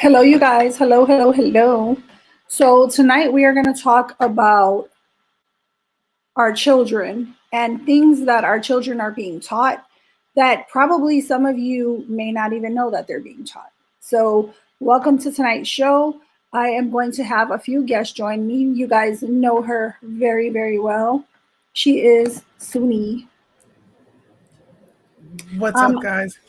Hello, you guys. Hello, hello, hello. So, tonight we are going to talk about our children and things that our children are being taught that probably some of you may not even know that they're being taught. So, welcome to tonight's show. I am going to have a few guests join me. You guys know her very, very well. She is Suni. What's up, Um, guys?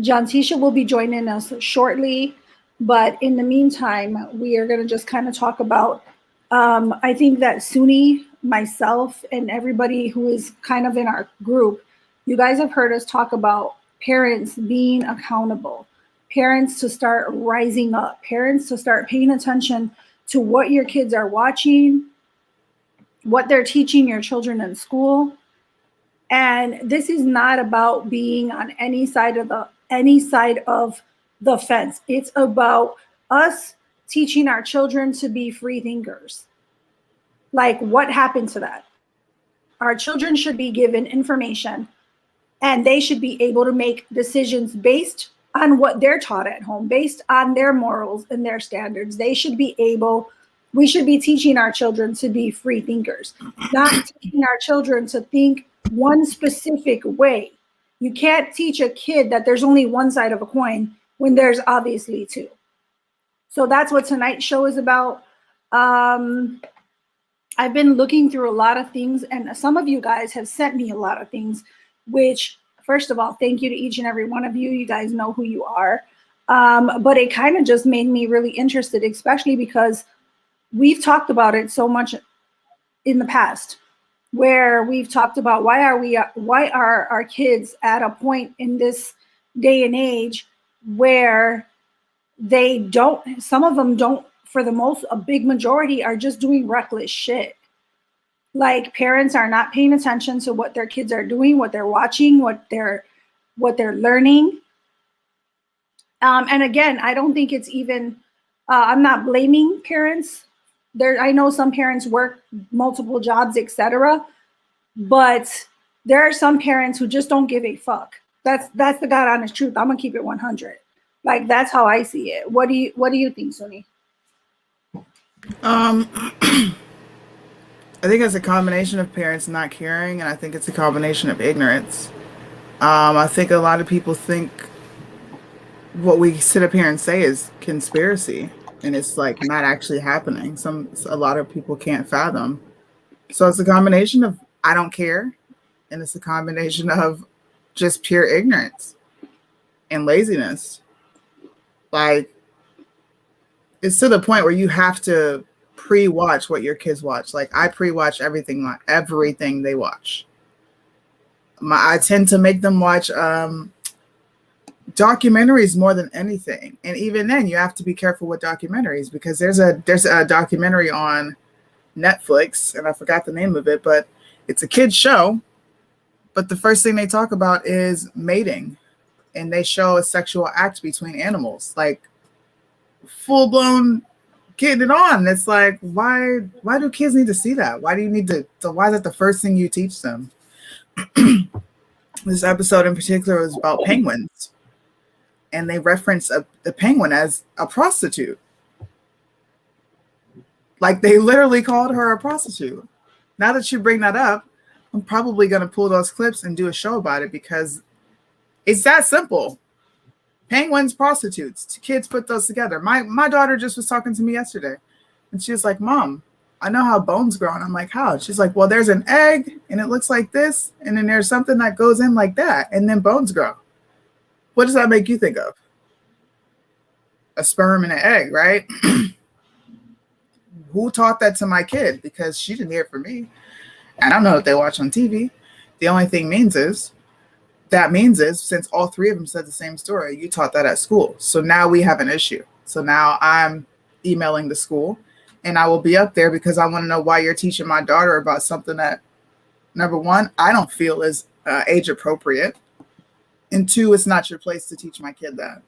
Jantisha will be joining us shortly, but in the meantime, we are going to just kind of talk about. I think that Suni, myself, and everybody who is kind of in our group, you guys have heard us talk about parents being accountable, parents to start rising up, parents to start paying attention to what your kids are watching, what they're teaching your children in school, and this is not about being on any side of the fence. It's about us teaching our children to be free thinkers. Like, what happened to that? Our children should be given information and they should be able to make decisions based on what they're taught at home, based on their morals and their standards. We should be teaching our children to be free thinkers, not teaching our children to think one specific way. You can't teach a kid that there's only one side of a coin when there's obviously two. So that's what tonight's show is about. Um, I've been looking through a lot of things, and some of you guys have sent me a lot of things, which, first of all, thank you to each and every one of you. You guys know who you are. But it kind of just made me really interested, especially because we've talked about it so much in the past, where we've talked about why are our kids at a point in this day and age where some of them don't, for the most, a big majority are just doing reckless shit. Like, parents are not paying attention to what their kids are doing, what they're watching, what they're learning. And again, I don't think it's even, I'm not blaming parents. I know some parents work multiple jobs, etc. But there are some parents who just don't give a fuck. That's the God honest truth. I'm gonna keep it 100. Like, that's how I see it. What do you think, Suni? Um, I think it's a combination of parents not caring, and I think it's a combination of ignorance. I think a lot of people think what we sit up here and say is conspiracy, and it's like not actually happening. A lot of people can't fathom. So it's a combination of I don't care, and it's a combination of just pure ignorance and laziness. Like, it's to the point where you have to pre-watch what your kids watch. Like, I pre-watch everything they watch. I tend to make them watch documentaries more than anything, and even then, you have to be careful with documentaries because there's a documentary on Netflix, and I forgot the name of it, but it's a kids show. But the first thing they talk about is mating, and they show a sexual act between animals, like full blown getting it on. It's like, why do kids need to see that? Why do you need to why is that the first thing you teach them? This episode in particular was about penguins, and they reference the penguin as a prostitute. Like, they literally called her a prostitute. Now that you bring that up, I'm probably going to pull those clips and do a show about it because it's that simple. Penguins, prostitutes. Kids put those together. My daughter just was talking to me yesterday, and she was like, "Mom, I know how bones grow." And I'm like, "How?" She's like, "Well, there's an egg, and it looks like this, and then there's something that goes in like that, and then bones grow." What does that make you think of? A sperm and an egg, right? Who taught that to my kid? Because she didn't hear it from me. I don't know if they watch on TV. The only thing means is since all three of them said the same story, you taught that at school. So now we have an issue. So now I'm emailing the school, and I will be up there because I want to know why you're teaching my daughter about something that, number one, I don't feel is age appropriate, and two, it's not your place to teach my kid that.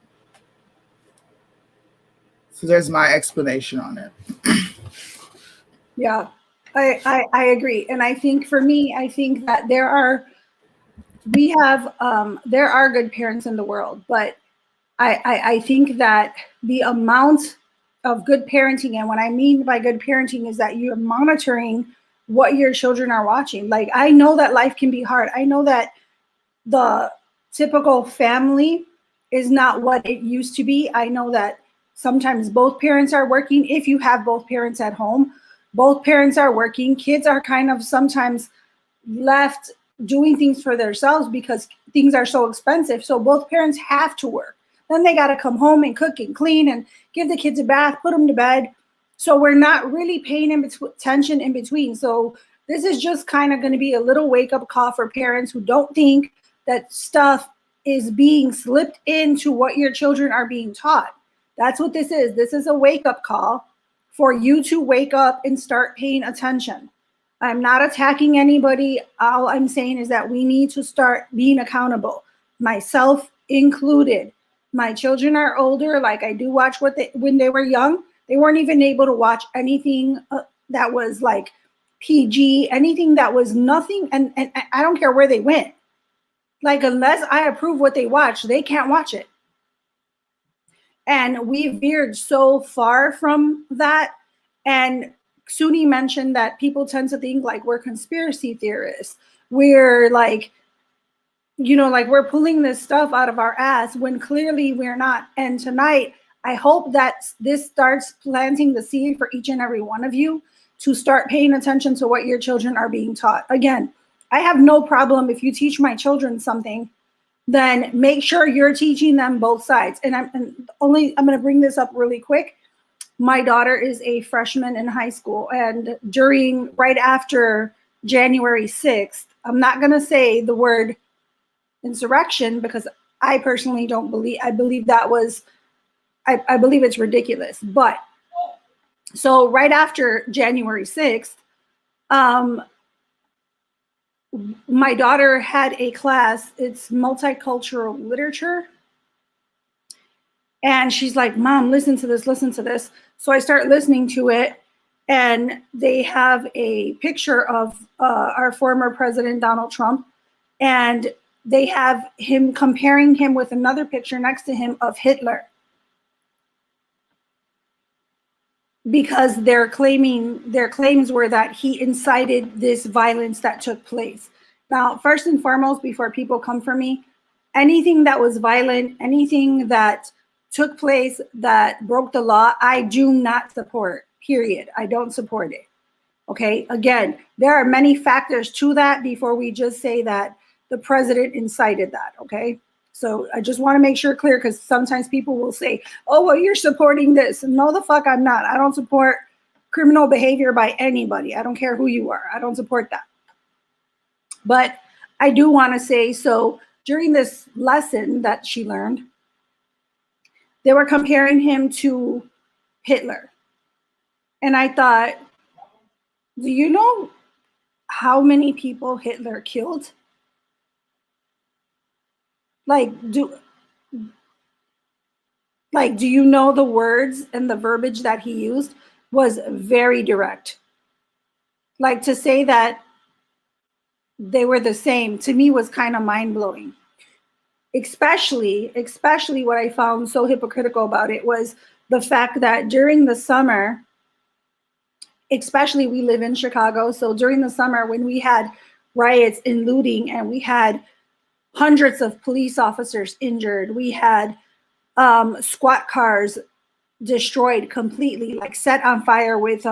So there's my explanation on it. Yeah, I agree. And I think, for me, I think that there are good parents in the world, but I think that the amount of good parenting, and what I mean by good parenting is that you're monitoring what your children are watching. Like, I know that life can be hard. I know that the typical family is not what it used to be. I know that sometimes both parents are working. If you have both parents at home, both parents are working. Kids are kind of sometimes left doing things for themselves because things are so expensive. So both parents have to work. Then they got to come home and cook and clean and give the kids a bath, put them to bed. So we're not really paying attention in between. So this is just kind of going to be a little wake up call for parents who don't think that stuff is being slipped into what your children are being taught. That's what this is. This is a wake up call for you to wake up and start paying attention. I'm not attacking anybody. All I'm saying is that we need to start being accountable, myself included. My children are older. Like, I do watch when they were young, they weren't even able to watch anything that was like PG, anything that was nothing. And I don't care where they went. Like, unless I approve what they watch, they can't watch it. And we veered so far from that. And Suni mentioned that people tend to think like we're conspiracy theorists. We're like, like we're pulling this stuff out of our ass when clearly we're not. And tonight, I hope that this starts planting the seed for each and every one of you to start paying attention to what your children are being taught. Again, I have no problem if you teach my children something, then make sure you're teaching them both sides. And I'm going to bring this up really quick. My daughter is a freshman in high school, and right after January 6th, I'm not going to say the word insurrection because I personally don't believe, I believe it's ridiculous. But so right after January 6th, my daughter had a class, it's multicultural literature. And she's like, Mom, listen to this, listen to this. So I start listening to it, and they have a picture of our former president, Donald Trump, and they have him comparing him with another picture next to him of Hitler. Because their claims were that he incited this violence that took place. Now, first and foremost, before people come for me, anything that was violent, anything that took place that broke the law, I do not support, period. I don't support it. Okay, again, there are many factors to that before we just say that the president incited that, okay? So I just want to make sure clear, because sometimes people will say, oh, well, you're supporting this. No, the fuck I'm not. I don't support criminal behavior by anybody. I don't care who you are. I don't support that. But I do want to say, so during this lesson that she learned, they were comparing him to Hitler. And I thought, do you know how many people Hitler killed? Do you know the words and the verbiage that he used was very direct. Like, to say that they were the same, to me, was kind of mind-blowing. Especially what I found so hypocritical about it was the fact that during the summer, especially we live in Chicago, so during the summer when we had riots and looting and we had hundreds of police officers injured, we had squad cars destroyed completely, like set on fire with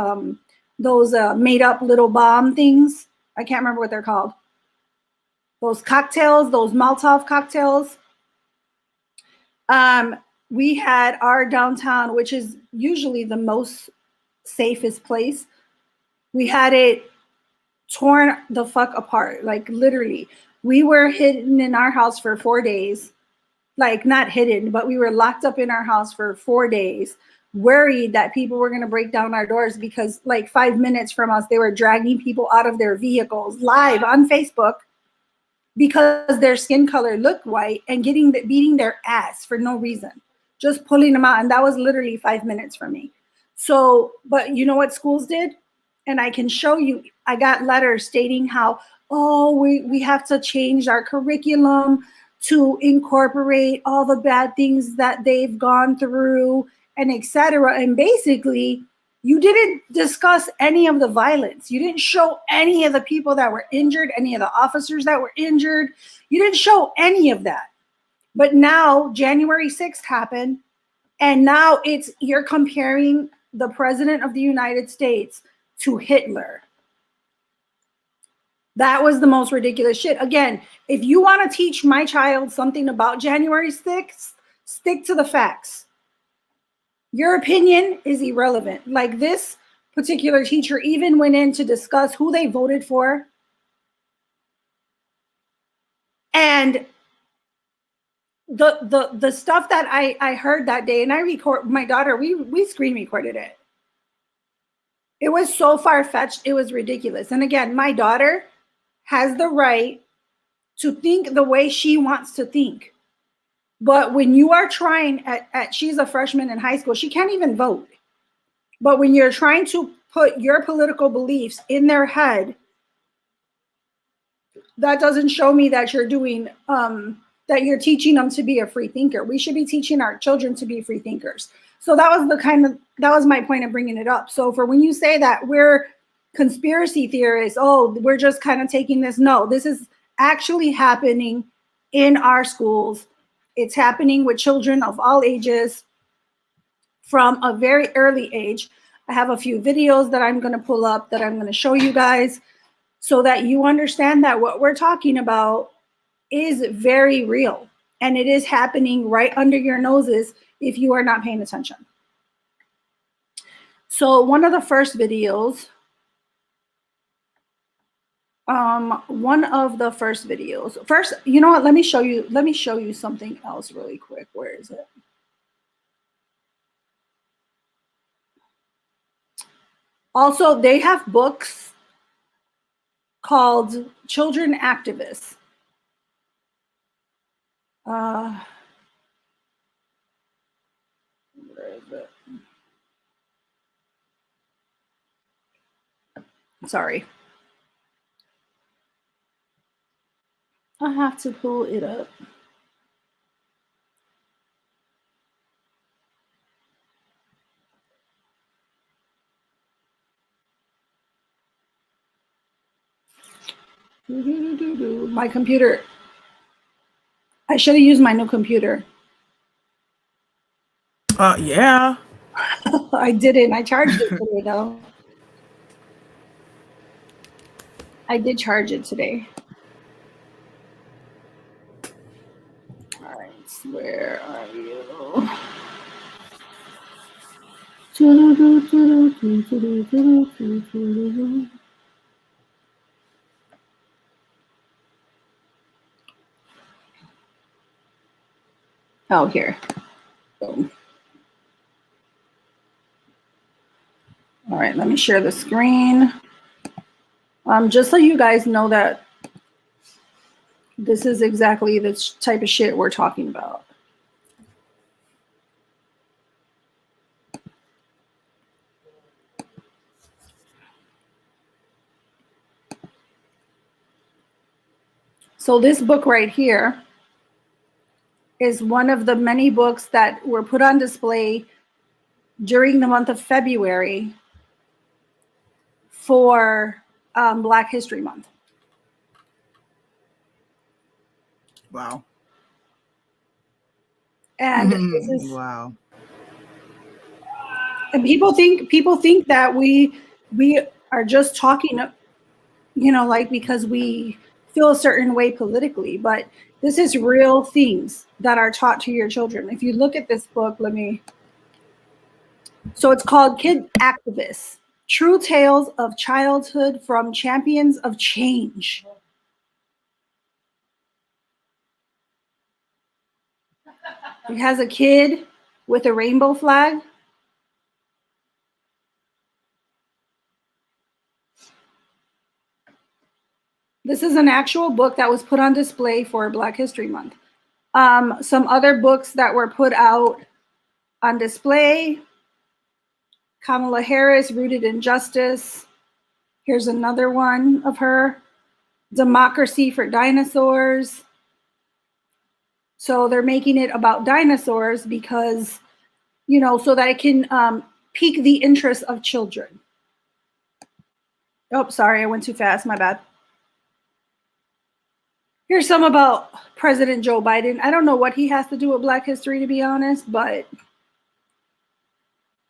those made up little bomb things. I can't remember what they're called. Those cocktails, those Molotov cocktails. We had our downtown, which is usually the most safest place. We had it torn the fuck apart, like literally. We were hidden in our house for 4 days. Like, not hidden, but we were locked up in our house for 4 days, worried that people were going to break down our doors because like 5 minutes from us, they were dragging people out of their vehicles live on Facebook because their skin color looked white and beating their ass for no reason, just pulling them out. And that was literally 5 minutes from me. So, but you know what schools did? And I can show you, I got letters stating how, oh, we have to change our curriculum to incorporate all the bad things that they've gone through and etc. And basically, you didn't discuss any of the violence. You didn't show any of the people that were injured, any of the officers that were injured. You didn't show any of that. But now January 6th happened, and now you're comparing the president of the United States to Hitler. That was the most ridiculous shit. Again, if you want to teach my child something about January 6th, stick to the facts. Your opinion is irrelevant. Like, this particular teacher even went in to discuss who they voted for. And the stuff that I heard that day, and I record my daughter, we screen recorded it. It was so far-fetched, it was ridiculous. And again, my daughter has the right to think the way she wants to think. But when you are trying she's a freshman in high school, she can't even vote. But when you're trying to put your political beliefs in their head, that doesn't show me that you're doing, that you're teaching them to be a free thinker. We should be teaching our children to be free thinkers. So that was my point of bringing it up. So for when you say that we're conspiracy theorists, oh, we're just kind of taking this. No, this is actually happening in our schools. It's happening with children of all ages from a very early age. I have a few videos that I'm going to pull up that I'm going to show you guys so that you understand that what we're talking about is very real, and it is happening right under your noses if you are not paying attention. So one of the first videos, first, you know what, let me show you something else really quick. Where is it? Also, they have books called Children Activists. Where is it? Sorry. I have to pull it up. My computer. I should have used my new computer. Yeah. I didn't. I charged it today, though. I did charge it today. All right, where are you? Oh, here. Boom. All right, let me share the screen. Just so you guys know that this is exactly the type of shit we're talking about. So this book right here is one of the many books that were put on display during the month of February for Black History Month. Wow. And this is, wow. And people think that we are just talking, you know, like because we feel a certain way politically, but this is real things that are taught to your children. If you look at this book, so it's called Kid Activists, True Tales of Childhood from Champions of Change. It has a kid with a rainbow flag. This is an actual book that was put on display for Black History Month. Some other books that were put out on display: Kamala Harris, Rooted in Justice. Here's another one of her. Democracy for Dinosaurs. So they're making it about dinosaurs because, so that it can pique the interest of children. Oh, sorry, I went too fast. My bad. Here's some about President Joe Biden. I don't know what he has to do with Black history, to be honest, but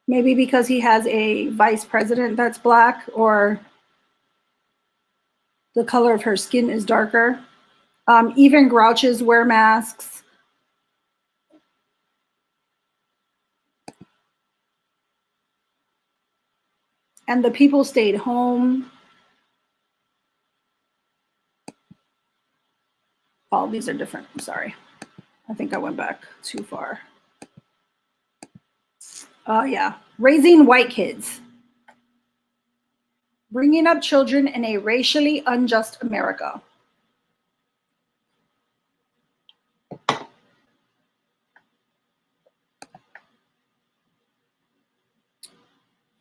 maybe because he has a vice president that's Black, or the color of her skin is darker. Even grouches wear masks. And the people stayed home. Oh, these are different. I'm sorry. I think I went back too far. Oh, yeah. Raising white kids. Bringing up children in a racially unjust America.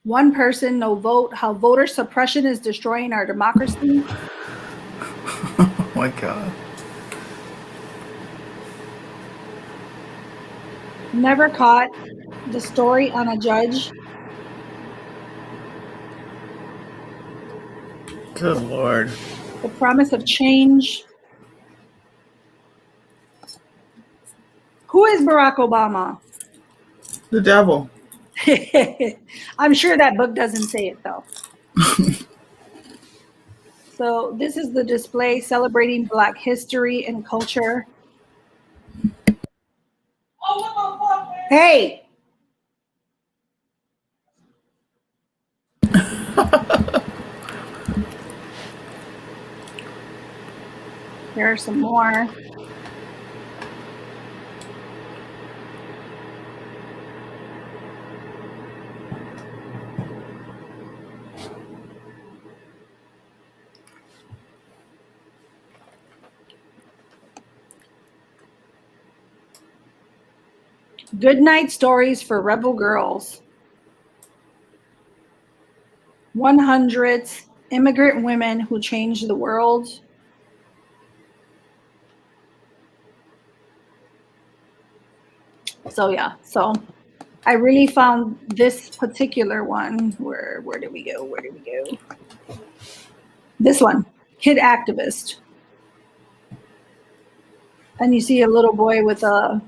One person, no vote. How voter suppression is destroying our democracy. Oh my God. Never caught. The story on a judge. Good Lord. The promise of change. Who is Barack Obama? The devil. I'm sure that book doesn't say it though. So this is the display celebrating Black history and culture. Hey! There are some more. Good night stories for rebel girls. 100 immigrant women who changed the world. So yeah, so I really found this particular one. Where did we go? Where did we go? This one, kid activist. And you see a little boy with a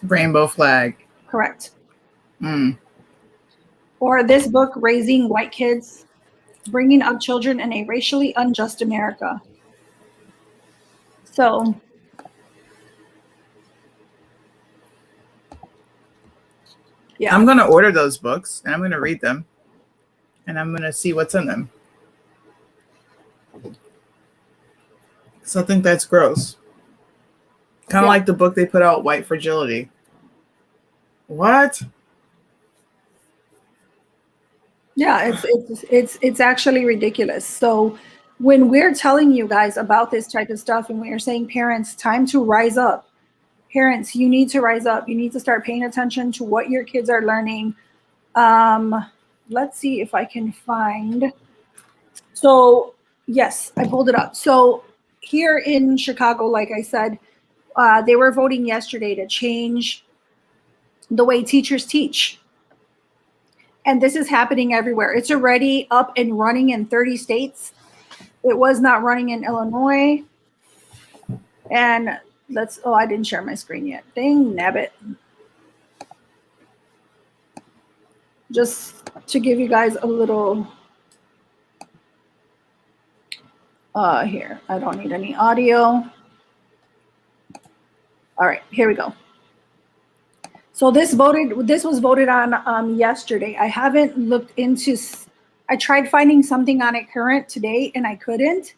Rainbow flag. correct. Mm. Or this book, Raising White Kids, Bringing Up Children in a Racially Unjust America. So yeah, I'm going to order those books and I'm going to read them and I'm going to see what's in them. So I think that's gross. Kind of like the book they put out, White Fragility. What? Yeah, it's actually ridiculous. So when we're telling you guys about this type of stuff and we're saying, parents, time to rise up. Parents, you need to rise up. You need to start paying attention to what your kids are learning. Let's see if I can find. So yes, I pulled it up. So here in Chicago, like I said, they were voting yesterday to change the way teachers teach. And this is happening everywhere. It's already up and running in 30 states. It was not running in Illinois. And I didn't share my screen yet. Dang nabbit. Just to give you guys a little, here, I don't need any audio. All right, here we go. So this was voted on yesterday. I haven't looked into, I tried finding something on it current today and I couldn't.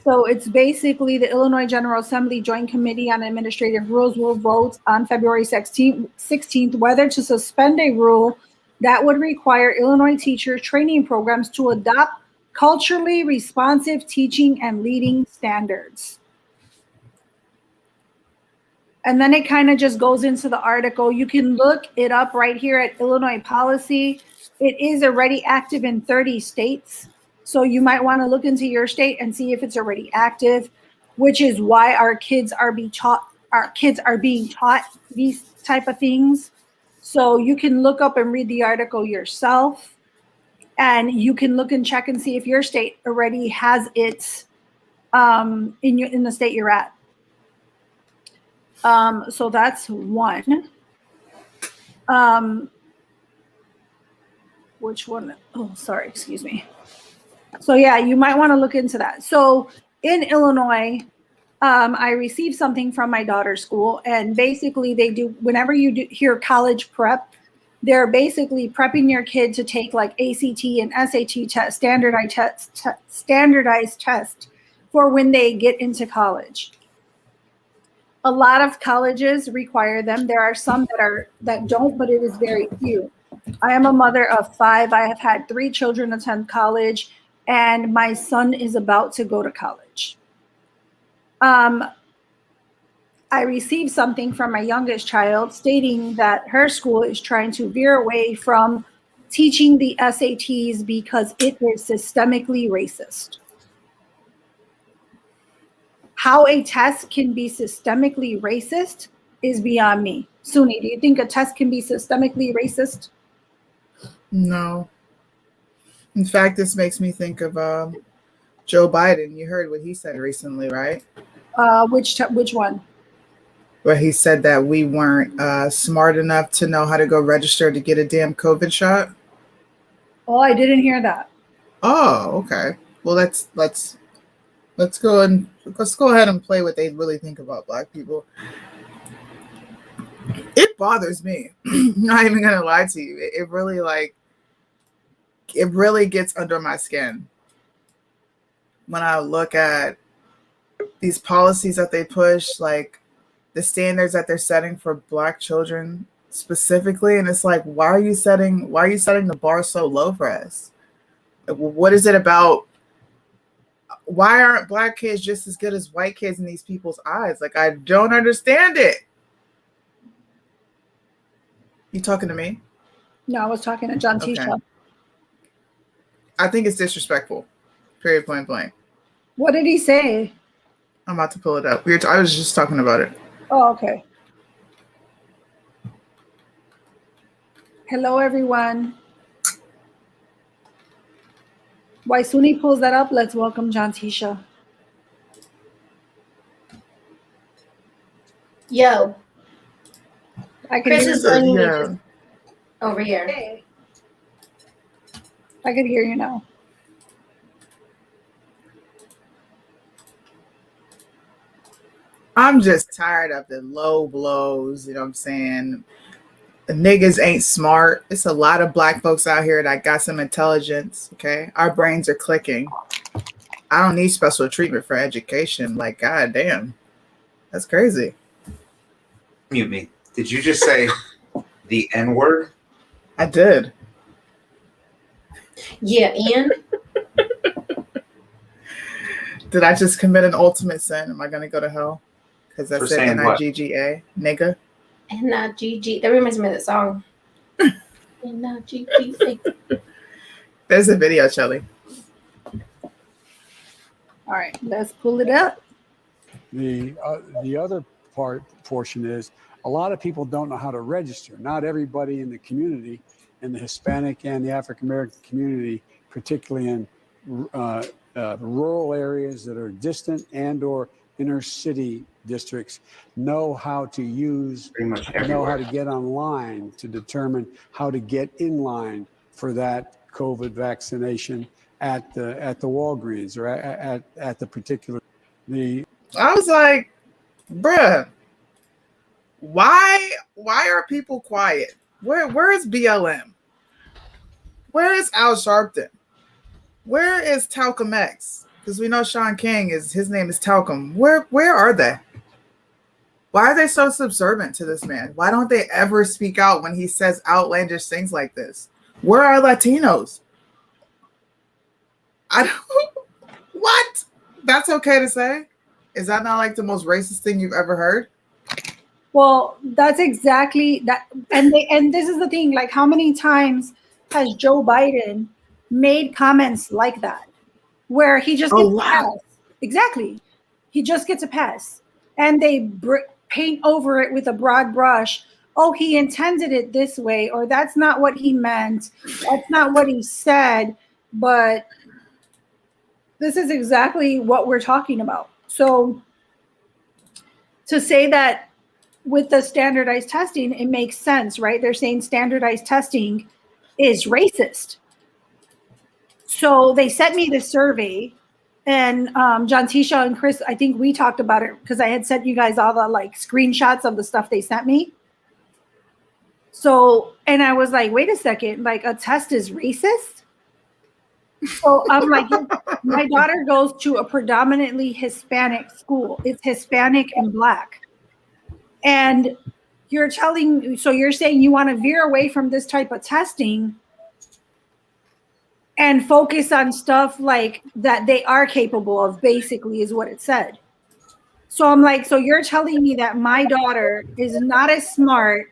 So it's basically the Illinois General Assembly Joint Committee on Administrative Rules will vote on February 16th whether to suspend a rule that would require Illinois teachers training programs to adopt culturally responsive teaching and leading standards. And then it kind of just goes into the article. You can look it up right here at Illinois Policy. It is already active in 30 states. So you might want to look into your state and see if it's already active. which is why our kids are being taught these type of things. So you can look up and read the article yourself, and you can look and check and see if your state already has it in the state you're at. So that's one. Which one? Oh, sorry, excuse me. So yeah, you might want to look into that. So in Illinois, I received something from my daughter's school, and basically they do, whenever you hear college prep, they're basically prepping your kid to take like ACT and SAT test, standardized test for when they get into college. A lot of colleges require them. There are some that don't, but it is very few. I am a mother of 5. I have had 3 children attend college, and my son is about to go to college. I received something from my youngest child stating that her school is trying to veer away from teaching the SATs because it is systemically racist. How a test can be systemically racist is beyond me. Suni, do you think a test can be systemically racist? No. In fact, this makes me think of Joe Biden. You heard what he said recently, right? Which one? Where he said that we weren't smart enough to know how to go register to get a damn COVID shot. Oh, I didn't hear that. Oh, okay. Well, let's go ahead and play what they really think about Black people. It bothers me. I'm not even gonna lie to you. It really gets under my skin when I look at these policies that they push, like the standards that they're setting for Black children specifically, and it's like, why are you setting the bar so low for us? What is it about? Why aren't Black kids just as good as white kids in these people's eyes? Like, I don't understand it. You talking to me? No, I was talking to John Tisha. Okay. I think it's disrespectful. Period, point blank. What did he say? I'm about to pull it up. I was just talking about it. Oh, okay. Hello, everyone. While Suni pulls that up, let's welcome John Tisha. Yo. Chris is Yeah. over here. Hey. I could hear you now. I'm just tired of the low blows, you know what I'm saying? The niggas ain't smart. It's a lot of Black folks out here that got some intelligence, okay? Our brains are clicking. I don't need special treatment for education. Like, god damn. That's crazy. Mute me. Did you just say the N-word? I did. Yeah, and Did I just commit an ultimate sin? Am I going to go to hell? Because For that's it, saying what? N-I-G-G-A, nigga. N-I-G-G. That reminds me of that song. N-I-G-G-A. There's a video, Shelly. All right, let's pull it up. The other portion is a lot of people don't know how to register. Not everybody in the community, in the Hispanic and the African American community, particularly in rural areas that are distant and or inner city districts, know how to use, Pretty much know how everywhere. to get online to determine how to get in line for that COVID vaccination at the Walgreens or at the particular I was like, bruh, why are people quiet? Where is BLM? Where is Al Sharpton? Where is Talcum X? Because we know Sean King his name is Talcum. Where are they? Why are they so subservient to this man? Why don't they ever speak out when he says outlandish things like this? Where are Latinos? What? That's okay to say? Is that not like the most racist thing you've ever heard? Well, that's exactly that. And this is the thing, like, how many times has Joe Biden made comments like that? Where he just A gets lot. passed? Exactly. he just gets a pass. And they paint over it with a broad brush. Oh, he intended it this way, or that's not what he meant. That's not what he said. But this is exactly what we're talking about. So to say that with the standardized testing, it makes sense, right? They're saying standardized testing is racist. So they sent me this survey, and John Tisha and Chris, I think we talked about it because I had sent you guys all the like screenshots of the stuff they sent me. So, and I was like, wait a second, like a test is racist? So I'm like, my daughter goes to a predominantly Hispanic school. It's Hispanic and Black. And you're saying you want to veer away from this type of testing and focus on stuff like that they are capable of, basically, is what it said. So I'm like, so you're telling me that my daughter is not as smart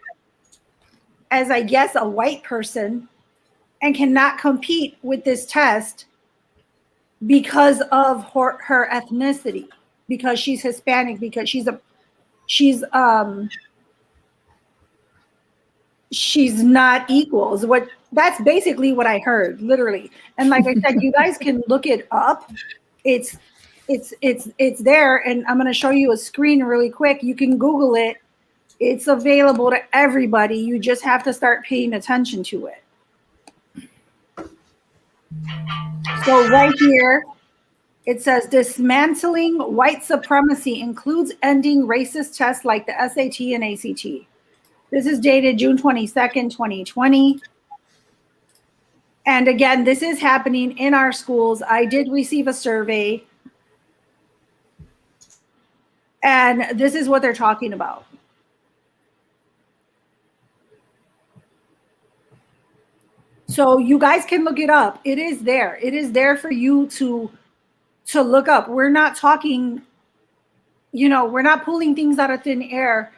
as, I guess, a white person and cannot compete with this test because of her ethnicity, because she's Hispanic, because she's not equal. That's basically what I heard, literally. And like I said, you guys can look it up. It's there, and I'm going to show you a screen really quick. You can Google it. It's available to everybody. You just have to start paying attention to it. So right here, it says dismantling white supremacy includes ending racist tests like the SAT and ACT. This is dated June 22nd, 2020. And again, this is happening in our schools. I did receive a survey, and this is what they're talking about. So you guys can look it up. It is there. It is there for you to look up. We're not talking, we're not pulling things out of thin air.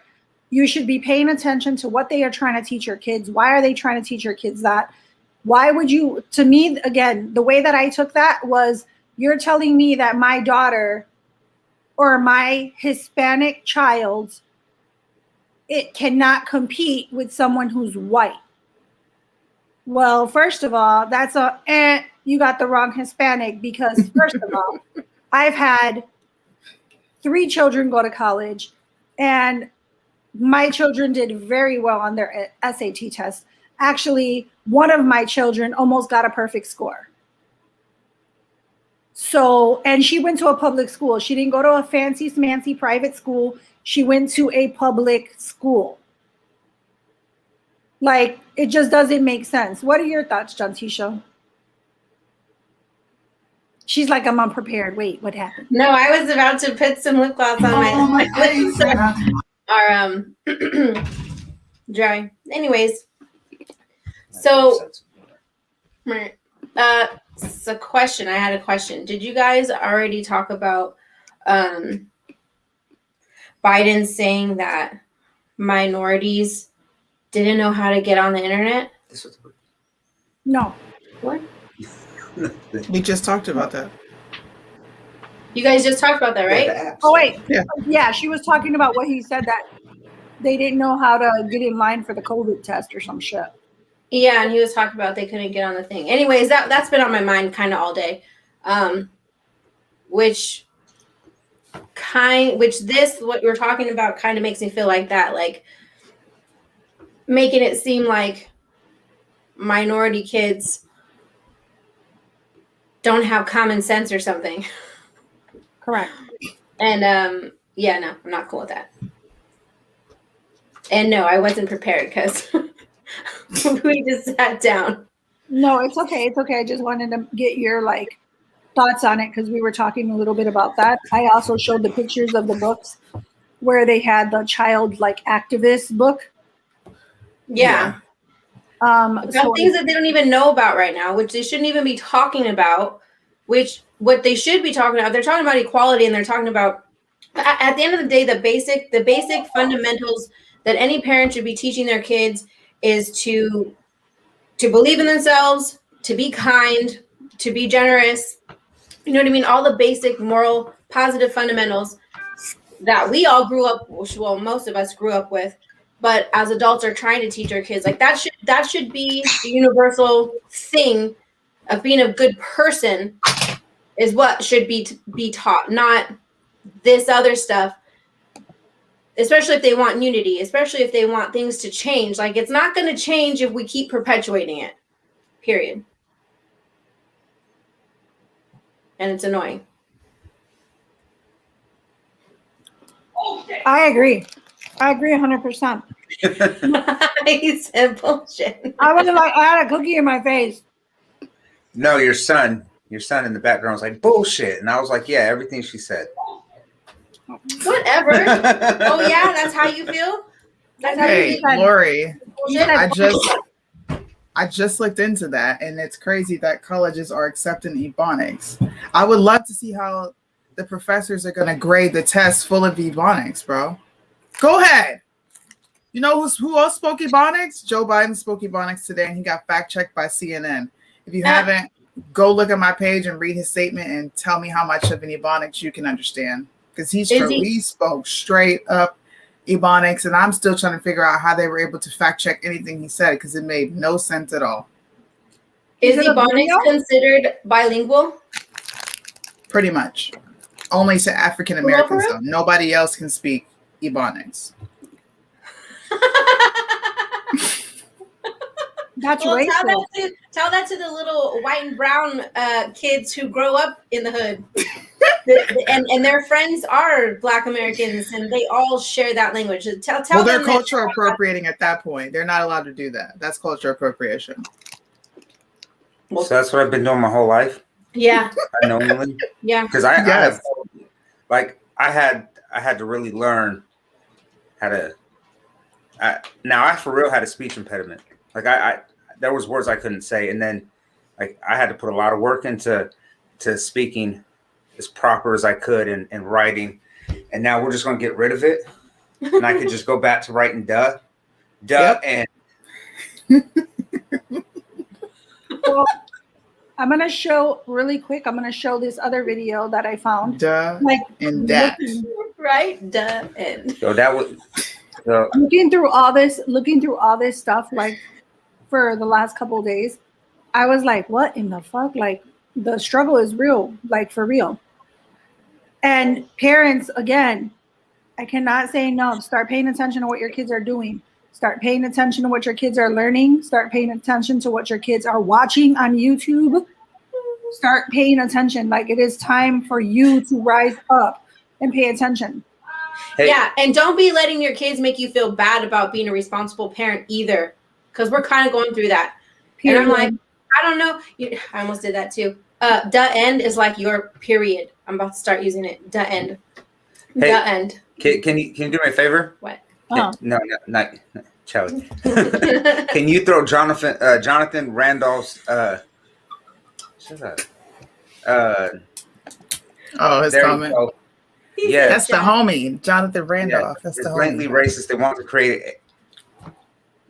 You should be paying attention to what they are trying to teach your kids. Why are they trying to teach your kids that? Why would you, to me, again, the way that I took that was, you're telling me that my daughter or my Hispanic child, it cannot compete with someone who's white. Well, first of all, that's you got the wrong Hispanic, because first of all, I've had 3 children go to college, and my children did very well on their SAT test. Actually, one of my children almost got a perfect score. So, and she went to a public school. She didn't go to a fancy smancy private school. She went to a public school. Like, it just doesn't make sense. What are your thoughts, John Tisha? She's like, I'm unprepared. Wait, what happened? No, I was about to put some lip gloss on my lips are dry. Anyways, so it's a question. I had a question. Did you guys already talk about Biden saying that minorities didn't know how to get on the internet? No. What? We just talked about that. You guys just talked about that, right? Oh, wait. Yeah. Yeah, she was talking about what he said, that they didn't know how to get in line for the COVID test or some shit. Yeah, and he was talking about they couldn't get on the thing. Anyways, that's been on my mind kind of all day. Which what we're talking about kind of makes me feel like that, like making it seem like minority kids don't have common sense or something. Correct. And yeah, no, I'm not cool with that. And no, I wasn't prepared because we just sat down. No, it's okay. It's okay. I just wanted to get your thoughts on it because we were talking a little bit about that. I also showed the pictures of the books where they had the child activist book. Yeah. About things that they don't even know about right now, which they shouldn't even be talking about, which what they should be talking about, they're talking about equality, and they're talking about, at the end of the day, the basic fundamentals that any parent should be teaching their kids is to believe in themselves, to be kind, to be generous, You know what I mean? All the basic moral, positive fundamentals that we all grew up, well, most of us grew up with, but as adults are trying to teach our kids, like that should be the universal thing of being a good person is what should be taught, not this other stuff. Especially if they want unity, especially if they want things to change. Like, it's not going to change if we keep perpetuating it, period. And it's annoying. I agree 100%. He said bullshit. I was like, I had a cookie in my face. No, your son in the background was like, bullshit. And I was like, yeah, everything she said. Whatever. Oh yeah, that's how you feel? That's how Hey, you feel? Lori, Bullshit? I just looked into that, and it's crazy that colleges are accepting Ebonics. I would love to see how the professors are going to grade the test full of Ebonics, bro. Go ahead. You know who else spoke Ebonics? Joe Biden spoke Ebonics today, and he got fact-checked by CNN. If you haven't, go look at my page and read his statement and tell me how much of an Ebonics you can understand. Because he spoke straight up Ebonics, and I'm still trying to figure out how they were able to fact check anything he said because it made no sense at all. Is Ebonics considered bilingual? Pretty much. Only to African Americans, though. Nobody else can speak Ebonics. That's well, racist. Tell that to the little white and brown kids who grow up in the hood. and their friends are Black Americans, and they all share that language. Tell they're them culture appropriating at that point. They're not allowed to do that. That's culture appropriation. So that's what I've been doing my whole life. Yeah. Unknowingly. Yeah. Because I have, like, I had to really learn how to. Now I for real had a speech impediment. Like there was words I couldn't say, and then like I had to put a lot of work into speaking as proper as I could and writing. And now we're just going to get rid of it, and I could just go back to writing duh, and. Well, I'm gonna show really quick. I'm gonna show this other video that I found. Duh like and that. Right? Duh and. So that was. Looking through all this stuff, like for the last couple of days, I was like, what in the fuck? Like the struggle is real, like for real. And parents, again, I cannot say enough. Start paying attention to what your kids are doing. Start paying attention to what your kids are learning. Start paying attention to what your kids are watching on YouTube. Start paying attention. Like it is time for you to rise up and pay attention. Hey. Yeah, and don't be letting your kids make you feel bad about being a responsible parent either, because we're kind of going through that. Period. And I'm like, I don't know. I almost did that too. Duh end is like your period. I'm about to start using it. Duh end. Hey, duh end. Can you do me a favor? What? No, not Charlie. Can you throw Jonathan Randolph's his comment? Yeah, that's the homie, Jonathan Randolph. That's the blatantly racist. They want to create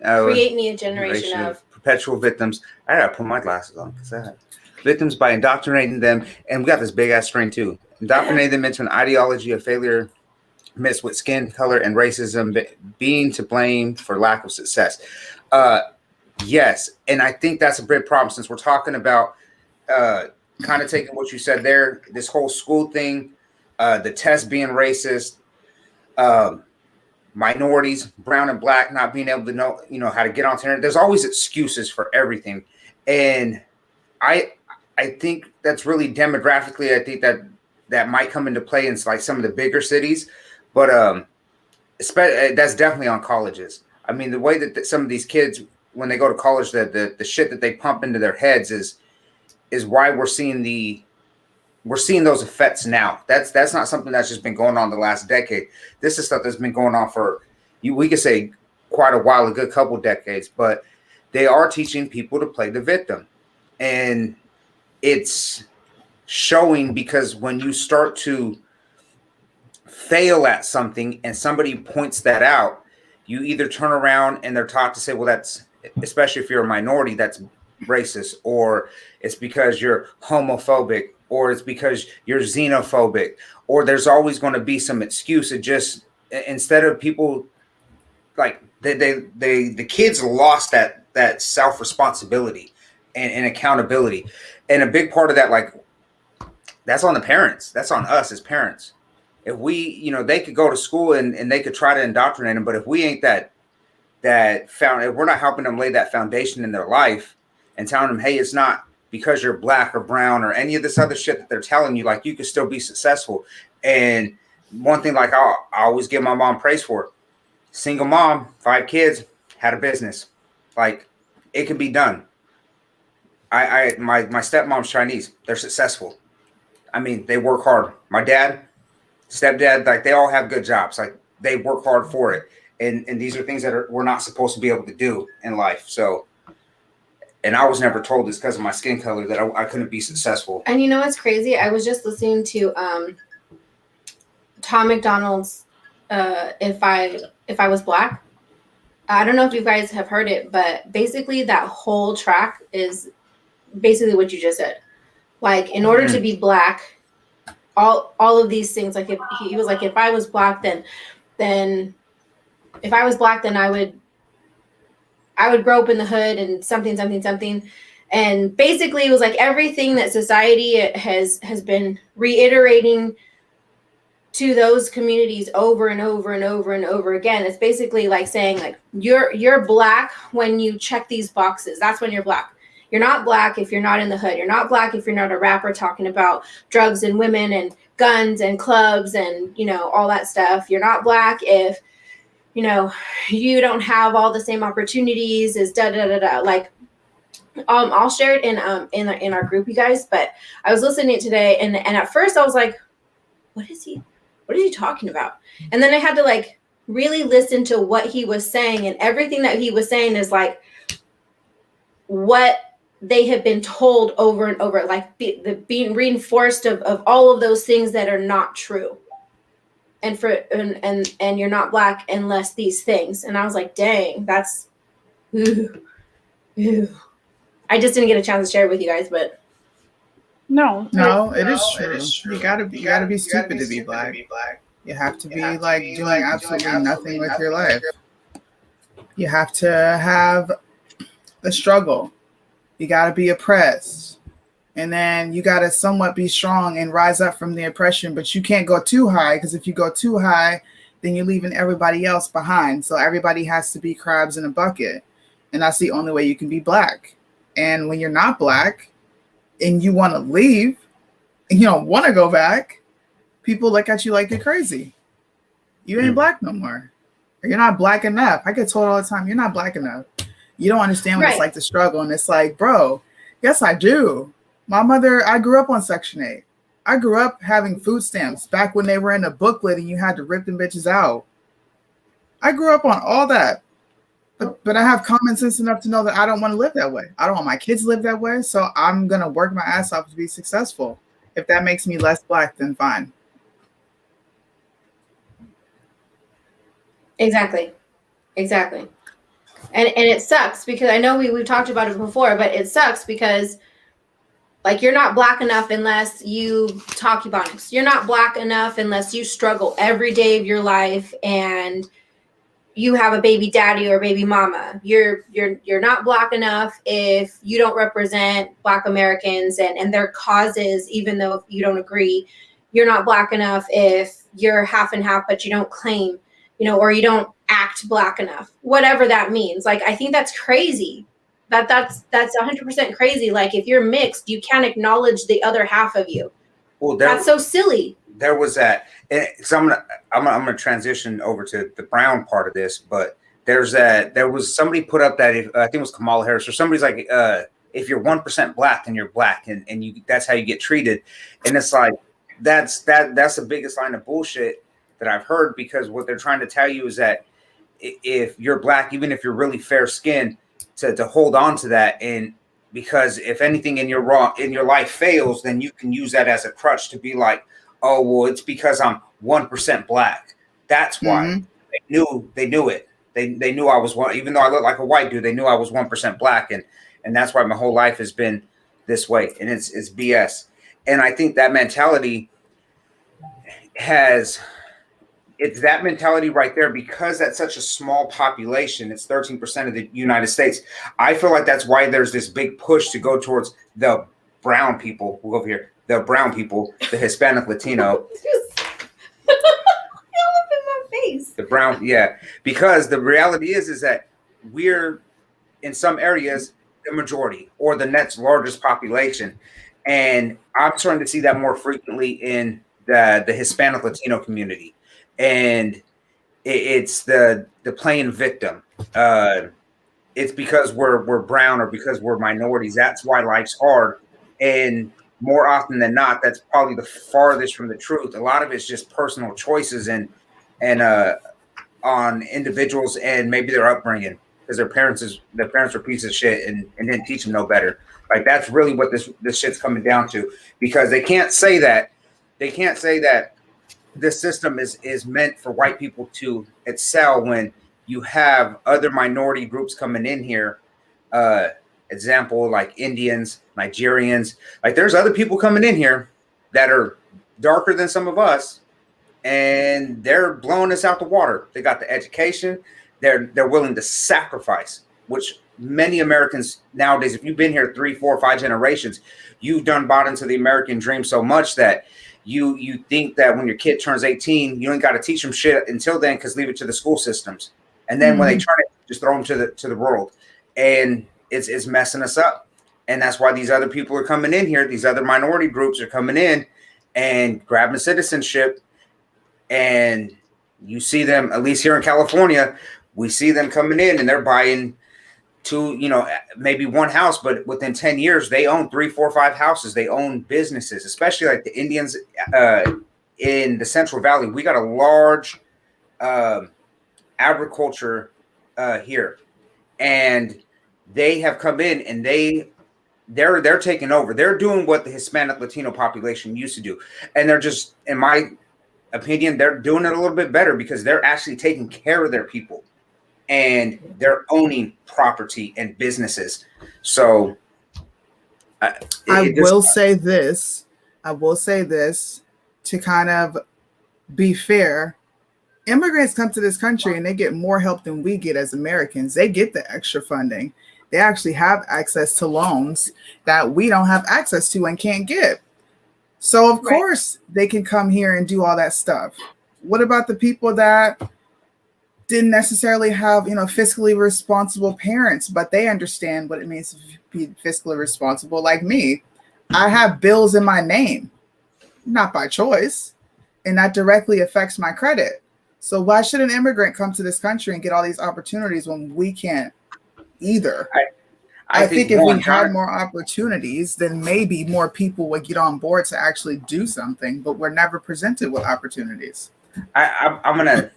me a generation of perpetual victims. I gotta put my glasses on because victims by indoctrinating them, and we got this big ass string too. Indoctrinating them into an ideology of failure, mixed with skin color and racism being to blame for lack of success. Yes, and I think that's a big problem since we're talking about kind of taking what you said there, this whole school thing. The test being racist, minorities, brown and black, not being able to know how to get onto internet. There's always excuses for everything. And I think that's really demographically, I think that might come into play in like some of the bigger cities, but that's definitely on colleges. I mean, the way that some of these kids, when they go to college, the shit that they pump into their heads is why we're seeing those effects now. That's not something that's just been going on the last decade. This is stuff that's been going on for we could say quite a while, a good couple decades, but they are teaching people to play the victim. And it's showing because when you start to fail at something and somebody points that out, you either turn around and they're taught to say, well, that's, especially if you're a minority, that's racist, or it's because you're homophobic, or it's because you're xenophobic, or there's always going to be some excuse. It just, instead of people like the kids lost that self responsibility and accountability, and a big part of that, like, that's on the parents. That's on us as parents. If we, they could go to school and they could try to indoctrinate them, but if we ain't if we're not helping them lay that foundation in their life and telling them, hey, it's not because you're black or brown or any of this other shit that they're telling you, like, you can still be successful. And one thing, like, I always give my mom praise for, single mom, 5 kids, had a business. Like, it can be done. My stepmom's Chinese. They're successful. I mean, they work hard. My dad, stepdad, like, they all have good jobs. Like, they work hard for it. And these are things that we're not supposed to be able to do in life. So, and I was never told this because of my skin color that I couldn't be successful. And you know what's crazy? I was just listening to Tom McDonald's If I Was Black. I don't know if you guys have heard it, but basically that whole track is basically what you just said. Like, in order to be black, all of these things, like, if he was like, if I was black, then if I was black, then I would grow up in the hood and something. And basically it was like everything that society has been reiterating to those communities over and over and over and over again. It's basically like saying, like, you're black when you check these boxes. That's when you're black. You're not black if you're not in the hood. You're not black if you're not a rapper talking about drugs and women and guns and clubs and, all that stuff. You're not black if, you don't have all the same opportunities as Like, I'll share it in our group, you guys. But I was listening today, and at first I was like, what is he talking about? And then I had to, like, really listen to what he was saying, and everything that he was saying is like what they have been told over and over, like being reinforced of all of those things that are not true. And you're not black unless these things. And I was like, dang, that's, ooh. I just didn't get a chance to share it with you guys, but no, it is true. You gotta be stupid to be black. You have to be like doing absolutely nothing with your life. You have to have a struggle. You gotta be oppressed. And then you got to somewhat be strong and rise up from the oppression, but you can't go too high, because if you go too high, then you're leaving everybody else behind. So everybody has to be crabs in a bucket. And that's the only way you can be black. And when you're not black and you want to leave and you don't want to go back, people look at you like you're crazy. You ain't black no more. Or you're not black enough. I get told all the time, you're not black enough. You don't understand what it's like to struggle. And it's like, bro, yes, I do. My mother, I grew up on Section 8. I grew up having food stamps back when they were in a booklet and you had to rip them bitches out. I grew up on all that. But I have common sense enough to know that I don't want to live that way. I don't want my kids to live that way. So I'm going to work my ass off to be successful. If that makes me less black, then fine. Exactly. And it sucks because I know we've talked about it before, but it sucks because, like, you're not black enough unless you talk EBonics. You're not black enough unless you struggle every day of your life and you have a baby daddy or baby mama. You're not black enough if you don't represent Black Americans and their causes, even though you don't agree. You're not black enough if you're half and half, but you don't claim, or you don't act black enough, whatever that means. Like, I think that's crazy. That's 100% crazy. Like, if you're mixed, you can't acknowledge the other half of you. Well, that's so silly. There was that. So I'm gonna transition over to the brown part of this, but there was somebody put up that I think it was Kamala Harris or somebody's like, if you're 1% black, then you're black, and you that's how you get treated. And it's like that's the biggest line of bullshit that I've heard, because what they're trying to tell you is that if you're black, even if you're really fair skinned, to hold on to that, and because if anything in your life fails, then you can use that as a crutch to be like, oh, well, it's because I'm 1% black. That's why. They knew it. They knew I was one, even though I look like a white dude, they knew I was 1% black. And that's why my whole life has been this way. And it's BS. And I think that mentality it's that mentality right there, because that's such a small population. It's 13% of the United States. I feel like that's why there's this big push to go towards the brown people. We'll go over here. The brown people, the Hispanic, Latino. The brown, yeah. Because the reality is that we're in some areas the majority or the next largest population. And I'm starting to see that more frequently in the Hispanic Latino community. And it's the playing victim. It's because we're brown or because we're minorities. That's why life's hard. And more often than not, that's probably the farthest from the truth. A lot of it's just personal choices and on individuals and maybe their upbringing, because their parents are pieces of shit and didn't teach them no better. Like, that's really what this shit's coming down to, because they can't say that this system is meant for white people to excel when you have other minority groups coming in here. Example, like Indians, Nigerians, like there's other people coming in here that are darker than some of us, and they're blowing us out the water. They got the education, they're willing to sacrifice, which many Americans nowadays, if you've been here 3, 4, 5 generations, you've done bought into the American dream so much that you think that when your kid turns 18, you ain't got to teach them shit until then, because leave it to the school systems. And then when they turn it, just throw them to the world. And it's messing us up. And that's why these other people are coming in here. These other minority groups are coming in and grabbing citizenship. And you see them, at least here in California, we see them coming in and they're buying maybe one house, but within 10 years, they own 3, 4, 5 houses. They own businesses, especially like the Indians in the Central Valley. We got a large agriculture here, and they have come in and they're taking over. They're doing what the Hispanic Latino population used to do. And they're just, in my opinion, they're doing it a little bit better, because they're actually taking care of their people. And they're owning property and businesses. So I will say this to kind of be fair. Immigrants come to this country and they get more help than we get as Americans. They get the extra funding. They actually have access to loans that we don't have access to and can't get. So of course they can come here and do all that stuff. What about the people that didn't necessarily have, fiscally responsible parents, but they understand what it means to be fiscally responsible? Like me, I have bills in my name, not by choice, and that directly affects my credit. So why should an immigrant come to this country and get all these opportunities when we can't either? I think if we had more opportunities, then maybe more people would get on board to actually do something, but we're never presented with opportunities. I'm gonna.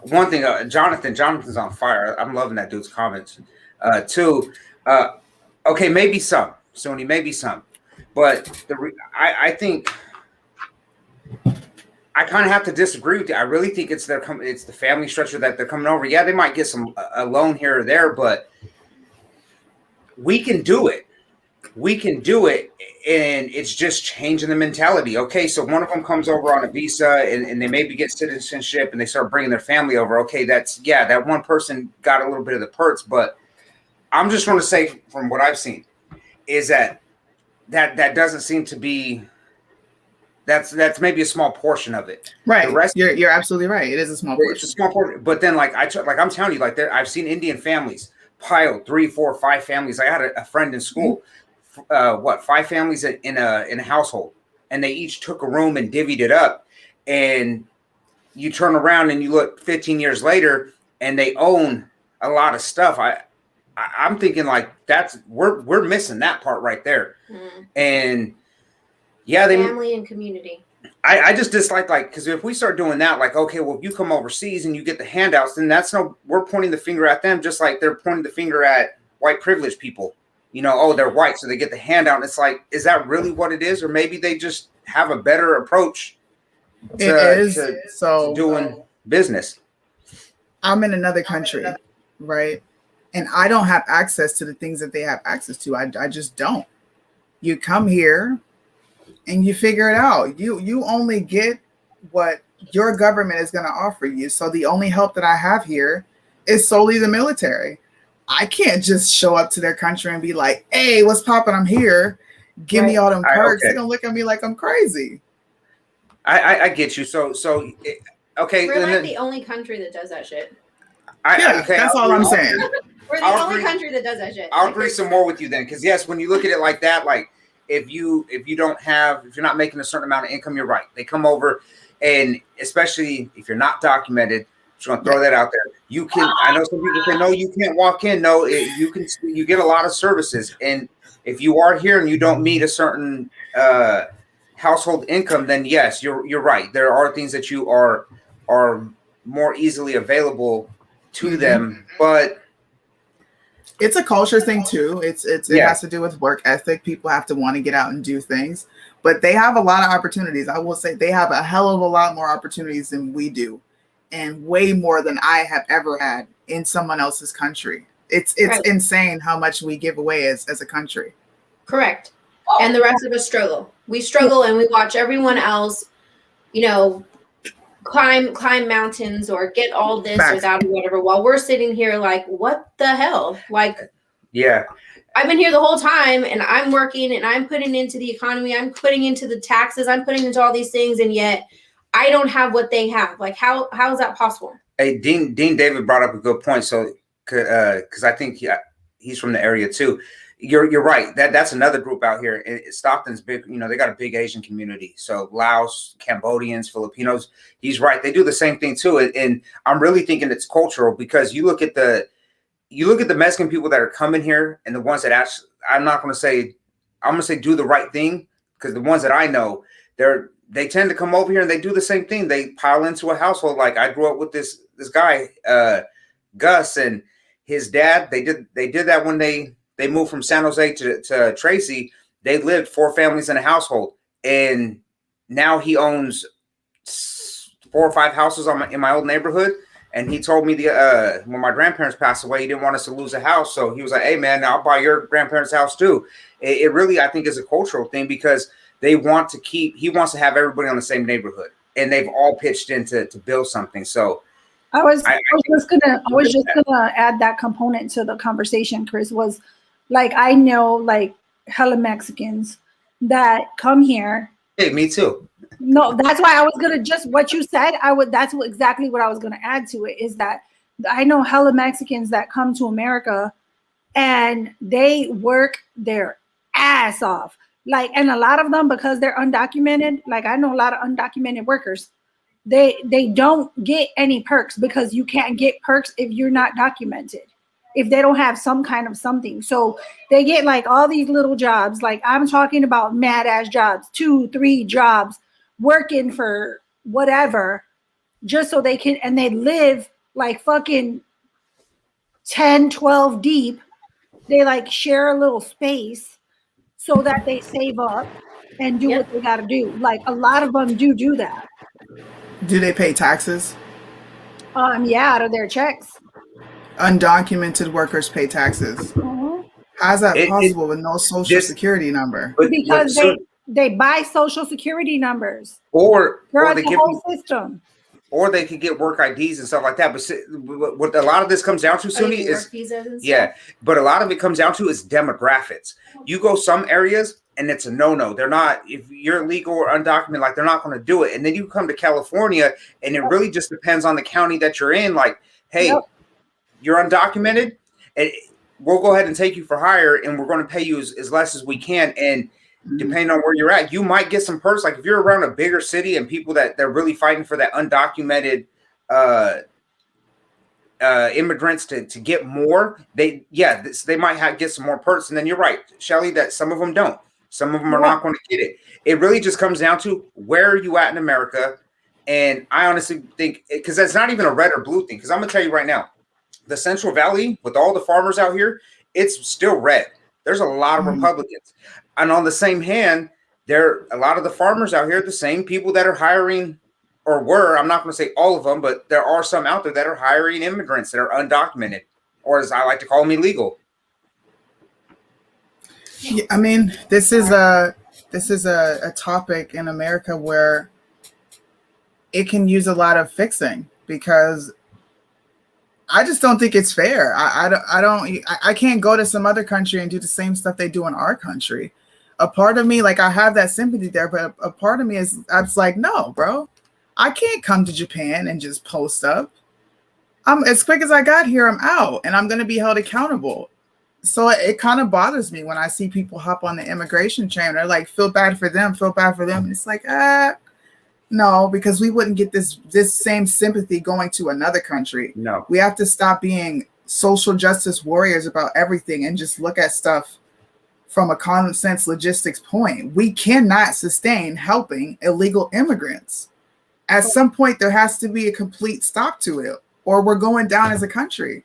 One thing, Jonathan's on fire. I'm loving that dude's comments. Two, okay, maybe some, Sony, maybe some, but I think I kind of have to disagree with you. I really think it's the family structure that they're coming over. Yeah, they might get a loan here or there, but we can do it. We can do it, and it's just changing the mentality. Okay, so one of them comes over on a visa, and they maybe get citizenship, and they start bringing their family over. Okay, that one person got a little bit of the perks, but I'm just going to say, from what I've seen, is that doesn't seem to be. That's maybe a small portion of it. Right. The rest, you're absolutely right. It is a small portion. It's a small portion, but then I'm telling you, I've seen Indian families pile 3, 4, 5 families. I had a friend in school. 5 families in a household, and they each took a room and divvied it up. And you turn around and you look 15 years later, and they own a lot of stuff. I'm thinking we're missing that part right there. And yeah, family and community. I just dislike because if we start doing that, okay, well, if you come overseas and you get the handouts, then we're pointing the finger at them, just like they're pointing the finger at white privileged people. They're white, so they get the handout. And it's like, is that really what it is? Or maybe they just have a better approach to doing business. I'm in another country, right? And I don't have access to the things that they have access to. I just don't. You come here, and you figure it out. You only get what your government is going to offer you. So the only help that I have here is solely the military. I can't just show up to their country and be like, hey, what's poppin'? I'm here. Give me all them perks. They're going to look at me like I'm crazy. I get you. So okay. We're like the only country that does that shit. That's all I'm saying. We're the only country that does that shit. I'll agree some more with you then, because yes, when you look at it like that, like if you're not making a certain amount of income, you're right. They come over, and especially if you're not documented, just gonna throw that out there. You can. I know some people say no, you can't walk in. No, you can. You get a lot of services, and if you are here and you don't meet a certain household income, then yes, you're right. There are things that you are more easily available to them, but it's a culture thing too. It has to do with work ethic. People have to want to get out and do things, but they have a lot of opportunities. I will say they have a hell of a lot more opportunities than we do, and way more than I have ever had in someone else's country. It's insane how much we give away as a country. Correct. And the rest of us struggle. We struggle and we watch everyone else, climb mountains or get all this or that or whatever, while we're sitting here like, what the hell? Like, yeah, I've been here the whole time and I'm working and I'm putting into the economy, I'm putting into the taxes, I'm putting into all these things, and yet I don't have what they have. Like, how is that possible? Hey, Dean David brought up a good point. So, because I think he's from the area too. You're right. That's another group out here. Stockton's big. They got a big Asian community. So Laos, Cambodians, Filipinos. He's right. They do the same thing too. And I'm really thinking it's cultural, because you look at the Mexican people that are coming here, and the ones that actually, I'm going to say do the right thing, because the ones that I know, they tend to come over here and they do the same thing. They pile into a household. Like I grew up with this guy, Gus, and his dad. They did that when they moved from San Jose to Tracy. They lived 4 families in a household, and now he owns 4 or 5 houses in my old neighborhood. And he told me when my grandparents passed away, he didn't want us to lose a house, so he was like, "Hey man, I'll buy your grandparents' house too." It really, I think, is a cultural thing, because he wants to have everybody on the same neighborhood, and they've all pitched in to build something. So I was just gonna add that component to the conversation, Chris. Was like, I know like hella Mexicans that come here. Hey, me too. No, that's why I was gonna just what you said. Exactly what I was gonna add to it, is that I know hella Mexicans that come to America and they work their ass off. Like, and a lot of them, because they're undocumented, like I know a lot of undocumented workers, they don't get any perks, because you can't get perks if you're not documented, if they don't have some kind of something. So they get like all these little jobs. Like I'm talking about mad ass jobs, 2, 3 jobs, working for whatever, just so they can, and they live like fucking 10, 12 deep. They like share a little space so that they save up and do what they got to do. Like a lot of them do that. Do they pay taxes? Yeah, out of their checks. Undocumented workers pay taxes. Mm-hmm. How's that possible with no social security number? Because they buy social security numbers. Or they give whole system. Or they could get work IDs and stuff like that. But what a lot of this comes down to, Suni, is but a lot of it comes down to is demographics. You go some areas and it's a no-no. They're not, if you're illegal or undocumented, like they're not going to do it. And then you come to California, and it really just depends on the county that you're in. Like, hey, you're undocumented, and we'll go ahead and take you for hire, and we're going to pay you as less as we can. And depending on where you're at, you might get some perks. Like if you're around a bigger city and people that they're really fighting for that undocumented immigrants to get more, they might get some more perks. And then you're right, Shelly, that some of them don't. Some of them are not going to get it. It really just comes down to where are you at in America. And I honestly think, because that's not even a red or blue thing, because I'm going to tell you right now, the Central Valley, with all the farmers out here, it's still red. There's a lot of Republicans. And on the same hand, a lot of the farmers out here, the same people that are hiring, or were, I'm not going to say all of them, but there are some out there that are hiring immigrants that are undocumented, or as I like to call them, illegal. Yeah, I mean, this is this is a topic in America where it can use a lot of fixing, because I just don't think it's fair. I can't go to some other country and do the same stuff they do in our country. A part of me, like, I have that sympathy there, but a part of me is, I was like, no, bro, I can't come to Japan and just post up. I'm as quick as I got here, I'm out, and I'm going to be held accountable. So it kind of bothers me when I see people hop on the immigration train. They're like, feel bad for them, feel bad for them. And it's like, no, because we wouldn't get this same sympathy going to another country. No. We have to stop being social justice warriors about everything and just look at stuff from a common sense logistics point. We cannot sustain helping illegal immigrants. At some point, there has to be a complete stop to it, or we're going down as a country.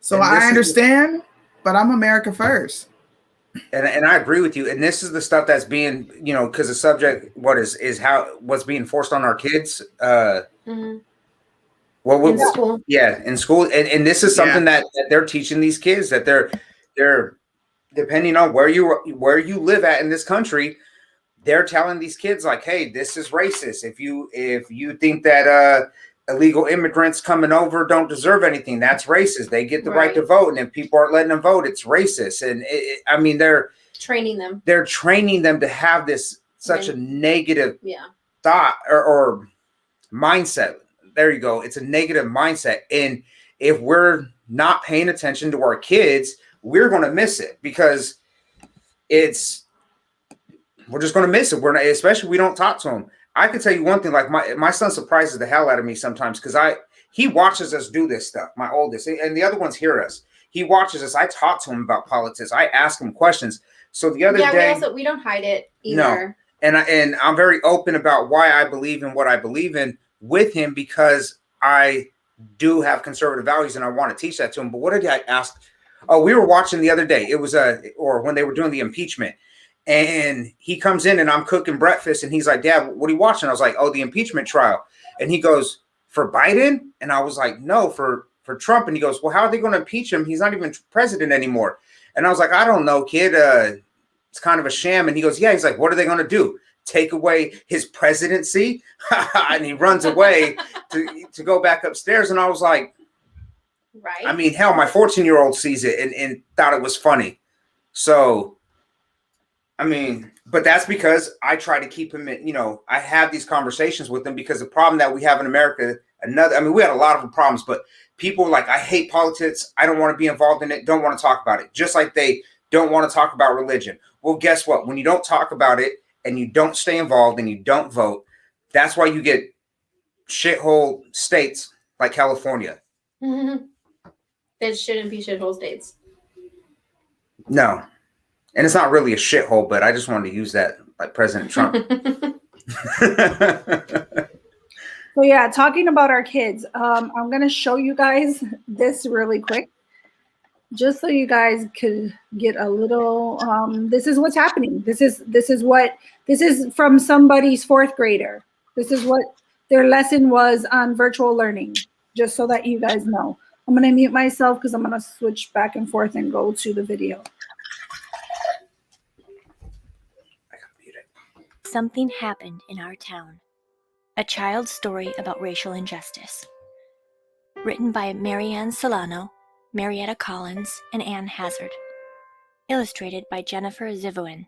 So I understand, but I'm America first. And I agree with you. And this is the stuff that's being, because the subject, what's being forced on our kids. In school. Yeah, in school. And this is something that they're teaching these kids, that they're depending on where you live at in this country, they're telling these kids, like, hey, this is racist. If you think that illegal immigrants coming over don't deserve anything, that's racist. They get the right to vote, and if people aren't letting them vote, it's racist. And they're training them. They're training them to have such a negative thought or mindset. There you go. It's a negative mindset. And if we're not paying attention to our kids, we're going to miss it, because we're just going to miss it. Especially we don't talk to them. I can tell you one thing, like my son surprises the hell out of me sometimes, because he watches us do this stuff, my oldest, and the other ones hear us. He watches us. I talk to him about politics. I ask him questions. So the other day, we don't hide it either. No, and I'm very open about why I believe in what I believe in with him, because I do have conservative values and I want to teach that to him. But what did I ask? Oh, we were watching the other day. It was or when they were doing the impeachment. And he comes in and I'm cooking breakfast and he's like, Dad, what are you watching? I was like, oh, the impeachment trial. And he goes, for Biden? And I was like, no, for Trump. And he goes, well, how are they going to impeach him? He's not even president anymore. And I was like, I don't know, kid. It's kind of a sham. And he goes, yeah. He's like, what are they going to do? Take away his presidency? And he runs away to go back upstairs. And I was like, right. I mean, hell, my 14-year-old sees it and thought it was funny. So, I mean, but that's because I try to keep him in, I have these conversations with him, because the problem that we have in America, we had a lot of problems, but people are like, I hate politics. I don't want to be involved in it. Don't want to talk about it. Just like they don't want to talk about religion. Well, guess what? When you don't talk about it and you don't stay involved and you don't vote, that's why you get shithole states like California. Mm-hmm. That shouldn't be shithole states. No. And it's not really a shithole, but I just wanted to use that, like President Trump. So yeah, talking about our kids, I'm going to show you guys this really quick, just so you guys could get a little. This is what's happening. This is from somebody's fourth grader. This is what their lesson was on virtual learning, just so that you guys know. I'm going to mute myself because I'm going to switch back and forth and go to the video. Something happened in our town. A child's story about racial injustice. Written by Marianne Solano, Marietta Collins, and Ann Hazard. Illustrated by Jennifer Zivoin.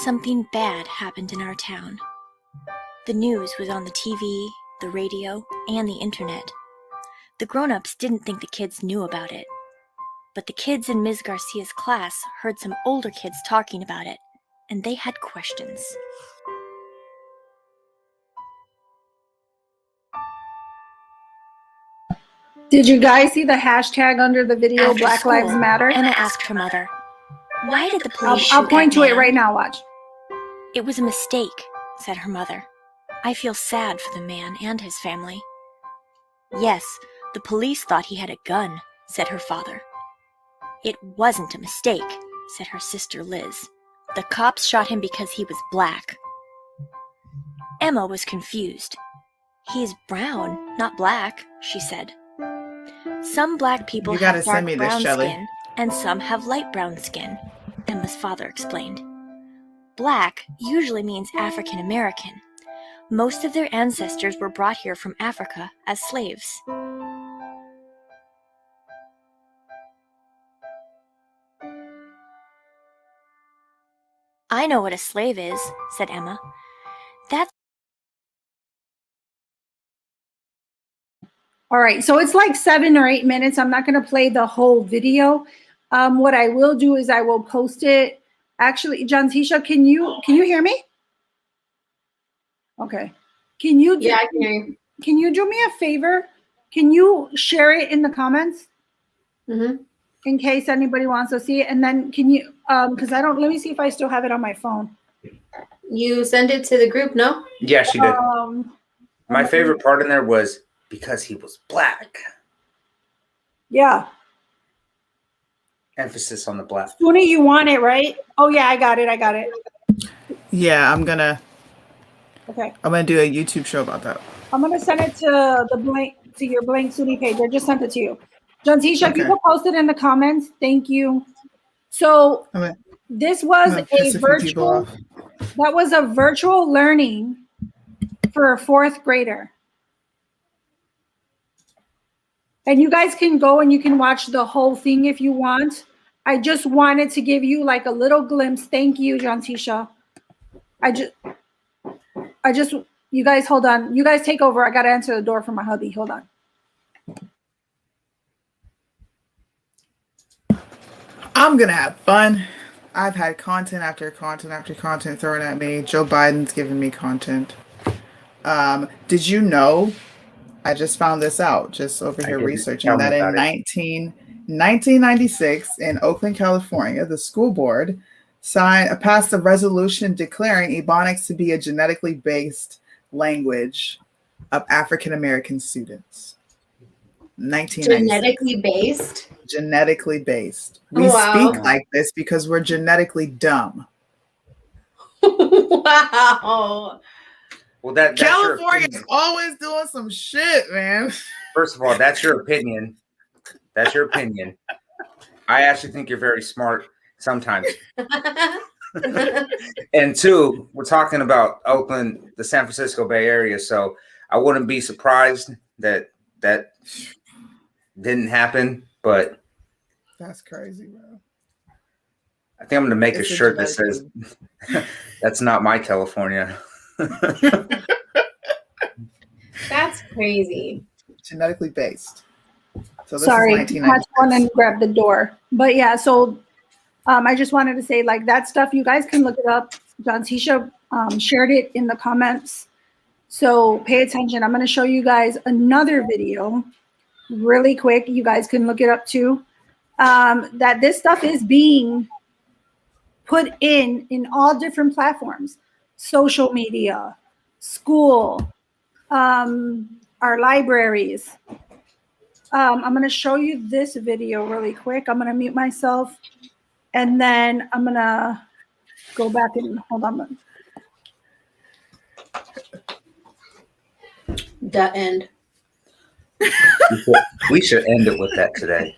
Something bad happened in our town. The news was on the TV, the radio, and the internet. The grown-ups didn't think the kids knew about it. But the kids in Ms. Garcia's class heard some older kids talking about it, and they had questions. Did you guys see the hashtag under the video, After Black school, Lives Matter? Emma asked her mother, why did the police shoot I'll point that to it man? right now, watch. It was a mistake, said her mother. I feel sad for the man and his family. Yes, the police thought he had a gun, said her father. It wasn't a mistake, said her sister Liz. The cops shot him because he was black. Emma was confused. He's brown, not black, she said. Some black people You gotta have dark send me this, brown Shelley. skin, and some have light brown skin, Emma's father explained. Black usually means African American. Most of their ancestors were brought here from Africa as slaves. I know what a slave is, said Emma. That's All right, so it's like 7 or 8 minutes. I'm not going to play the whole video. What I will do is I will post it. Actually, John Tisha, can you hear me? Okay. Can you Yeah, I can hear you. Can you do me a favor? Can you share it in the comments? Mm-hmm. In case anybody wants to see it, and then can you because I don't, let me see if I still have it on my phone. You send it to the group, no? Yeah, she did. My my favorite part in there was because he was black. Yeah. Emphasis on the black. Tony, you want it, right? Oh yeah, I got it. Yeah, I'm gonna Okay. do a YouTube show about that. I'm gonna send it to your blank Suni page. I just sent it to you. John Tisha, if you Okay. will post it in the comments, thank you. So this was a virtual, that was a virtual learning for a 4th grader. And you guys can go and you can watch the whole thing if you want. I just wanted to give you like a little glimpse. Thank you, John Tisha. I just, you guys hold on. You guys take over. I got to answer the door for my hubby. Hold on. I'm gonna have fun. I've had content after content after content thrown at me. Joe Biden's giving me content. Did you know? I just found this out just over here researching that in 1996 in Oakland, California, the school board passed a resolution declaring Ebonics to be a genetically based language of African American students. 1996. Genetically based. We speak like this because we're genetically dumb. Wow. Well, that's California's always doing some shit, man. First of all, that's your opinion. That's your opinion. I actually think you're very smart sometimes. And 2, we're talking about Oakland, the San Francisco Bay Area, so I wouldn't be surprised that didn't happen, but that's crazy, bro. I think I'm going to make a shirt that says, that's not my California. That's crazy. Genetically based. So this Sorry, is 1996. I had to run and grab the door. But yeah, so I just wanted to say, like, that stuff, you guys can look it up. John Tisha shared it in the comments. So pay attention. I'm going to show you guys another video really quick. You guys can look it up too. That this stuff is being put in all different platforms. Social media, school, our libraries. I'm going to show you this video really quick. I'm going to mute myself, and then I'm going to go back and hold on. The end. We should end it with that today.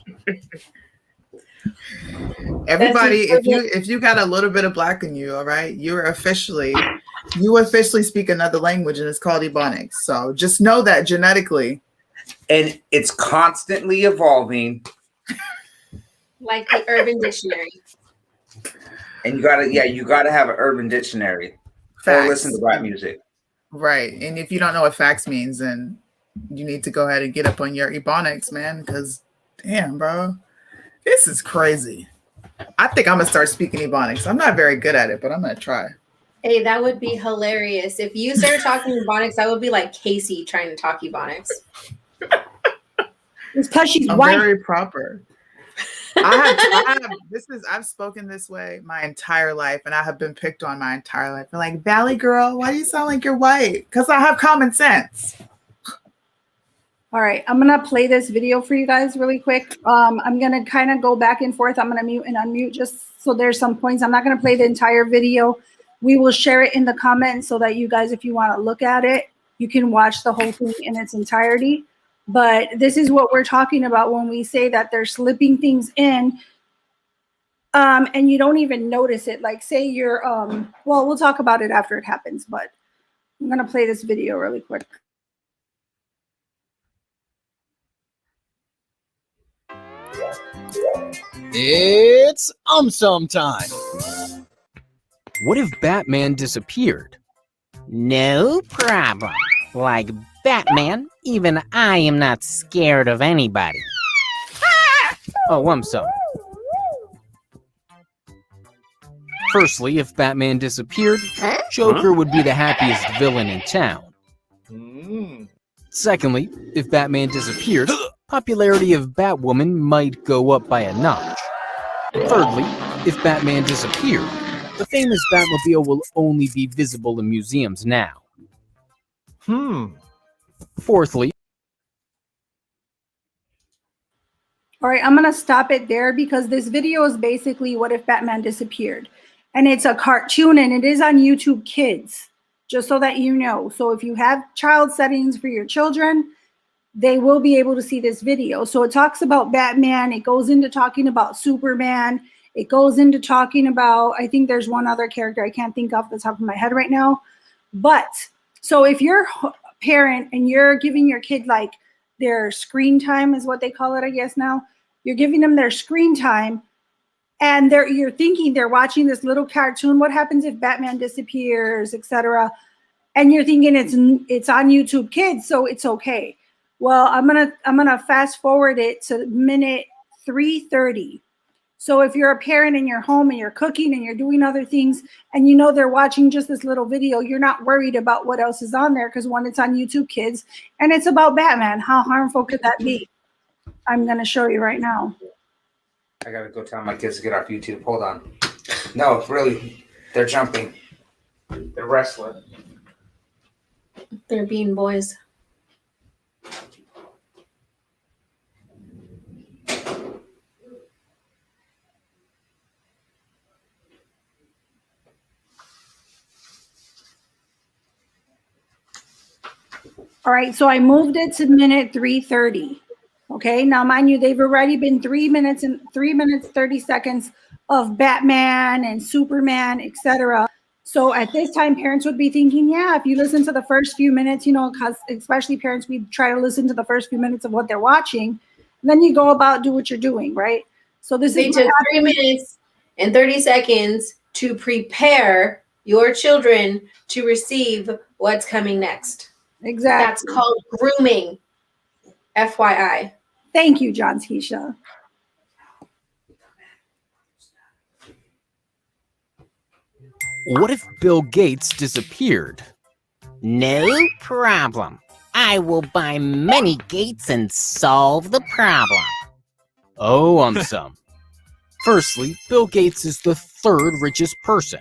Everybody, if you got a little bit of black in you, all right, you officially speak another language, and it's called Ebonics. So just know that genetically. And it's constantly evolving. Like the Urban Dictionary. And you gotta have an Urban Dictionary. Facts. Or listen to rap music. Right. And if you don't know what facts means, then you need to go ahead and get up on your Ebonics, man, because damn, bro, this is crazy. I think I'm gonna start speaking Ebonics. I'm not very good at it, but I'm gonna try. Hey, that would be hilarious. If you started talking Ebonics, that would be like Casey trying to talk Ebonics. It's because she's I'm white. very proper. I've spoken this way my entire life, and I have been picked on my entire life. They're like, Valley girl, why do you sound like you're white? Because I have common sense. All right, I'm gonna play this video for you guys really quick. I'm gonna kind of go back and forth. I'm gonna mute and unmute just so there's some points. I'm not gonna play the entire video. We will share it in the comments so that you guys, if you want to look at it, you can watch the whole thing in its entirety. But this is what we're talking about when we say that they're slipping things in, and you don't even notice it. Like, say you're, well, we'll talk about it after it happens, but I'm going to play this video really quick. It's some time. What if Batman disappeared? No problem. Like Batman, even I am not scared of anybody. Oh, some. Firstly, if Batman disappeared, Joker would be the happiest villain in town. Secondly, if Batman disappeared, popularity of Batwoman might go up by a notch. Thirdly, if Batman disappeared, the famous Batmobile will only be visible in museums now. Fourthly, All right, I'm going to stop it there because this video is basically what if Batman disappeared. And it's a cartoon and it is on YouTube Kids, just so that you know. So if you have child settings for your children, they will be able to see this video. So it talks about Batman. It goes into talking about Superman. It goes into talking about, I think there's one other character I can't think off the top of my head right now. But so if you're a parent and you're giving your kid like their screen time is what they call it, I guess now, you're giving them their screen time and you're thinking they're watching this little cartoon. What happens if Batman disappears, etc. And you're thinking it's on YouTube Kids, so it's okay. Well, I'm gonna fast forward it to minute 3:30. So if you're a parent and you're home and you're cooking and you're doing other things and you know they're watching just this little video, you're not worried about what else is on there because one, it's on YouTube Kids and it's about Batman. How harmful could that be? I'm gonna show you right now. I gotta go tell my kids to get off YouTube. Hold on. No, really, they're jumping. They're wrestling. They're being boys. All right, so I moved it to minute 3:30. Okay, now mind you, they've already been 3 minutes and 3 minutes 30 seconds of Batman and Superman, etc. So at this time, parents would be thinking, yeah, if you listen to the first few minutes, you know, because especially parents, we try to listen to the first few minutes of what they're watching. Then you go about do what you're doing, right? So this They is took 3 minutes and 30 seconds to prepare your children to receive what's coming next. exactly. That's called grooming. FYI. Thank you, John Tisha. what if Bill Gates disappeared? No problem. I will buy many gates and solve the problem. Oh, some. Firstly, Bill Gates is the third richest person.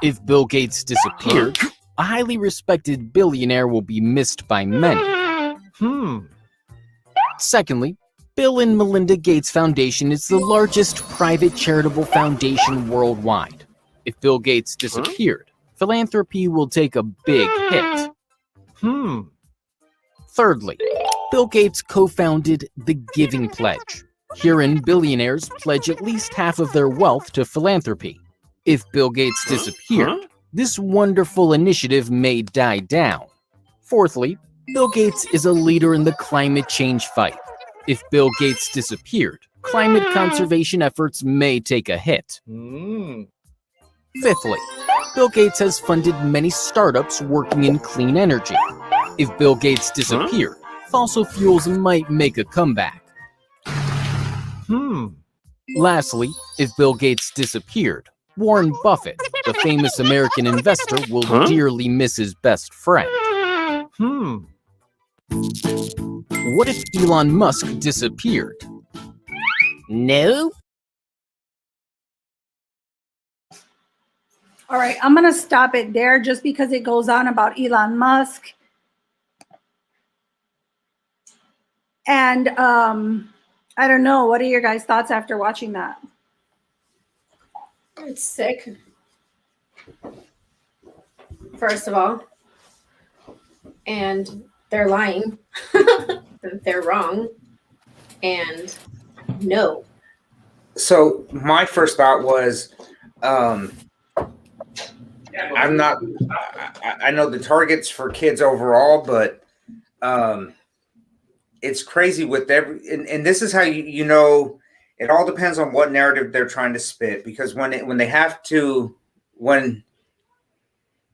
If Bill Gates disappeared, a highly respected billionaire will be missed by many. Secondly, Bill and Melinda Gates Foundation is the largest private charitable foundation worldwide. If Bill Gates disappeared, philanthropy will take a big hit. Thirdly, Bill Gates co-founded the Giving Pledge. Herein, billionaires pledge at least half of their wealth to philanthropy. If Bill Gates disappeared, this wonderful initiative may die down. Fourthly, Bill Gates is a leader in the climate change fight. If Bill Gates disappeared, climate conservation efforts may take a hit. Fifthly, Bill Gates has funded many startups working in clean energy. If Bill Gates disappeared, fossil fuels might make a comeback. Lastly, if Bill Gates disappeared, Warren Buffett, the famous American investor, will dearly miss his best friend. What if Elon Musk disappeared? No. All right, I'm going to stop it there just because it goes on about Elon Musk. And I don't know. What are your guys' thoughts after watching that? It's sick. First of all. and they're lying. They're wrong. And no. So my first thought was, I'm not. I know the targets for kids overall, but it's crazy with every. And this is how you know. It all depends on what narrative they're trying to spit, because when they have to, when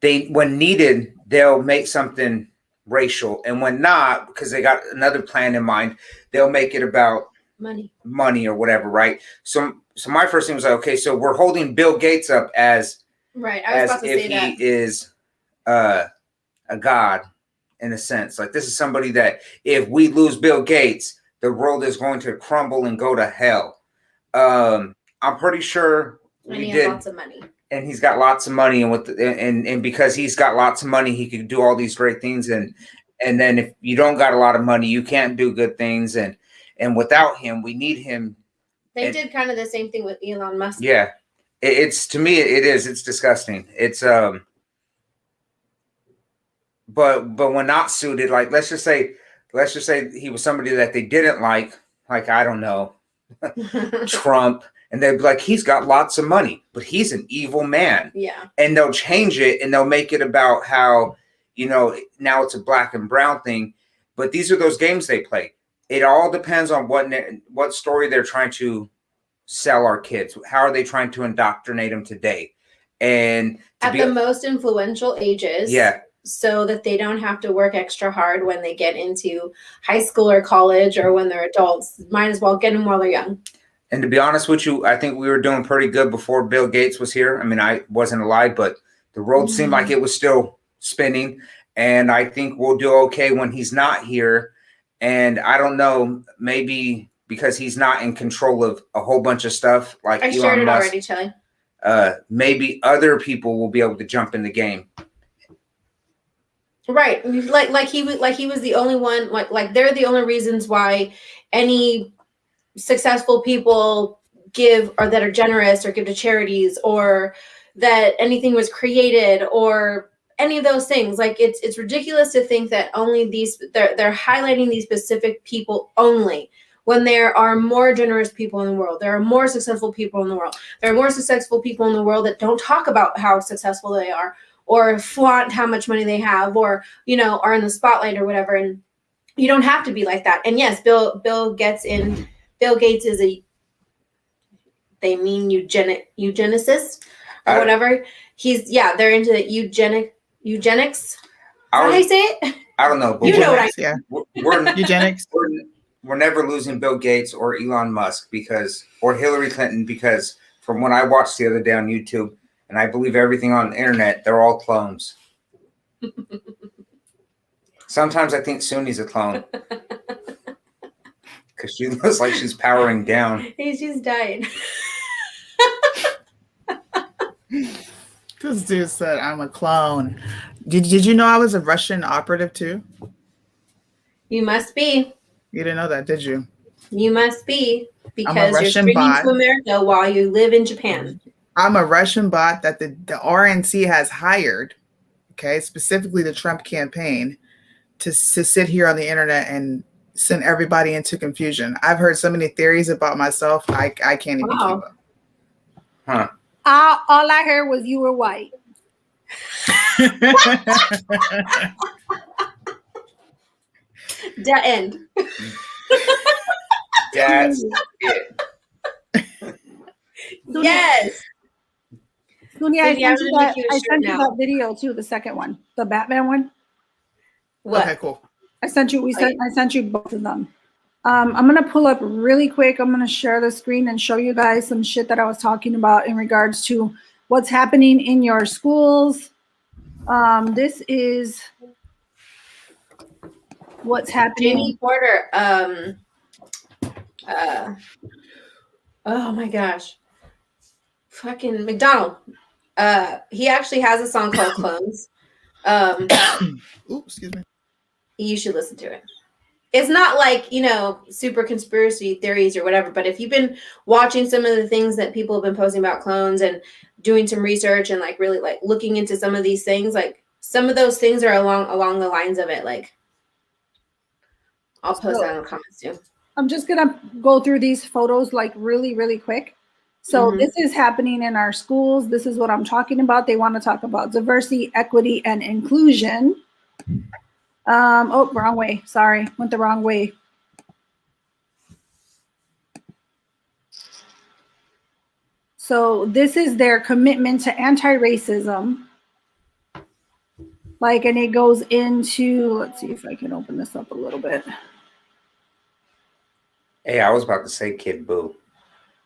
needed, they'll make something racial, and when not, because they got another plan in mind, they'll make it about money or whatever, right? So my first thing was like, okay, so we're holding Bill Gates up as right. I was about to say that he is a god in a sense. Like, this is somebody that if we lose Bill Gates, the world is going to crumble and go to hell. I'm pretty sure he has lots of money. And he's got lots of money, and and because he's got lots of money, he can do all these great things. And then if you don't got a lot of money, you can't do good things. And without him, we need him. They did kind of the same thing with Elon Musk. Yeah, it's to me, it's disgusting. It's but when not suited, like let's just say he was somebody that they didn't like I don't know, Trump. And they'd be like, he's got lots of money, but he's an evil man. Yeah. And they'll change it and they'll make it about how, now it's a black and brown thing. But these are those games they play. It all depends on what story they're trying to sell our kids. How are they trying to indoctrinate them today? And at the most influential ages. Yeah. So that they don't have to work extra hard when they get into high school or college or when they're adults. Might as well get them while they're young. And to be honest with you, I think we were doing pretty good before Bill Gates was here. I mean, I wasn't alive, but the world seemed like it was still spinning. And I think we'll do okay when he's not here. And I don't know, maybe because he's not in control of a whole bunch of stuff like I shared it already, Chili. Maybe other people will be able to jump in the game. Right. Like he was the only one, like they're the only reasons why any successful people give, or that are generous or give to charities, or that anything was created, or any of those things. Like it's ridiculous to think that only they're highlighting these specific people only, when there are more generous people in the world. There are more successful people in the world. There are more successful people in the world that don't talk about how successful they are, or flaunt how much money they have, or are in the spotlight or whatever. And you don't have to be like that. And yes, Bill Gates is they mean eugenicist or whatever. They're into the eugenics. Is that how you say it? I don't know. But you know what I yeah. We're eugenics. We're never losing Bill Gates or Elon Musk or Hillary Clinton, because from what I watched the other day on YouTube, and I believe everything on the internet, they're all clones. Sometimes I think Suni's a clone. Because she looks like she's powering down. She's dying. This dude said, I'm a clone. Did you know I was a Russian operative too? You must be. You didn't know that, did you? You must be, because you're Russian streaming bot. to America while you live in Japan. I'm a Russian bot that the RNC has hired, okay, specifically the Trump campaign, to sit here on the internet and send everybody into confusion. I've heard so many theories about myself, I can't even keep up. Huh. All I heard was you were white. The end. That's it. Yes. Sonia, I sent you that video too, the second one, the Batman one. What? Okay, cool. I sent you both of them. I'm gonna pull up really quick. I'm gonna share the screen and show you guys some shit that I was talking about in regards to what's happening in your schools. This is what's happening. Jamie Porter. Oh my gosh. Fucking McDonald. He actually has a song called Clones. Oops, excuse me. You should listen to it. It's not like, super conspiracy theories or whatever, but if you've been watching some of the things that people have been posting about clones and doing some research and really looking into some of these things, some of those things are along the lines of it. Like, I'll post that in the comments too. I'm just gonna go through these photos like really, really quick. So this is happening in our schools. This is what I'm talking about. They want to talk about diversity, equity, and inclusion. Oh, wrong way. Sorry, went the wrong way. So this is their commitment to anti-racism. Like, and it goes into, let's see if I can open this up a little bit. Hey, I was about to say Kid Boo.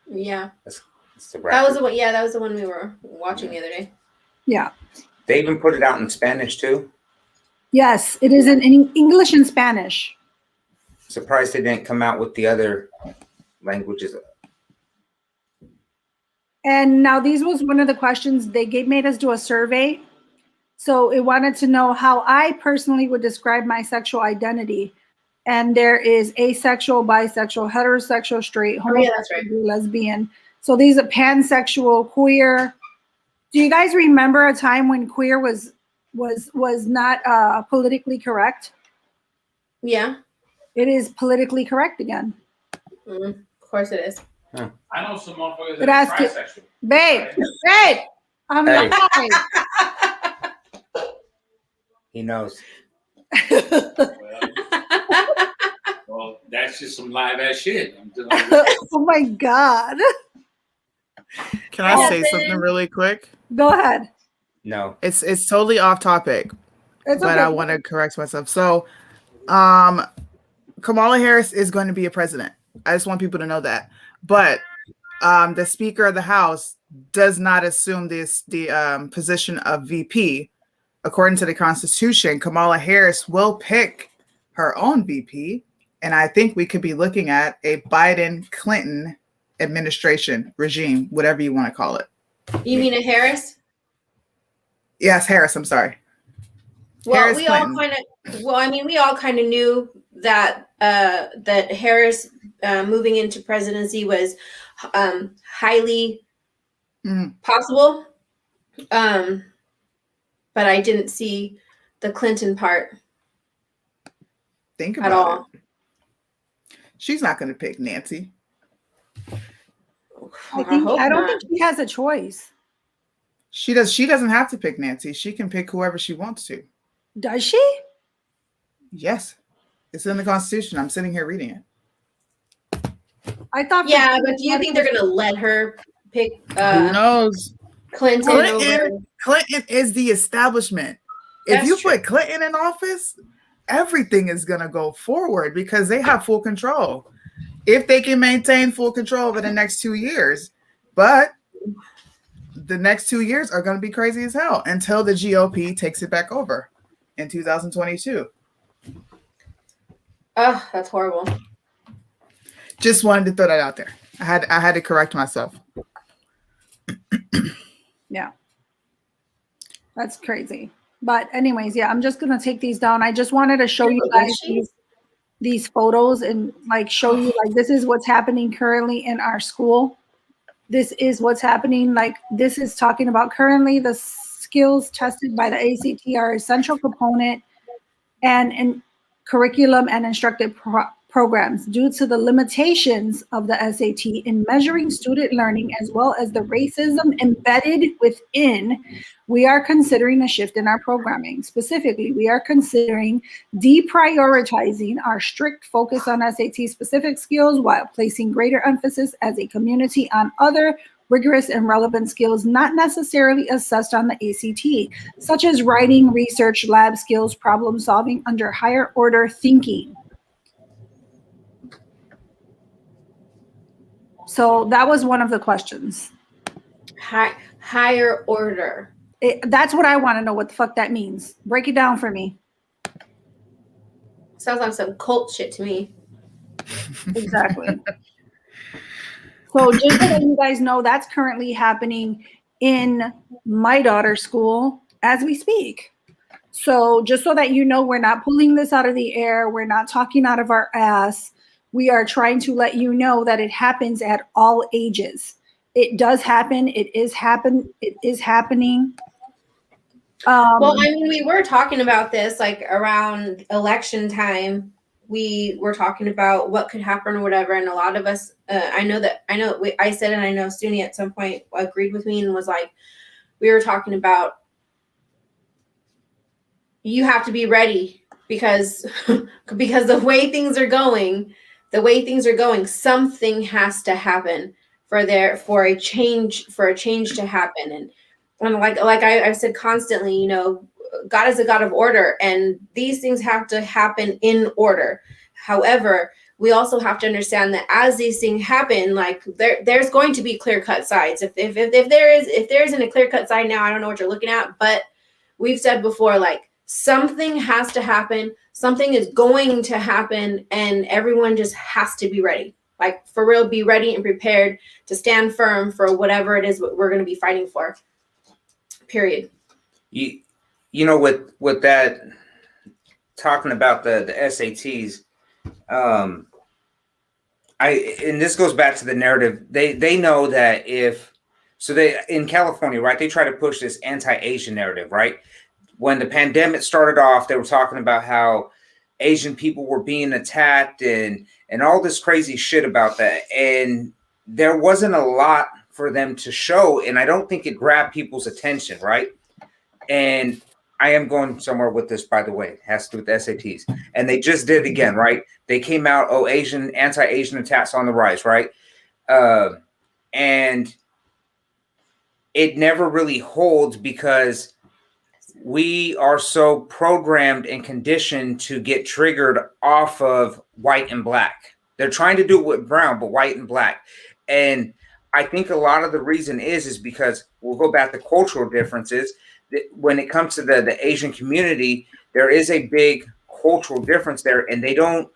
Yeah. That's that was the one. Yeah, that was the one we were watching the other day. Yeah. They even put it out in Spanish too. Yes, it is in English and Spanish. Surprised they didn't come out with the other languages. And now these was one of the questions they made us do a survey. So it wanted to know how I personally would describe my sexual identity. And there is asexual, bisexual, heterosexual, straight, homosexual, lesbian. So these are pansexual, queer. Do you guys remember a time when queer was not politically correct? Yeah. It is politically correct again. Of course it is. Huh. I know some motherfuckers that are trisexual. Babe, I'm Hey. not. He knows. Well, that's just some live ass shit. Oh my God. Can I say something really quick? Go ahead. No. It's totally off topic, It's but okay. I want to correct myself. So, Kamala Harris is going to be a president. I just want people to know that. But the Speaker of the House does not assume the position of VP. According to the Constitution, Kamala Harris will pick her own VP, and I think we could be looking at a Biden-Clinton administration regime, whatever you want to call it. You mean a Harris? Yes, Harris. I'm sorry. Well, Harris we Clinton. all kind of. Well, I mean, we all kind of knew that that Harris moving into presidency was highly possible, but I didn't see the Clinton part. Think at about all. it. She's not going to pick Nancy. I not. don't think she has a choice. She doesn't have to pick Nancy. She can pick whoever she wants to. Does she? Yes. It's in the Constitution. I'm sitting here reading it. I thought. Yeah, but do you think they're going to let her pick Who knows? Clinton over? Clinton is the establishment. That's If you true. put Clinton in office, everything is going to go forward because they have full control. If they can maintain full control over the next 2 years. But the next 2 years are going to be crazy as hell until the GOP takes it back over in 2022. Oh, that's horrible. Just wanted to throw that out there. I had to correct myself. Yeah. That's crazy. But anyways, yeah, I'm just going to take these down. I just wanted to show you guys these photos and like show you like this is what's happening currently in our school. This is what's happening. Like this is talking about currently the skills tested by the ACT are essential component and curriculum and instructive programs due to the limitations of the SAT in measuring student learning as well as the racism embedded within. We are considering a shift in our programming. Specifically, we are considering deprioritizing our strict focus on SAT specific skills while placing greater emphasis as a community on other rigorous and relevant skills not necessarily assessed on the ACT, such as writing, research, lab skills, problem solving under higher order thinking. So that was one of the questions. Higher order. That's what I want to know what the fuck that means. Break it down for me. Sounds like some cult shit to me. Exactly. So just so that you guys know, that's currently happening in my daughter's school as we speak. So just so that you know, we're not pulling this out of the air. We're not talking out of our ass. We are trying to let you know that it happens at all ages. It does happen. It is happening. Well, I mean, we were talking about this like around election time. We were talking about what could happen or whatever, and a lot of us, I said, and I know Suni at some point agreed with me and was like, we were talking about you have to be ready because the way things are going, something has to happen for a change to happen. And like I've said constantly, you know, God is a God of order, and these things have to happen in order. However, we also have to understand that as these things happen, like there's going to be clear-cut sides. If there isn't a clear-cut side now, I don't know what you're looking at, but we've said before, like something has to happen, something is going to happen, and everyone just has to be ready. Like for real, be ready and prepared to stand firm for whatever it is we're going to be fighting for. Period. You know, with that, talking about the SATs, and this goes back to the narrative. They know that in California, right, they try to push this anti-Asian narrative, right? When the pandemic started off, they were talking about how Asian people were being attacked and all this crazy shit about that. And there wasn't a lot for them to show, and I don't think it grabbed people's attention, right? And I am going somewhere with this, by the way. It has to do with the SATs. And they just did it again, right? They came out, anti-Asian attacks on the rise, right? And it never really holds because we are so programmed and conditioned to get triggered off of white and black. They're trying to do it with brown, but white and black. And I think a lot of the reason is because we'll go back to cultural differences. When it comes to the Asian community, there is a big cultural difference there, and they don't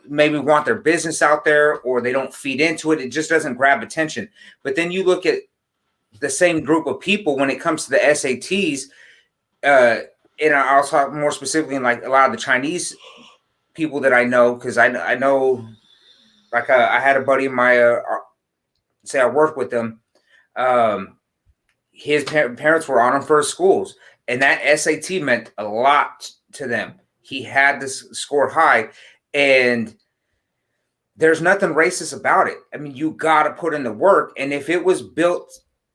maybe want their business out there, or they don't feed into it. It just doesn't grab attention. But then you look at the same group of people when it comes to the SATs, and I'll talk more specifically in like a lot of the Chinese people that I know, because I know, like I had a buddy of my say I worked with them. His parents were on him for his schools, and that SAT meant a lot to them. He had to score high, and there's nothing racist about it. I mean, you got to put in the work. And if it was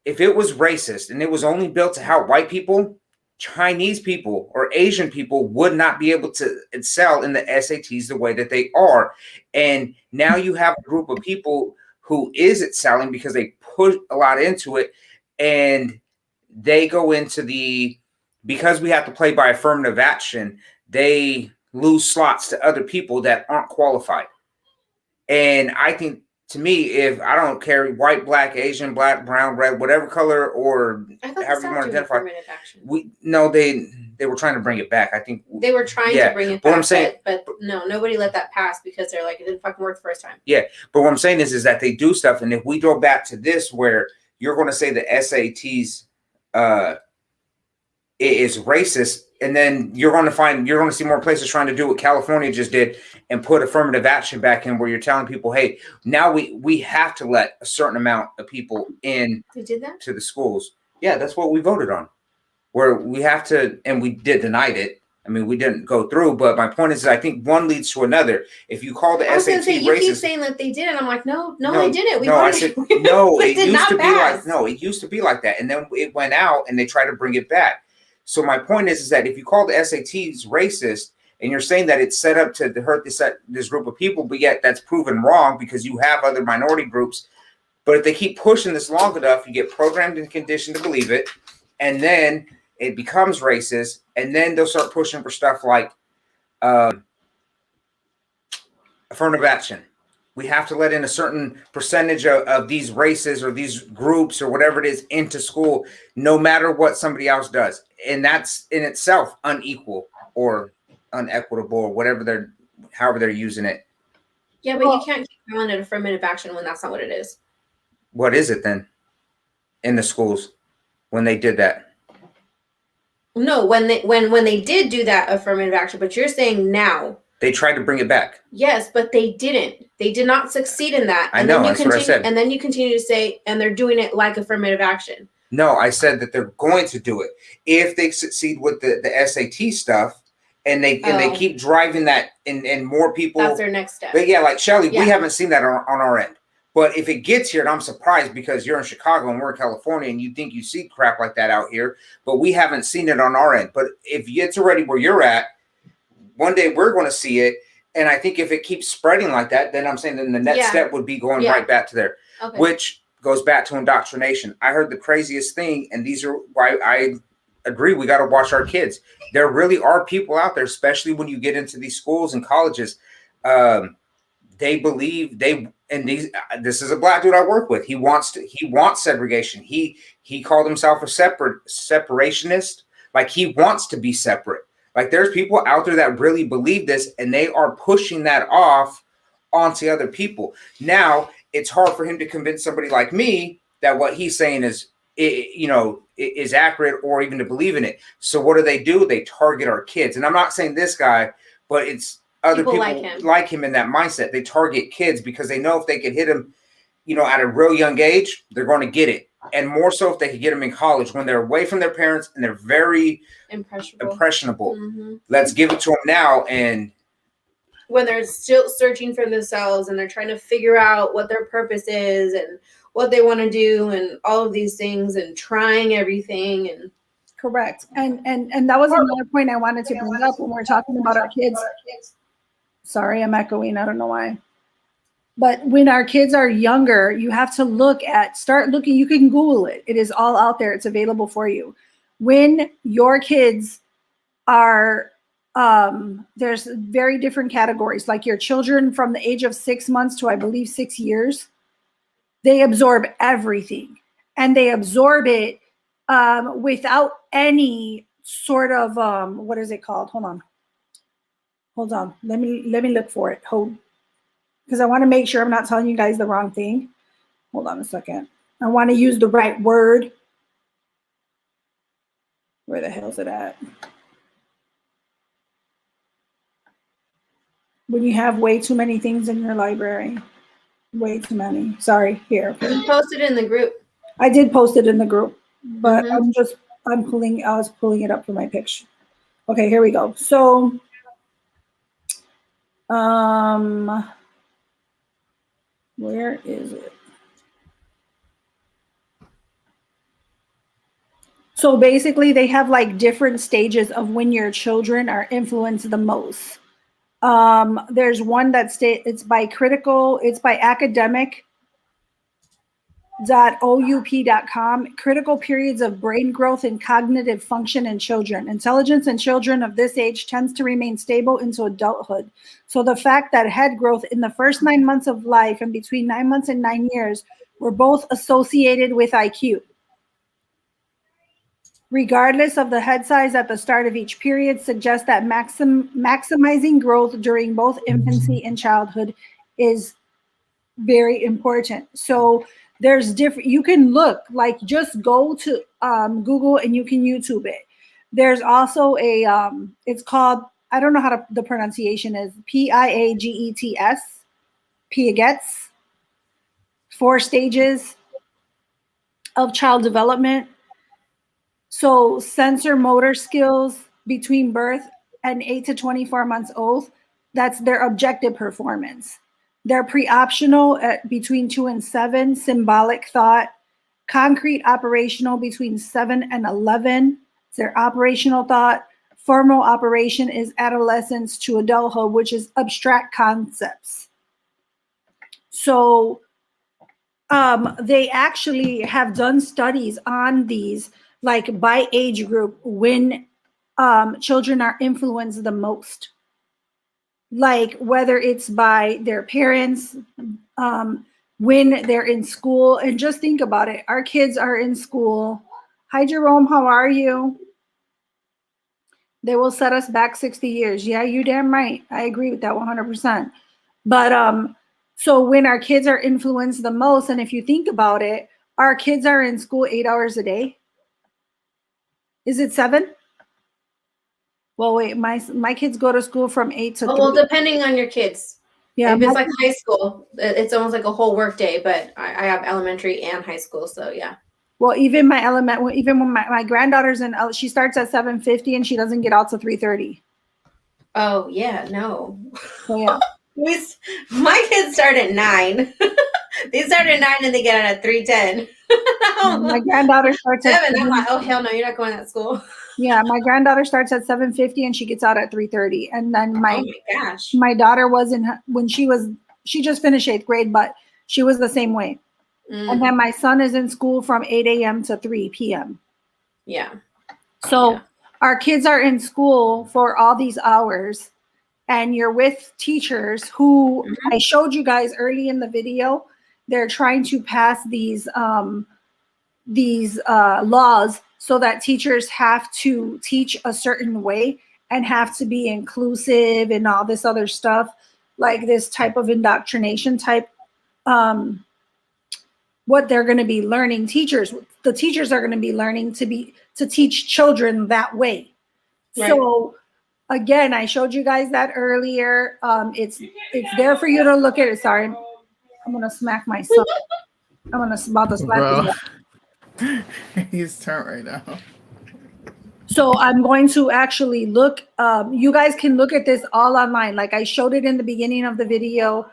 racist and it was only built to help white people, Chinese people or Asian people would not be able to excel in the SATs the way that they are. And now you have a group of people who is excelling because they put a lot into it, and they go into because we have to play by affirmative action, they lose slots to other people that aren't qualified. And I think, to me, if I don't care white, black, Asian, black, brown, red, whatever color, or however you want to identify, they were trying to bring it back. I think they were trying to bring it back. What I'm saying, but no, nobody let that pass because they're like, it didn't fucking work the first time. Yeah, but what I'm saying is that they do stuff, and if we go back to this, where you're going to say the SATs is racist, and then you're going to see more places trying to do what California just did and put affirmative action back in, where you're telling people, hey, now we have to let a certain amount of people in. They did that to the schools. Yeah, that's what we voted on, where we have to, and we denied it. I mean, we didn't go through, but my point is, I think one leads to another. If you call the SAT racist, you keep saying that they did it. I'm like, no, they didn't. I said no. It used to be like that, and then it went out, and they tried to bring it back. So my point is that if you call the SATs racist, and you're saying that it's set up to hurt this group of people, but yet that's proven wrong because you have other minority groups. But if they keep pushing this long enough, you get programmed and conditioned to believe it, and then it becomes racist, and then they'll start pushing for stuff like affirmative action. We have to let in a certain percentage of these races or these groups or whatever it is into school, no matter what somebody else does. And that's in itself unequal or unequitable or however they're using it. Yeah, but you can't keep calling it affirmative action when that's not what it is. What is it then in the schools when they did that? No, when they did do that affirmative action, but you're saying now. They tried to bring it back. Yes, but they didn't. They did not succeed in that. I know, that's what I said. And then you continue to say, and they're doing it like affirmative action. No, I said that they're going to do it if they succeed with the SAT stuff, and they keep driving that, and more people. That's their next step. But yeah, like Shelly, we haven't seen that on our end. But if it gets here, and I'm surprised because you're in Chicago and we're in California, and you think you see crap like that out here, but we haven't seen it on our end. But if it's already where you're at, one day we're going to see it. And I think if it keeps spreading like that, then I'm saying then the next step would be going right back to there, which goes back to indoctrination. I heard the craziest thing, and these are why I agree we got to watch our kids. There really are people out there, especially when you get into these schools and colleges. They believe this is a black dude I work with. He wants segregation. He called himself a separationist. Like he wants to be separate. Like there's people out there that really believe this, and they are pushing that off onto other people. Now it's hard for him to convince somebody like me that what he's saying is accurate, or even to believe in it. So what do? They target our kids. And I'm not saying this guy, but it's other people like him in that mindset. They target kids because they know if they can hit him, at a real young age, they're going to get it. And more so if they could get them in college when they're away from their parents and they're very impressionable. Mm-hmm. Let's give it to them now. And when they're still searching for themselves and they're trying to figure out what their purpose is and what they want to do and all of these things and trying everything. And correct. And that was another point I wanted to bring up when we're talking about our kids. Sorry, I'm echoing. I don't know why. But when our kids are younger, you have to start looking. You can Google it. It is all out there. It's available for you. When your kids are, there's very different categories, like your children from the age of 6 months to, I believe, 6 years, they absorb everything, and they absorb it without any sort of, what is it called? Hold on. Let me look for it. Because I want to make sure I'm not telling you guys the wrong thing. Hold on a second. I want to use the right word. Where the hell is it at? When you have way too many things in your library. Way too many. Sorry, here. Okay. You posted it in the group. I did post it in the group, but I was pulling it up for my picture. Okay, here we go. So, where is it? So basically they have like different stages of when your children are influenced the most. There's one that it's by academic.oup.com, critical periods of brain growth and cognitive function in children. Intelligence in children of this age tends to remain stable into adulthood. So the fact that head growth in the first 9 months of life and between 9 months and 9 years were both associated with IQ. Regardless of the head size at the start of each period suggests that maximizing growth during both infancy and childhood is very important. So there's different, you can look, like just go to Google and you can YouTube it. There's also a, it's called, I don't know how the pronunciation is, PIAGETS, P-reying, 4 stages of child development. So sensor motor skills between birth and 8 to 24 months old, that's their objective performance. They're pre-optional at between 2 and 7, symbolic thought, concrete operational between 7 and 11, it's their operational thought. Formal operation is adolescence to adulthood, which is abstract concepts. So they actually have done studies on these, like by age group, when children are influenced the most. Like whether it's by their parents, when they're in school, and just think about it. Our kids are in school. Hi, Jerome, how are you? They will set us back 60 years. Yeah, you damn right. I agree with that 100%. But so when our kids are influenced the most, and if you think about it, our kids are in school 8 hours a day. Is it 7? Well, wait, my kids go to school from 8 to 3. Well, depending on your kids. Yeah, if it's like high school, it's almost like a whole work day, but I have elementary and high school, so yeah. Well, even when my granddaughter's she starts at 7:50 and she doesn't get out to 3:30. Oh yeah, no. So yeah. My kids start at 9. They start at 9 and they get out at 3:10. My granddaughter starts at 7. I'm like, oh hell no, you're not going to that school. Yeah, my granddaughter starts at 7:50 and she gets out at 3:30. And then Oh my gosh. my daughter she just finished 8th grade, but she was the same way. And then my son is in school from 8 a.m. to 3 p.m. Yeah. So our kids are in school for all these hours, and you're with teachers who I showed you guys early in the video. They're trying to pass these laws so that teachers have to teach a certain way and have to be inclusive and all this other stuff, like this type of indoctrination type. What they're going to be learning, the teachers are going to be learning to teach children that way. Right. So again, I showed you guys that earlier. It's there for you to look at it. Sorry, I'm going to smack my son. I'm about to smack him. He's turned right now. So I'm going to actually look. You guys can look at this all online. Like I showed it in the beginning of the video.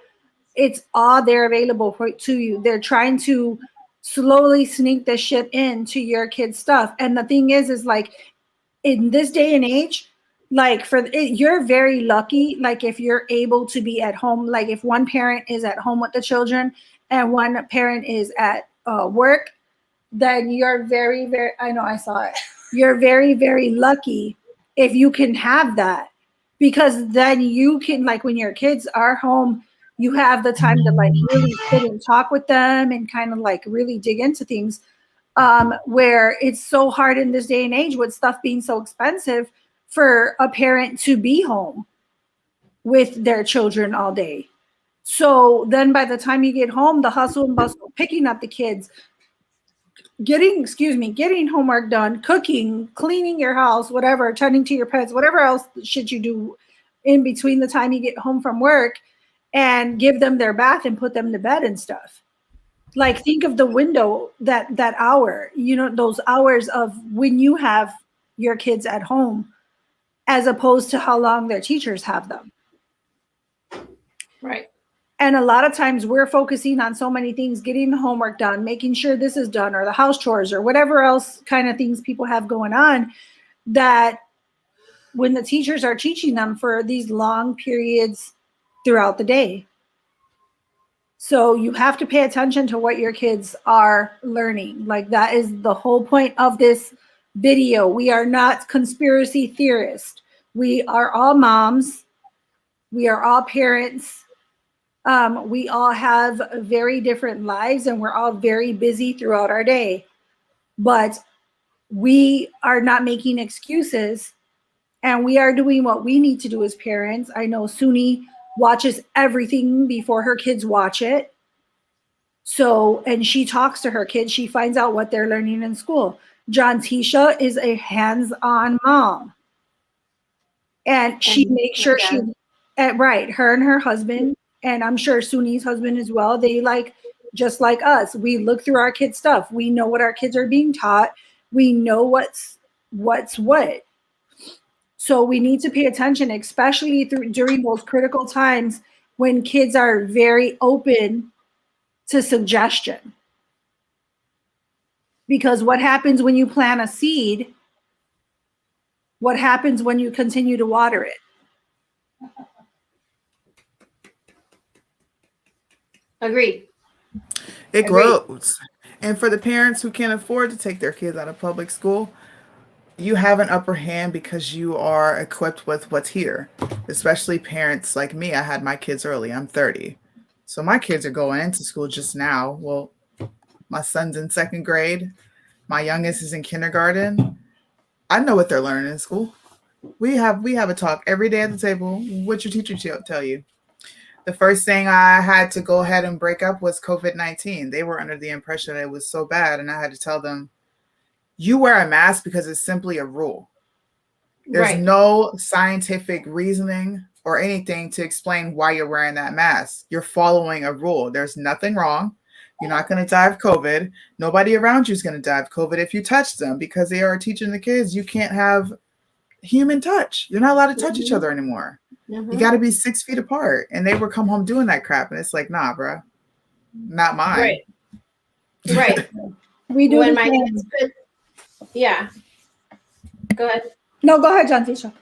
It's all there available to you. They're trying to slowly sneak this shit into your kids' stuff. And the thing is like in this day and age, like you're very lucky. Like if you're able to be at home, like if one parent is at home with the children and one parent is at work, then you're very, very, I know I saw it. You're very, very lucky if you can have that, because then you can, like when your kids are home, you have the time to like really sit and talk with them and kind of like really dig into things, where it's so hard in this day and age with stuff being so expensive for a parent to be home with their children all day. So then by the time you get home, the hustle and bustle, picking up the kids, getting homework done, cooking, cleaning your house, whatever, tending to your pets, whatever else should you do in between the time you get home from work, and give them their bath and put them to bed and stuff. Like think of the window, that hour, those hours of when you have your kids at home, as opposed to how long their teachers have them. Right. And a lot of times we're focusing on so many things, getting the homework done, making sure this is done, or the house chores, or whatever else kind of things people have going on, that when the teachers are teaching them for these long periods throughout the day. So you have to pay attention to what your kids are learning. Like that is the whole point of this video. We are not conspiracy theorists. We are all moms. We are all parents. We all have very different lives and we're all very busy throughout our day. But we are not making excuses, and we are doing what we need to do as parents. I know Suni watches everything before her kids watch it. So, and she talks to her kids. She finds out what they're learning in school. John Tisha is a hands-on mom. And she makes sure her and her husband, and I'm sure Suni's husband as well, they just like us. We look through our kids' stuff. We know what our kids are being taught. We know what's what. So we need to pay attention, especially during those critical times when kids are very open to suggestion. Because what happens when you plant a seed? What happens when you continue to water it? Agreed. It grows. And for the parents who can't afford to take their kids out of public school, you have an upper hand because you are equipped with what's here, especially parents like me. I had my kids early. I'm 30. So my kids are going into school just now. Well, my son's in 2nd grade. My youngest is in kindergarten. I know what they're learning in school. We have a talk every day at the table. What's your teacher tell you? The first thing I had to go ahead and break up was COVID-19. They were under the impression that it was so bad, and I had to tell them, you wear a mask because it's simply a rule. There's no scientific reasoning or anything to explain why you're wearing that mask. You're following a rule. There's nothing wrong. You're not going to die of COVID. Nobody around you is going to die of COVID if you touch them, because they are teaching the kids you can't have human touch. You're not allowed to touch each other anymore. You got to be 6 feet apart. And they would come home doing that crap. And it's like, nah, bro, not mine. Right. We do when the my same. kids put, yeah. Go ahead. No, go ahead, John Tisha.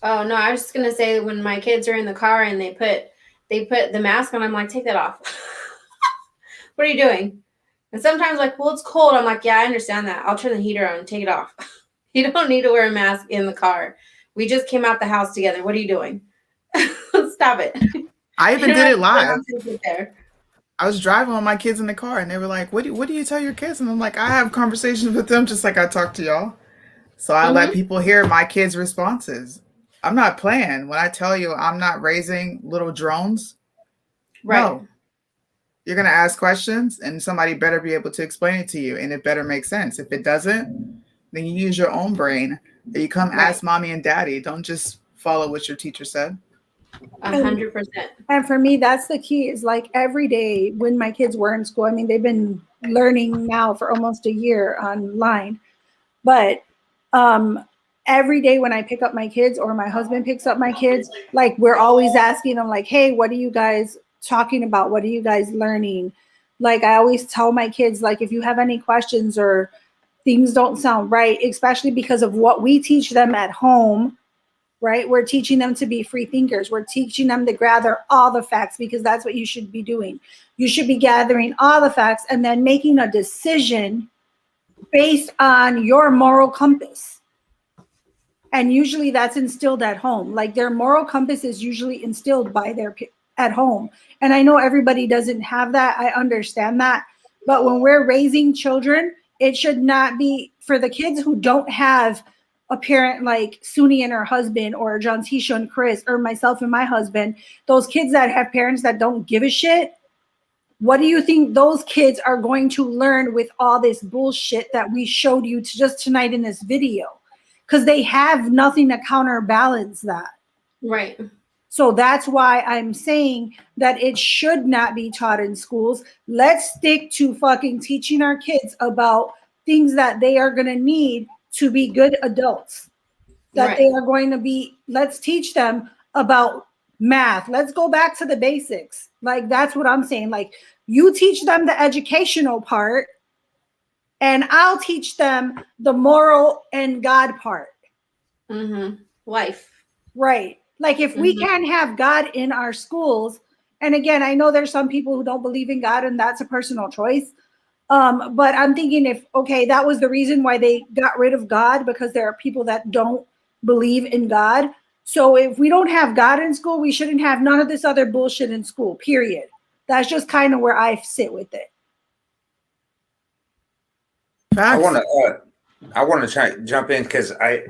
Oh no, I was just gonna say when my kids are in the car and they put the mask on, I'm like, take that off. What are you doing? And sometimes like, well, it's cold. I'm like, yeah, I understand that. I'll turn the heater on and take it off. You don't need to wear a mask in the car. We just came out the house together. What are you doing? Stop it. I even did it live. There. I was driving with my kids in the car and they were like, what do you tell your kids? And I'm like, I have conversations with them just like I talk to y'all. So I let people hear my kids' responses. I'm not playing. When I tell you I'm not raising little drones, right? No. You're going to ask questions and somebody better be able to explain it to you. And it better make sense. If it doesn't, then you use your own brain. Or you come ask mommy and daddy. Don't just follow what your teacher said. 100%. And for me, that's the key, is like every day when my kids were in school, I mean, they've been learning now for almost a year online, but every day when I pick up my kids or my husband picks up my kids, like we're always asking them like, hey, what are you guys talking about? What are you guys learning? Like I always tell my kids, like, if you have any questions or things don't sound right, especially because of what we teach them at home, right? We're teaching them to be free thinkers. We're teaching them to gather all the facts, because that's what you should be doing. You should be gathering all the facts and then making a decision based on your moral compass. And usually that's instilled at home. Like their moral compass is usually instilled by their at home. And I know everybody doesn't have that. I understand that. But when we're raising children, it should not be for the kids who don't have a parent like Suni and her husband, or John Tisha and Chris, or myself and my husband, those kids that have parents that don't give a shit. What do you think those kids are going to learn with all this bullshit that we showed you just tonight in this video? Because they have nothing to counterbalance that. Right. So that's why I'm saying that it should not be taught in schools. Let's stick to fucking teaching our kids about things that they are going to need to be good adults. That they are going to be, let's teach them about math. Let's go back to the basics. Like, that's what I'm saying. Like, you teach them the educational part, and I'll teach them the moral and God part. Life. Right. Like, if we can't have God in our schools, and again, I know there's some people who don't believe in God, and that's a personal choice. But I'm thinking if, okay, that was the reason why they got rid of God, because there are people that don't believe in God. So if we don't have God in school, we shouldn't have none of this other bullshit in school, period. That's just kind of where I sit with it. I want to jump in because I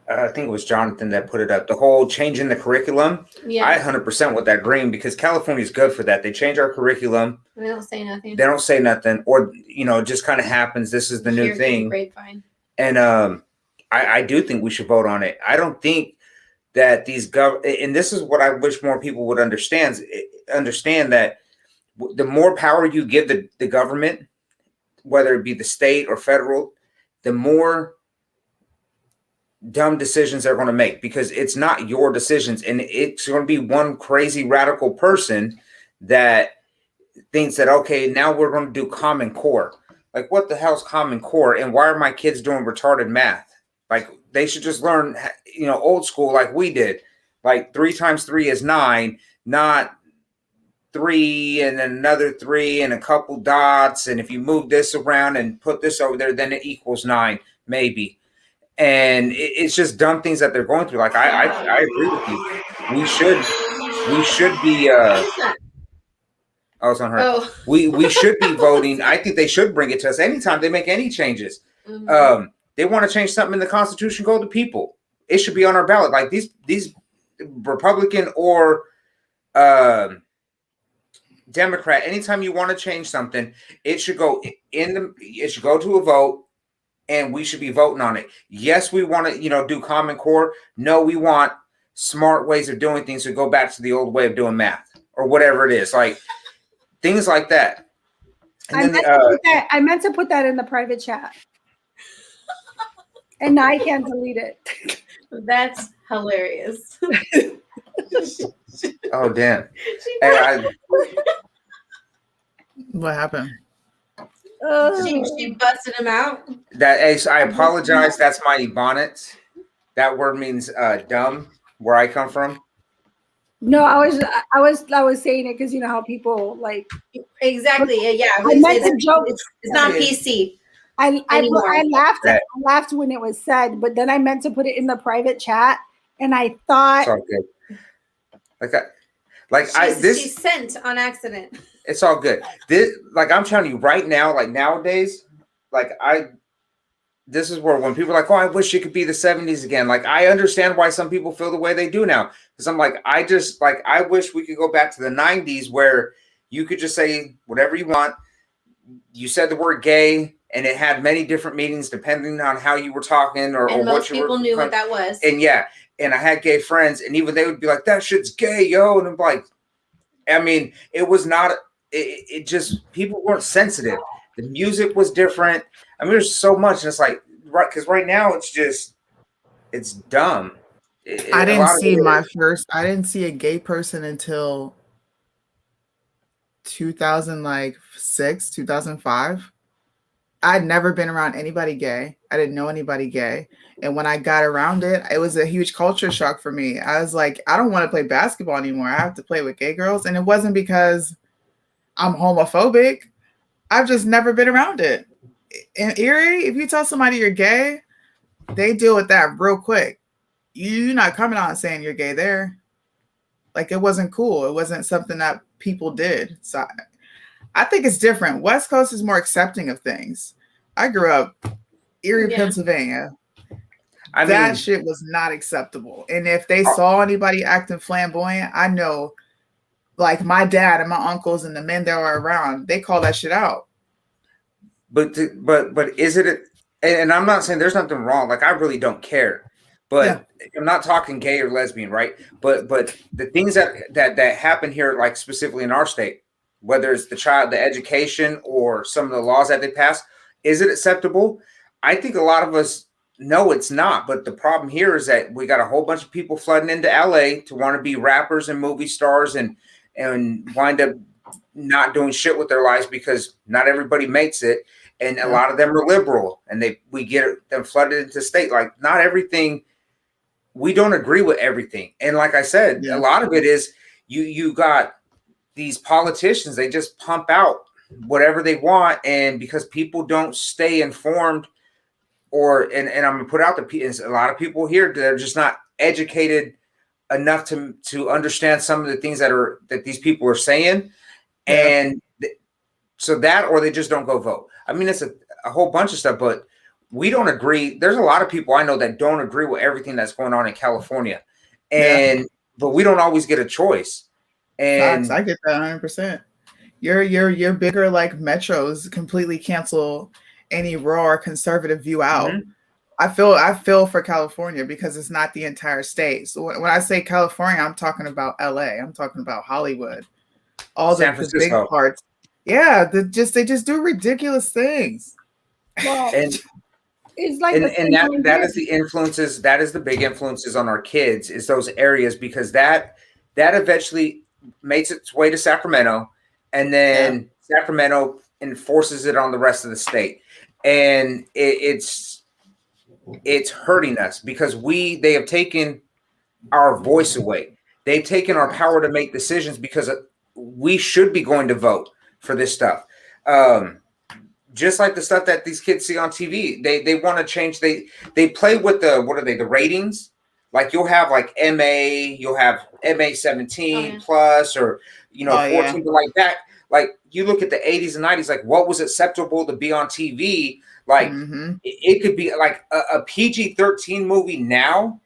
think it was Jonathan that put it up. The whole changing the curriculum. Yeah. I 100% with that dream, because California is good for that. They change our curriculum. They don't say nothing. They don't say nothing, or it just kind of happens. This is the new thing. Grapevine. And I do think we should vote on it. I don't think that and this is what I wish more people would understand that the more power you give the government, whether it be the state or federal, the more dumb decisions they're going to make, because it's not your decisions, and it's going to be one crazy radical person that thinks that, okay, now we're going to do Common Core. Like, what the hell's Common Core, and why are my kids doing retarded math? Like, they should just learn old school like we did, like 3 times 3 is 9, not 3 and then another 3 and a couple dots, and if you move this around and put this over there, then it equals 9 maybe. And it's just dumb things that they're going through. Like, I agree with you. We should be I was on her. Oh. We should be voting. I think they should bring it to us anytime they make any changes. They want to change something in the Constitution, go to people. It should be on our ballot. Like these Republican or Democrat, anytime you want to change something, it should go to a vote. And we should be voting on it. Yes, we want to, do Common Core. No, we want smart ways of doing things to go back to the old way of doing math or whatever it is. Like, things like that. And I meant to put that in the private chat. And now I can't delete it. That's hilarious. Oh damn! Hey, What happened? She busted him out. I apologize. That's my EBonics. That word means dumb. Where I come from. No, I was saying it because you know how people like exactly. Yeah, I meant to joke. It's not PC. I laughed when it was said, but then I meant to put it in the private chat, and I thought it's all good. She sent on accident. It's all good. I'm telling you right now, like nowadays, this is where when people are like, oh, I wish it could be the 70s again. Like, I understand why some people feel the way they do now. Because I'm like, I wish we could go back to the 90s where you could just say whatever you want. You said the word gay, and it had many different meanings depending on how you were talking or most what you people were. Knew what that was. And I had gay friends, and even they would be like, that shit's gay, yo. And I'm like, I mean, it was not, it just, people weren't sensitive. The music was different. I mean, there's so much. And it's like, right, because right now it's dumb. I didn't see a gay person until 2006, 2005. I'd never been around anybody gay. I didn't know anybody gay. And when I got around it, it was a huge culture shock for me. I was like, I don't want to play basketball anymore. I have to play with gay girls. And it wasn't because I'm homophobic. I've just never been around it. In Erie, if you tell somebody you're gay, they deal with that real quick. You're not coming out and saying you're gay there. Like, it wasn't cool. It wasn't something that people did. So I think it's different. West Coast is more accepting of things. I grew up Erie, Pennsylvania. That shit was not acceptable. And if they saw anybody acting flamboyant, I know, like my dad and my uncles and the men that were around, they call that shit out. But is it? And I'm not saying there's nothing wrong. Like, I really don't care. But I'm not talking gay or lesbian, right? But the things that happen here, like specifically in our state, whether it's the education or some of the laws that they pass, is it acceptable? I think a lot of us know it's not. But the problem here is that we got a whole bunch of people flooding into LA to want to be rappers and movie stars and wind up not doing shit with their lives because not everybody makes it. And a lot of them are liberal, and we get them flooded into state. Like, not everything, we don't agree with everything. And like I said, a lot of it is you got these politicians, they just pump out whatever they want. And because people don't stay informed and I'm gonna put out a lot of people here, they're just not educated enough to understand some of the things that these people are saying. And so that, or they just don't go vote. I mean, it's a whole bunch of stuff, but we don't agree. There's a lot of people I know that don't agree with everything that's going on in California, but we don't always get a choice. And I get that 100%. Your bigger like metros completely cancel any raw or conservative view out. Mm-hmm. I feel for California because it's not the entire state. So when I say California, I'm talking about LA. I'm talking about Hollywood, all the big parts. Yeah, they just do ridiculous things. Well, and it's like that is the influences. That is the big influences on our kids, is those areas, because that eventually makes its way to Sacramento, and then Sacramento enforces it on the rest of the state, and it's hurting us because they have taken our voice away. They've taken our power to make decisions because we should be going to vote for this stuff. Just like the stuff that these kids see on TV, they want to change. They play with the ratings. Like, you'll have like you'll have MA 17 plus, or 14, but like that. Like, you look at the 80s and 90s, like what was acceptable to be on TV. Like, it could be like a PG-13 movie now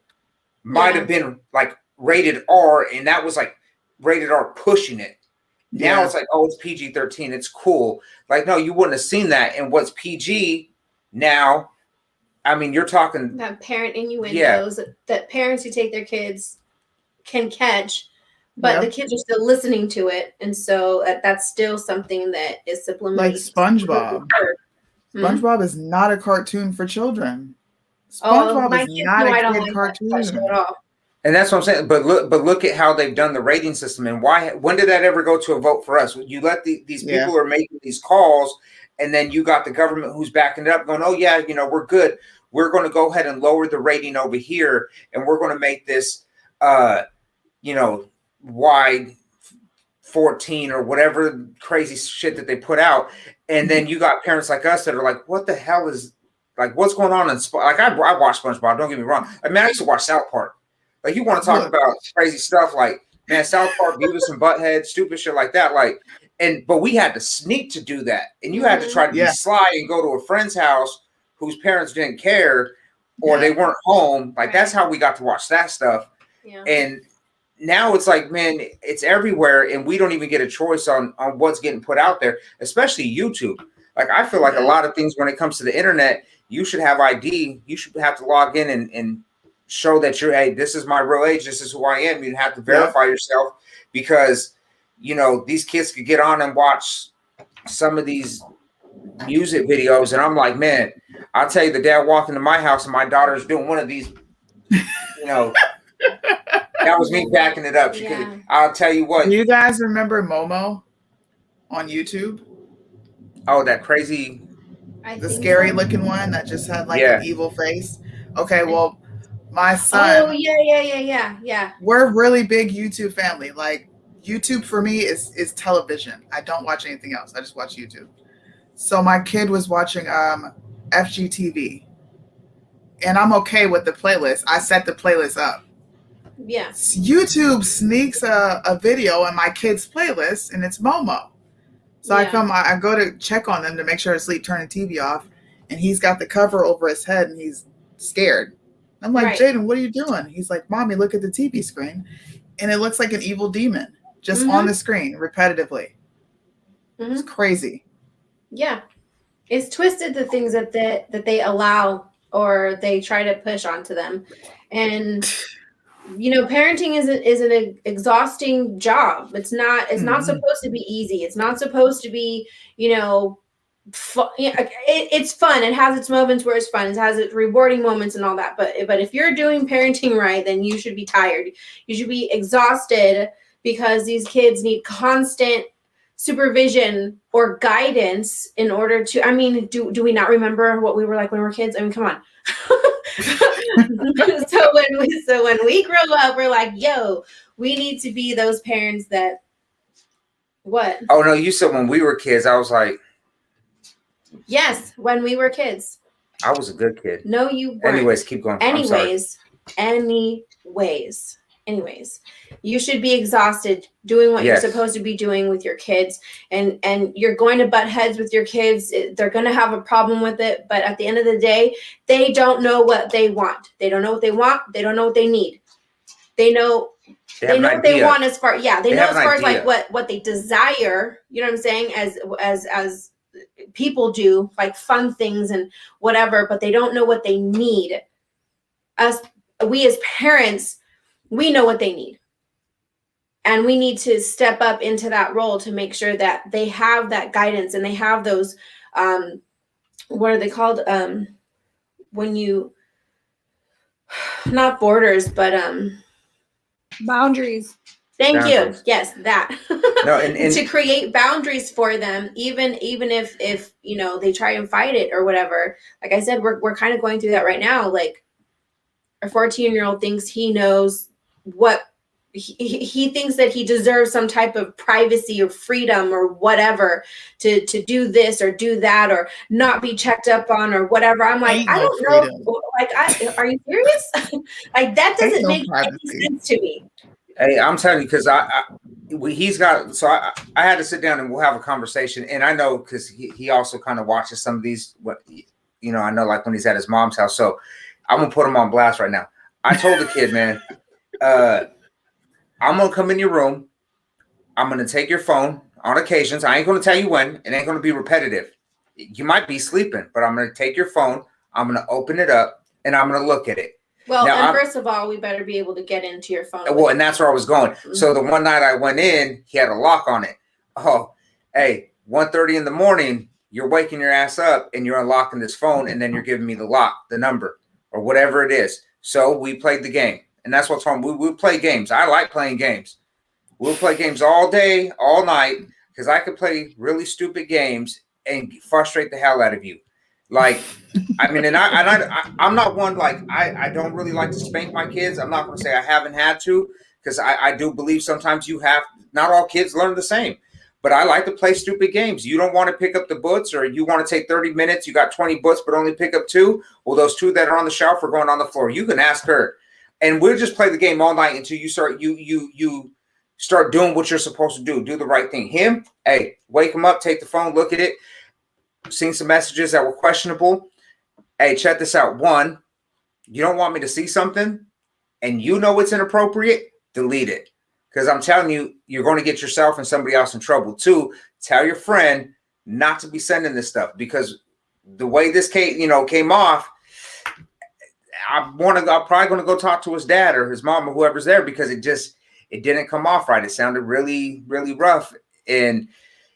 might have been like rated R, and that was like rated R pushing it. Now it's like, oh, it's PG-13. It's cool. Like, no, you wouldn't have seen that. And what's PG now, I mean, you're talking that parent innuendos that parents who take their kids can catch But the kids are still listening to it, and so that's still something that is subliminally like SpongeBob. SpongeBob is not a cartoon for children. SpongeBob is not a kid cartoon at all. And that's what I'm saying. But look at how they've done the rating system, and when did that ever go to a vote for us? You let these people are making these calls, and then you got the government who's backing it up, going, "Oh yeah, we're good. We're going to go ahead and lower the rating over here, and we're going to make this, wide 14 or whatever crazy shit that they put out." And then you got parents like us that are like, "What the hell is what's going on?" Like I watch SpongeBob. Don't get me wrong. I mean, I used to watch South Park. Like you want to talk about crazy stuff, like man, South Park, Beavis and Butthead, stupid shit like that. But we had to sneak to do that, and you had to try to be sly and go to a friend's house whose parents didn't care or they weren't home. Like that's how we got to watch that stuff. Yeah. And now it's like, man, it's everywhere, and we don't even get a choice on what's getting put out there, especially YouTube. Like I feel like a lot of things when it comes to the internet, you should have ID. You should have to log in and show that hey, this is my real age. This is who I am. You have to verify yourself because, these kids could get on and watch some of these music videos. And I'm like, man, I'll tell you, the dad walked into my house and my daughter's doing one of these, that was me backing it up. I'll tell you what. Do you guys remember Momo on YouTube? Oh, that crazy. The scary looking one that just had an evil face. Okay, well, my son. Oh, yeah. We're a really big YouTube family. Like YouTube for me is television. I don't watch anything else. I just watch YouTube. So my kid was watching FGTV. And I'm okay with the playlist. I set the playlist up. Yeah. YouTube sneaks a video in my kid's playlist, and it's Momo. So I go to check on them to make sure to sleep, turn the TV off, and he's got the cover over his head and he's scared. I'm like, Jaden, what are you doing? He's like, Mommy, look at the TV screen. And it looks like an evil demon just on the screen repetitively. It's crazy. Yeah. It's twisted the things that they allow or they try to push onto them. And parenting is an exhausting job. It's not supposed to be easy. It's not supposed to be, fun. It's fun. It has its moments where it's fun. It has its rewarding moments and all that. But if you're doing parenting right, then you should be tired. You should be exhausted because these kids need constant supervision or guidance in order to, do we not remember what we were like when we were kids? Come on. So when we grow up, we're like, yo, we need to be those parents that what? Oh no, you said when we were kids. I was like, yes, when we were kids. I was a good kid. No, you weren't. Anyways, keep going. Anyways, you should be exhausted doing what you're supposed to be doing with your kids, and you're going to butt heads with your kids. They're going to have a problem with it, but at the end of the day, they don't know what they want. They don't know what they want. They don't know what they need. They know what they want as far they know as far as like what they desire. You know what I'm saying? As people do, like fun things and whatever, but they don't know what they need. We as parents, we know what they need. And we need to step up into that role to make sure that they have that guidance and they have those, what are they called? When you, not borders, but boundaries. Thank you. Yes, that. No, and to create boundaries for them, even if they try and fight it or whatever. Like I said, we're kind of going through that right now. Like a 14-year-old thinks he knows what he thinks that he deserves some type of privacy or freedom or whatever to do this or do that or not be checked up on or whatever. I'm like, I don't know. Like, are you serious? Like that doesn't make any sense to me. Hey, I'm telling you, because he's got. So I had to sit down and we'll have a conversation. And I know because he also kind of watches some of these. I know like when he's at his mom's house. So I'm gonna put him on blast right now. I told the kid, man, I'm gonna come in your room. I'm gonna take your phone on occasions. I ain't gonna tell you when. It ain't gonna be repetitive. You might be sleeping, but I'm gonna take your phone. I'm gonna open it up and I'm gonna look at it. Well, now, and first of all, we better be able to get into your phone. Well, and that's where I was going. Mm-hmm. So the one night I went in, he had a lock on it. Oh, hey, 1:30 in the morning, you're waking your ass up and you're unlocking this phone, and then you're giving me the lock, the number, or whatever it is. So we played the game, and that's what's wrong. We play games. I like playing games. We'll play games all day, all night, because I could play really stupid games and frustrate the hell out of you. Like, I mean, and I'm not one, like, I don't really like to spank my kids. I'm not going to say I haven't had to, because I do believe sometimes you have, not all kids learn the same. But I like to play stupid games. You don't want to pick up the books, or you want to take 30 minutes. You got 20 books, but only pick up 2. Well, those 2 that are on the shelf are going on the floor. You can ask her. And we'll just play the game all night until you start doing what you're supposed to do. Do the right thing. Him, hey, wake him up, take the phone, look at it. Seen some messages that were questionable. Hey, check this out. 1, you don't want me to see something and you know it's inappropriate, delete it. Because I'm telling you, you're going to get yourself and somebody else in trouble. 2, tell your friend not to be sending this stuff, because the way this came off, I'm probably going to go talk to his dad or his mom or whoever's there, because it didn't come off right. It sounded really, really rough. And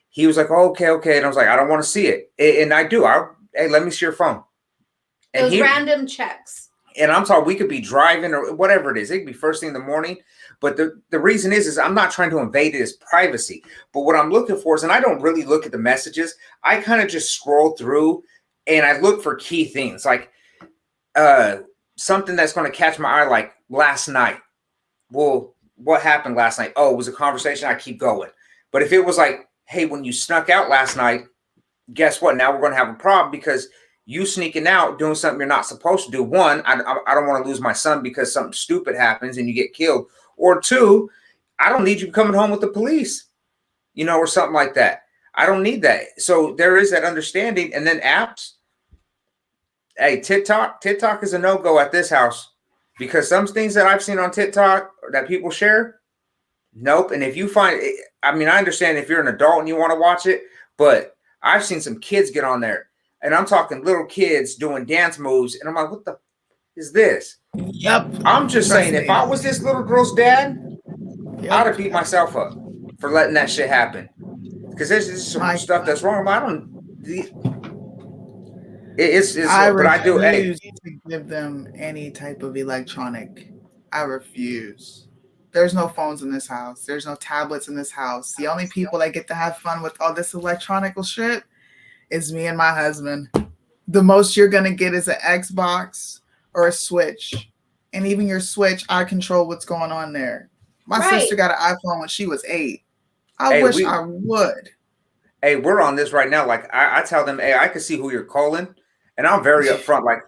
he was like, oh, okay. And I was like, I don't want to see it. And I do. Hey, let me see your phone. And those random checks. And I'm talking, we could be driving or whatever it is. It could be first thing in the morning. But the reason is I'm not trying to invade his privacy. But what I'm looking for is, and I don't really look at the messages. I kind of just scroll through and I look for key things, like something that's going to catch my eye, like last night. Well, what happened last night? Oh, it was a conversation. I keep going. But if it was like, hey, when you snuck out last night, guess what? Now we're going to have a problem, because you sneaking out, doing something you're not supposed to do. 1, I don't want to lose my son because something stupid happens and you get killed. Or 2, I don't need you coming home with the police, or something like that. I don't need that. So there is that understanding. And then apps. Hey, TikTok is a no-go at this house, because some things that I've seen on TikTok that people share, nope. And if you find, I mean, I understand if you're an adult and you want to watch it, but I've seen some kids get on there, and I'm talking little kids doing dance moves, and I'm like, what the is this? Yep. I'm just saying, if I was this little girl's dad, I'd have beat myself up for letting that shit happen. Because there's some stuff that's wrong. But I refuse to give them any type of electronic. I refuse. There's no phones in this house. There's no tablets in this house. The only people that get to have fun with all this electronical shit is me and my husband. The most you're going to get is an Xbox or a Switch. And even your Switch, I control what's going on there. My sister got an iPhone when she was 8. I wish I would. Hey, we're on this right now. Like, I tell them, hey, I can see who you're calling. And I'm very upfront. Like,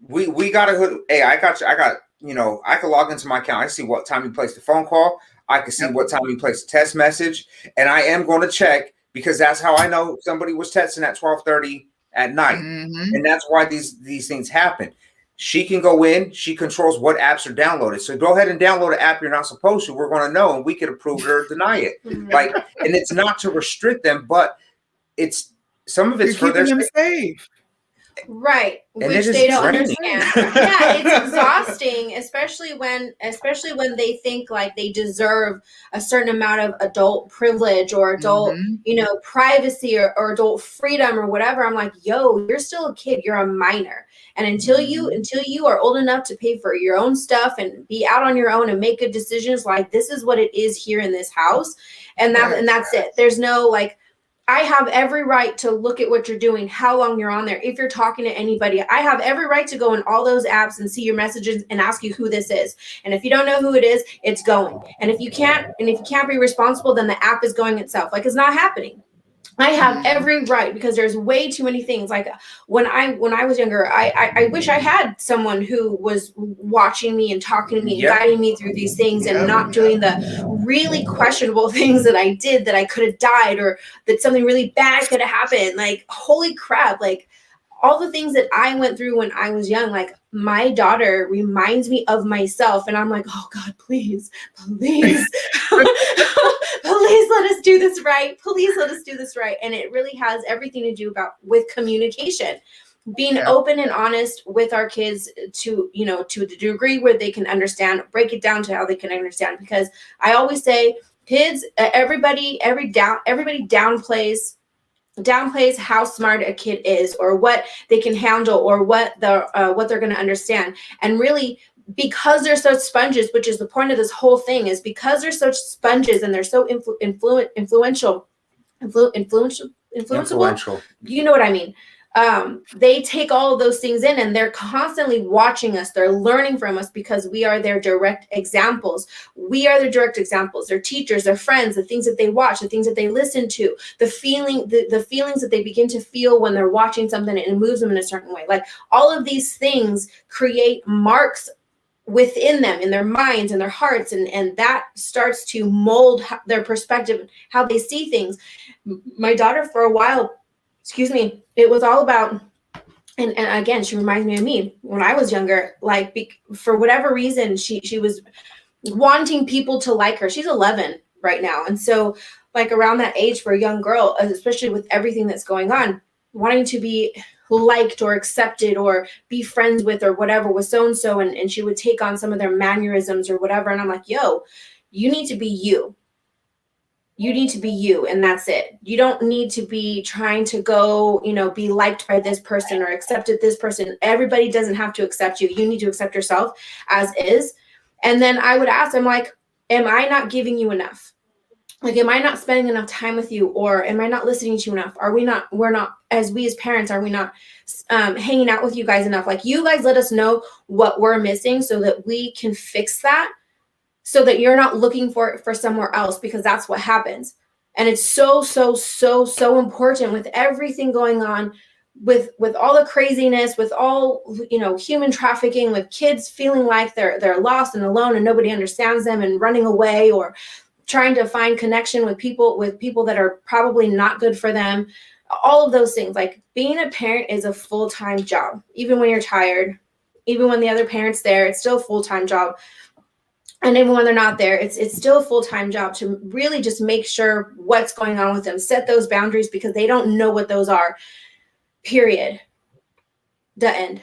we got a, hey, I got, I can log into my account. I see what time you placed the phone call. I can see what time you placed a text message. And I am going to check, because that's how I know somebody was texting at 12:30 at night. Mm-hmm. And that's why these things happen. She can go in. She controls what apps are downloaded. So go ahead and download an app you're not supposed to. We're going to know, and we can approve it or deny it. Like, and it's not to restrict them, but it's some of it's you're for their keeping them safe. Right, and which they don't understand. Yeah, it's exhausting, especially when they think like they deserve a certain amount of adult privilege or adult, privacy or adult freedom or whatever. I'm like, yo, you're still a kid. You're a minor. And until you are old enough to pay for your own stuff and be out on your own and make good decisions, like, this is what it is here in this house. And that's it. There's no, like, I have every right to look at what you're doing, how long you're on there. If you're talking to anybody, I have every right to go in all those apps and see your messages and ask you who this is. And if you don't know who it is, it's going. And if you can't be responsible, then the app is going itself. Like, it's not happening. I have every right, because there's way too many things. Like, when I was younger, I wish I had someone who was watching me and talking to me and guiding me through these things and not doing the really questionable things that I did, that I could have died, or that something really bad could have happened. Like, holy crap. Like, all the things that I went through when I was young, like, my daughter reminds me of myself, and I'm like, oh God, please, please, please let us do this right. Please let us do this right. And it really has everything to do with communication. being open and honest with our kids to, you know, to the degree where they can understand, break it down to how they can understand. Because I always say kids, everybody downplays how smart a kid is, or what they can handle, or what they're going to understand. And really, because they're such sponges, which is the point of this whole thing, is because they're such sponges and they're so influential. You know what I mean? They take all of those things in, and they're constantly watching us. They're learning from us because we are their direct examples. We are their direct examples. Their teachers, their friends, the things that they watch, the things that they listen to, the feelings that they begin to feel when they're watching something and it moves them in a certain way. Like, all of these things create marks within them, in their minds and their hearts, and that starts to mold their perspective, how they see things. My daughter, for a while, it was all about, and again, she reminds me of me when I was younger. Like, for whatever reason, she was wanting people to like her. She's 11 right now, and so, like, around that age for a young girl, especially with everything that's going on, wanting to be liked or accepted or be friends with or whatever with so-and-so, and she would take on some of their mannerisms or whatever. And I'm like, yo, you need to be you. You need to be you, and that's it. You don't need to be trying to go, you know, be liked by this person or accepted this person. Everybody doesn't have to accept you. You need to accept yourself as is. And then I would ask, I'm like, am I not giving you enough? Like, am I not spending enough time with you? Or am I not listening to you enough? We're not, as parents, are we not hanging out with you guys enough? Like, you guys let us know what we're missing so that we can fix that, so that you're not looking for it for somewhere else, because that's what happens. And it's so important with everything going on, with all the craziness, with all, you know, human trafficking, with kids feeling like they're lost and alone and nobody understands them, and running away, or trying to find connection with people that are probably not good for them. All of those things. Like, being a parent is a full-time job. Even when you're tired, even when the other parent's there, it's still a full-time job. And even when they're not there, it's still a full-time job to really just make sure what's going on with them, set those boundaries, because they don't know what those are. Period. The end.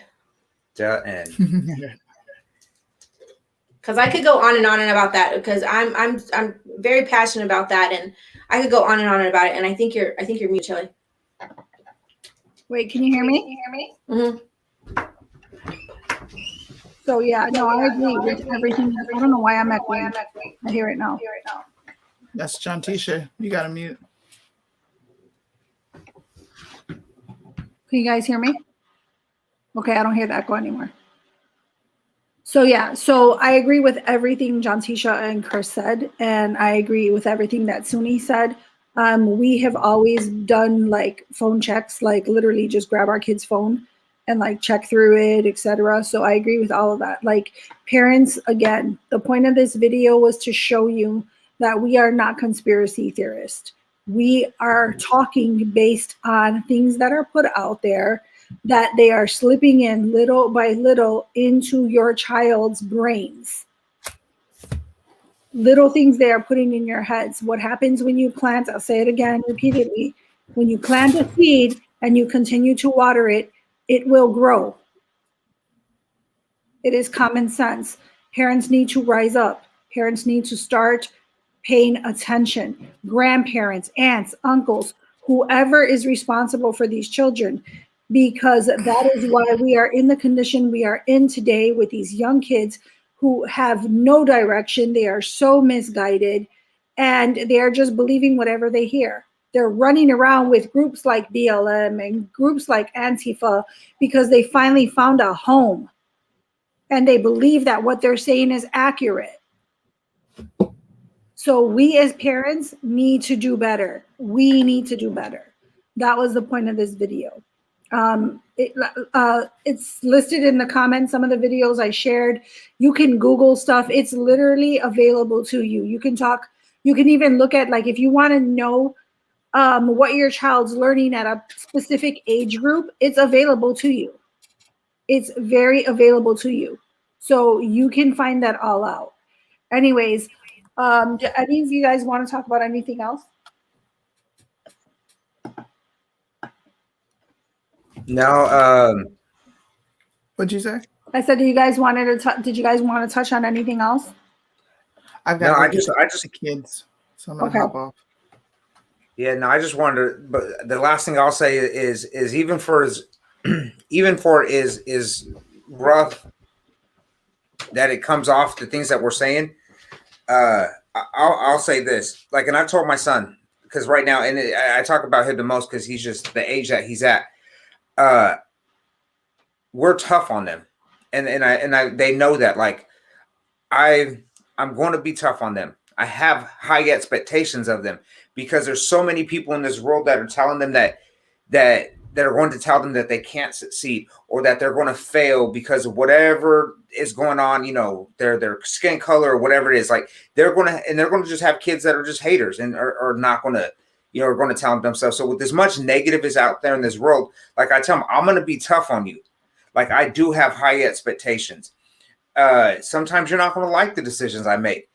Because I could go on and about that, because I'm very passionate about that, and I could go on and about it. And I think you're mute, Chili. Wait, can you hear me? Mm-hmm. So yeah, no, I agree with everything. I don't know why I'm echoing. I hear it now. That's John Tisha. You got to mute. Can you guys hear me? Okay, I don't hear the echo anymore. So yeah, so I agree with everything John Tisha and Chris said, and I agree with everything that Suni said. We have always done like phone checks, like literally just grab our kid's phone and like check through it, etc. So I agree with all of that. Like, parents, again, the point of this video was to show you that we are not conspiracy theorists. We are talking based on things that are put out there, that they are slipping in little by little into your child's brains. Little things they are putting in your heads. What happens when you plant, I'll say it again repeatedly, when you plant a seed and you continue to water it, it will grow. It is common sense. Parents need to rise up. Parents need to start paying attention. Grandparents, aunts, uncles, whoever is responsible for these children, because that is why we are in the condition we are in today with these young kids who have no direction. They are so misguided, and they are just believing whatever they hear. They're running around with groups like BLM and groups like Antifa because they finally found a home, and they believe that what they're saying is accurate. So we as parents need to do better. We need to do better. That was the point of this video. It's listed in the comments, some of the videos I shared. You can Google stuff. It's literally available to you. You can talk, you can even look at, like, if you want to know what your child's learning at a specific age group, it's available to you. It's very available to you. So you can find that all out. Anyways, do any of you guys want to talk about anything else? No, What'd you say? I said, did you guys want to touch on anything else? I've no, got I just the kids, so I'm gonna Okay. hop off. Yeah, no, I just wanted to, but the last thing I'll say is even for is rough that it comes off the things that we're saying. I'll say this, like, and I've told my son, because right now, and I talk about him the most because he's just the age that he's at. We're tough on them, and they know that. Like, I'm going to be tough on them. I have high expectations of them because there's so many people in this world that are telling them that are going to tell them that they can't succeed or that they're going to fail because of whatever is going on, you know, their skin color or whatever it is. Like, they're going to just have kids that are just haters and are not going to, you know, are going to tell them themselves. So with as much negative is out there in this world, like I tell them, I'm going to be tough on you. Like, I do have high expectations. Sometimes you're not going to like the decisions I make.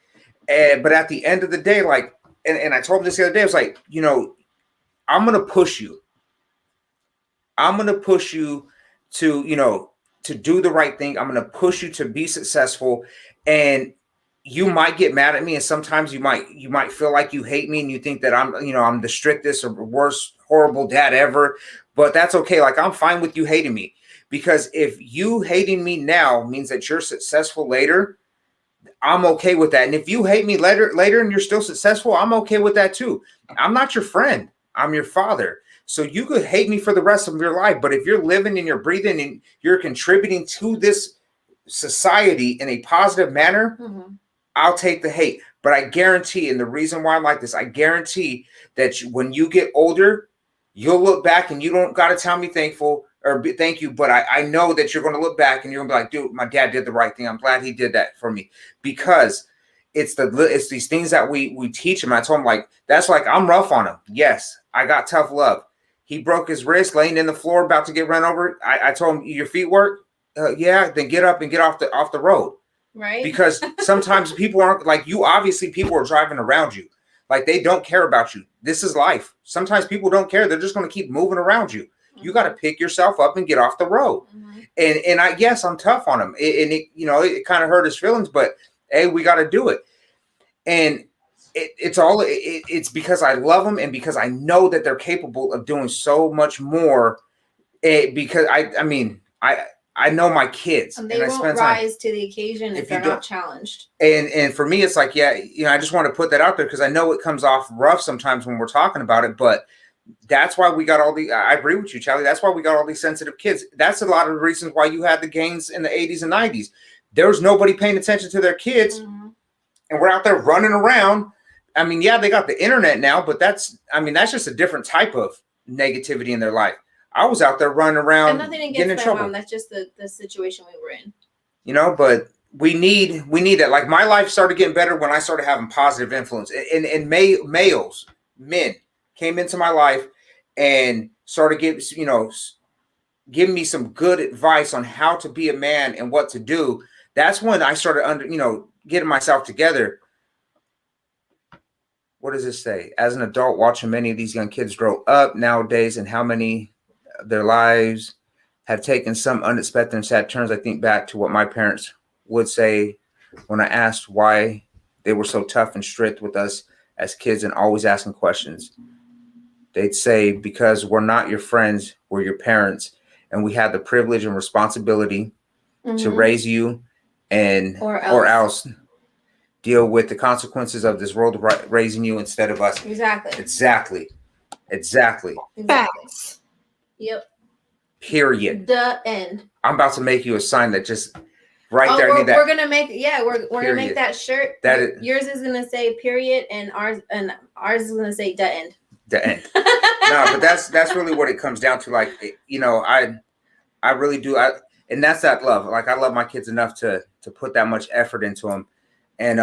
But at the end of the day, like, and I told him this the other day, I was like, you know, I'm going to push you. I'm going to push you to, you know, to do the right thing. I'm going to push you to be successful. And you might get mad at me. And sometimes you might feel like you hate me and you think that I'm the strictest or worst, horrible dad ever. But that's okay. Like, I'm fine with you hating me, because if you hating me now means that you're successful later, I'm okay with that. And if you hate me later and you're still successful, I'm okay with that too. I'm not your friend. I'm your father. So you could hate me for the rest of your life. But if you're living and you're breathing and you're contributing to this society in a positive manner, I'll take the hate. But I guarantee, and the reason why I'm like this, I guarantee that when you get older, you'll look back and you don't got to tell me thank you. But I know that you're going to look back and you're going to be like, dude, my dad did the right thing. I'm glad he did that for me, because it's these things that we teach him. I told him, like, that's like, I'm rough on him. Yes, I got tough love. He broke his wrist laying in the floor about to get run over. I told him, your feet work? Yeah, then get up and get off the road. Right. Because sometimes people aren't like you. Obviously, people are driving around you. Like, they don't care about you. This is life. Sometimes people don't care. They're just going to keep moving around you. You got to pick yourself up and get off the road. And I'm tough on him. It kind of hurt his feelings, but hey, we got to do it. And it's because I love them and because I know that they're capable of doing so much more. Because I know my kids, and they won't rise to the occasion if they're not challenged. And for me, it's like, yeah, I just want to put that out there because I know it comes off rough sometimes when we're talking about it, but that's why we got I agree with you, Charlie. That's why we got all these sensitive kids. That's a lot of the reasons why you had the gangs in the 80s and 90s. There was nobody paying attention to their kids, and we're out there running around. I mean, yeah, they got the internet now, but that's just a different type of negativity in their life. I was out there running around, and nothing against my mom. That's just the situation we were in. You know, but we need that. Like, my life started getting better when I started having positive influence, and men came into my life and started giving me some good advice on how to be a man and what to do. That's when I started getting myself together. What does this say? As an adult, watching many of these young kids grow up nowadays and how many of their lives have taken some unexpected and sad turns, I think back to what my parents would say when I asked why they were so tough and strict with us as kids and always asking questions. They'd say, because we're not your friends, we're your parents, and we have the privilege and responsibility to raise you or else deal with the consequences of this world raising you instead of us. Exactly. Facts. Yep. Period. The end. I'm about to make you a sign that just right there. We're gonna make we're gonna make that shirt. Yours is gonna say period, and ours is gonna say the end. The end. No, but that's really what it comes down to. Like, I really do. And that's that love. Like, I love my kids enough to put that much effort into them, and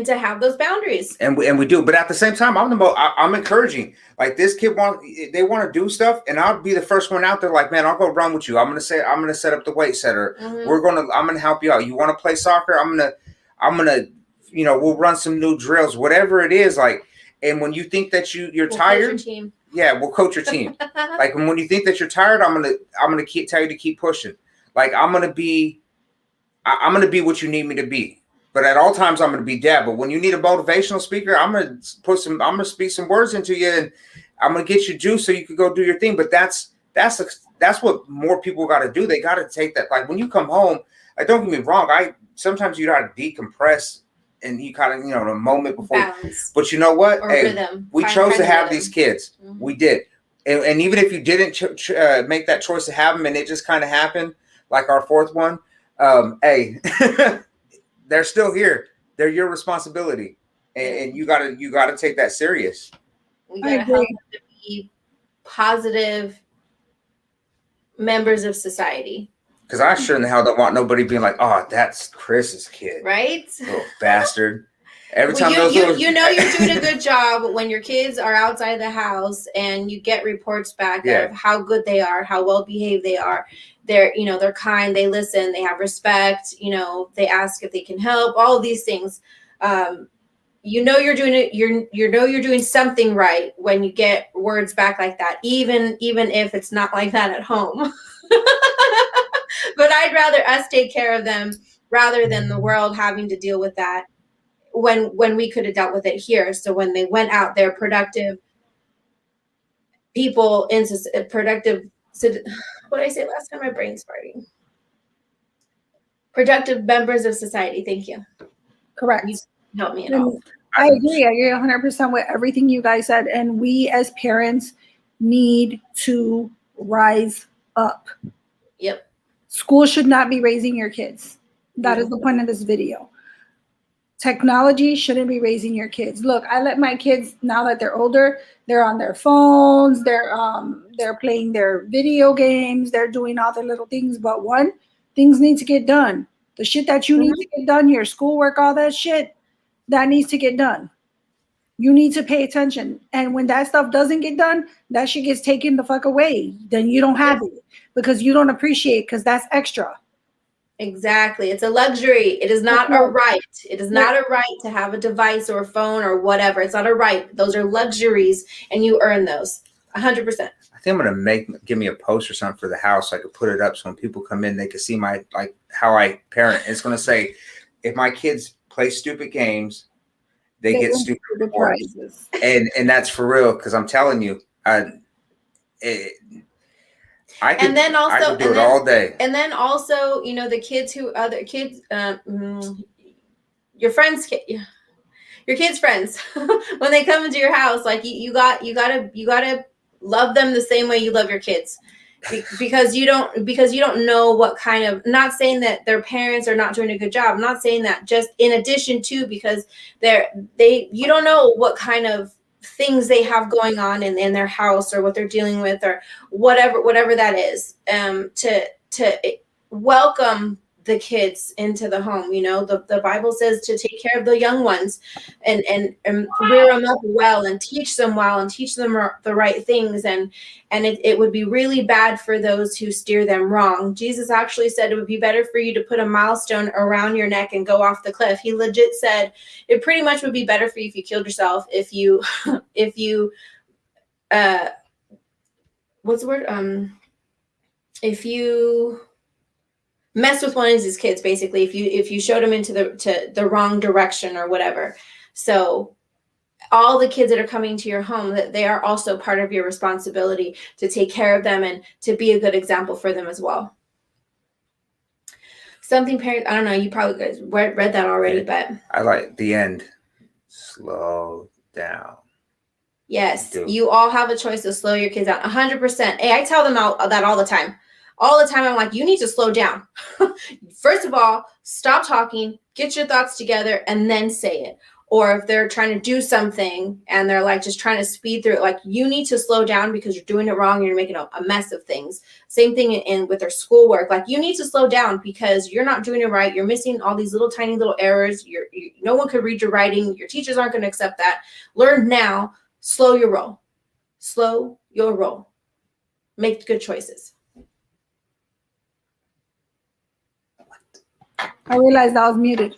to have those boundaries. And we do. But at the same time, I'm encouraging. Like, this kid want to do stuff, and I'll be the first one out there. Like, man, I'll go run with you. I'm gonna set up the weight setter. I'm gonna help you out. You want to play soccer? I'm gonna we'll run some new drills, whatever it is. Like, and when you think that you're tired, Yeah, we'll coach your team. Like when you think that you're tired, I'm gonna tell you to keep pushing. Like I'm gonna be what you need me to be. But at all times, I'm gonna be dad. But when you need a motivational speaker, I'm gonna speak some words into you, and I'm gonna get you juice so you can go do your thing. But that's what more people got to do. They got to take that. Like when you come home, don't get me wrong. Sometimes you got to decompress. And you kind of, the moment before. Balance. But you know what? Rhythm. We chose to have these kids. Mm-hmm. We did. And even if you didn't make that choice to have them and it just kind of happened, like our fourth one, they're still here. They're your responsibility. And you gotta take that serious. We gotta help them to be positive members of society. Because I sure in the hell don't want nobody being like, oh, that's Chris's kid. Right? Little bastard. Every time you're doing a good job when your kids are outside the house and you get reports back of how good they are, how well behaved they are. They're kind, they listen, they have respect, they ask if they can help, all of these things. You're doing it, you're doing something right when you get words back like that, even if it's not like that at home. But I'd rather us take care of them rather than the world having to deal with that when we could have dealt with it here. So when they went out, they're productive people what did I say last time? My brain's farting. Productive members of society. Thank you. Correct. You help me at all. I agree 100% with everything you guys said. And we as parents need to rise up. Yep. School should not be raising your kids. That is the point of this video. Technology shouldn't be raising your kids. Look, I let my kids, now that they're older, they're on their phones, they're playing their video games, they're doing all the little things. But things need to get done. The shit that you need to get done, your schoolwork, all that shit, that needs to get done. You need to pay attention. And when that stuff doesn't get done, that shit gets taken the fuck away. Then you don't have it because you don't appreciate, because that's extra. Exactly. It's a luxury. It is not a right. It is not a right to have a device or a phone or whatever. It's not a right. Those are luxuries and you earn those 100%. I think I'm going to give me a post or something for the house. So I could put it up so when people come in, they can see how I parent. It's going to say, if my kids play stupid games, they get stupid rewards. And that's for real. Cause I'm telling you, I could do it all day. And then also, the kids your kids' friends, when they come into your house, like you gotta love them the same way you love your kids, because you don't know what kind of, not saying that their parents are not doing a good job. I'm not saying that, just in addition to, because you don't know what kind of things they have going on in their house or what they're dealing with or whatever that is, to welcome the kids into the home. The Bible says to take care of the young ones and rear them up well and teach them well and teach them the right things. And it would be really bad for those who steer them wrong. Jesus actually said it would be better for you to put a milestone around your neck and go off the cliff. He legit said it pretty much would be better for you if you killed yourself, if you if you mess with one of these kids, basically, if you showed them into the wrong direction or whatever. So all the kids that are coming to your home, that they are also part of your responsibility to take care of them and to be a good example for them as well. Something parents, I don't know, you probably guys read that already, but I like the end. Slow down. Yes, you all have a choice to slow your kids down 100%. Hey, I tell them that all the time. All the time, I'm like, you need to slow down. First of all, stop talking, get your thoughts together, and then say it. Or if they're trying to do something and they're like just trying to speed through it, like, you need to slow down because you're doing it wrong. You're making a mess of things. Same thing with their schoolwork. Like, you need to slow down because you're not doing it right. You're missing all these tiny little errors. No one could read your writing. Your teachers aren't going to accept that. Learn now. Slow your roll. Slow your roll. Make good choices. I realized I was muted.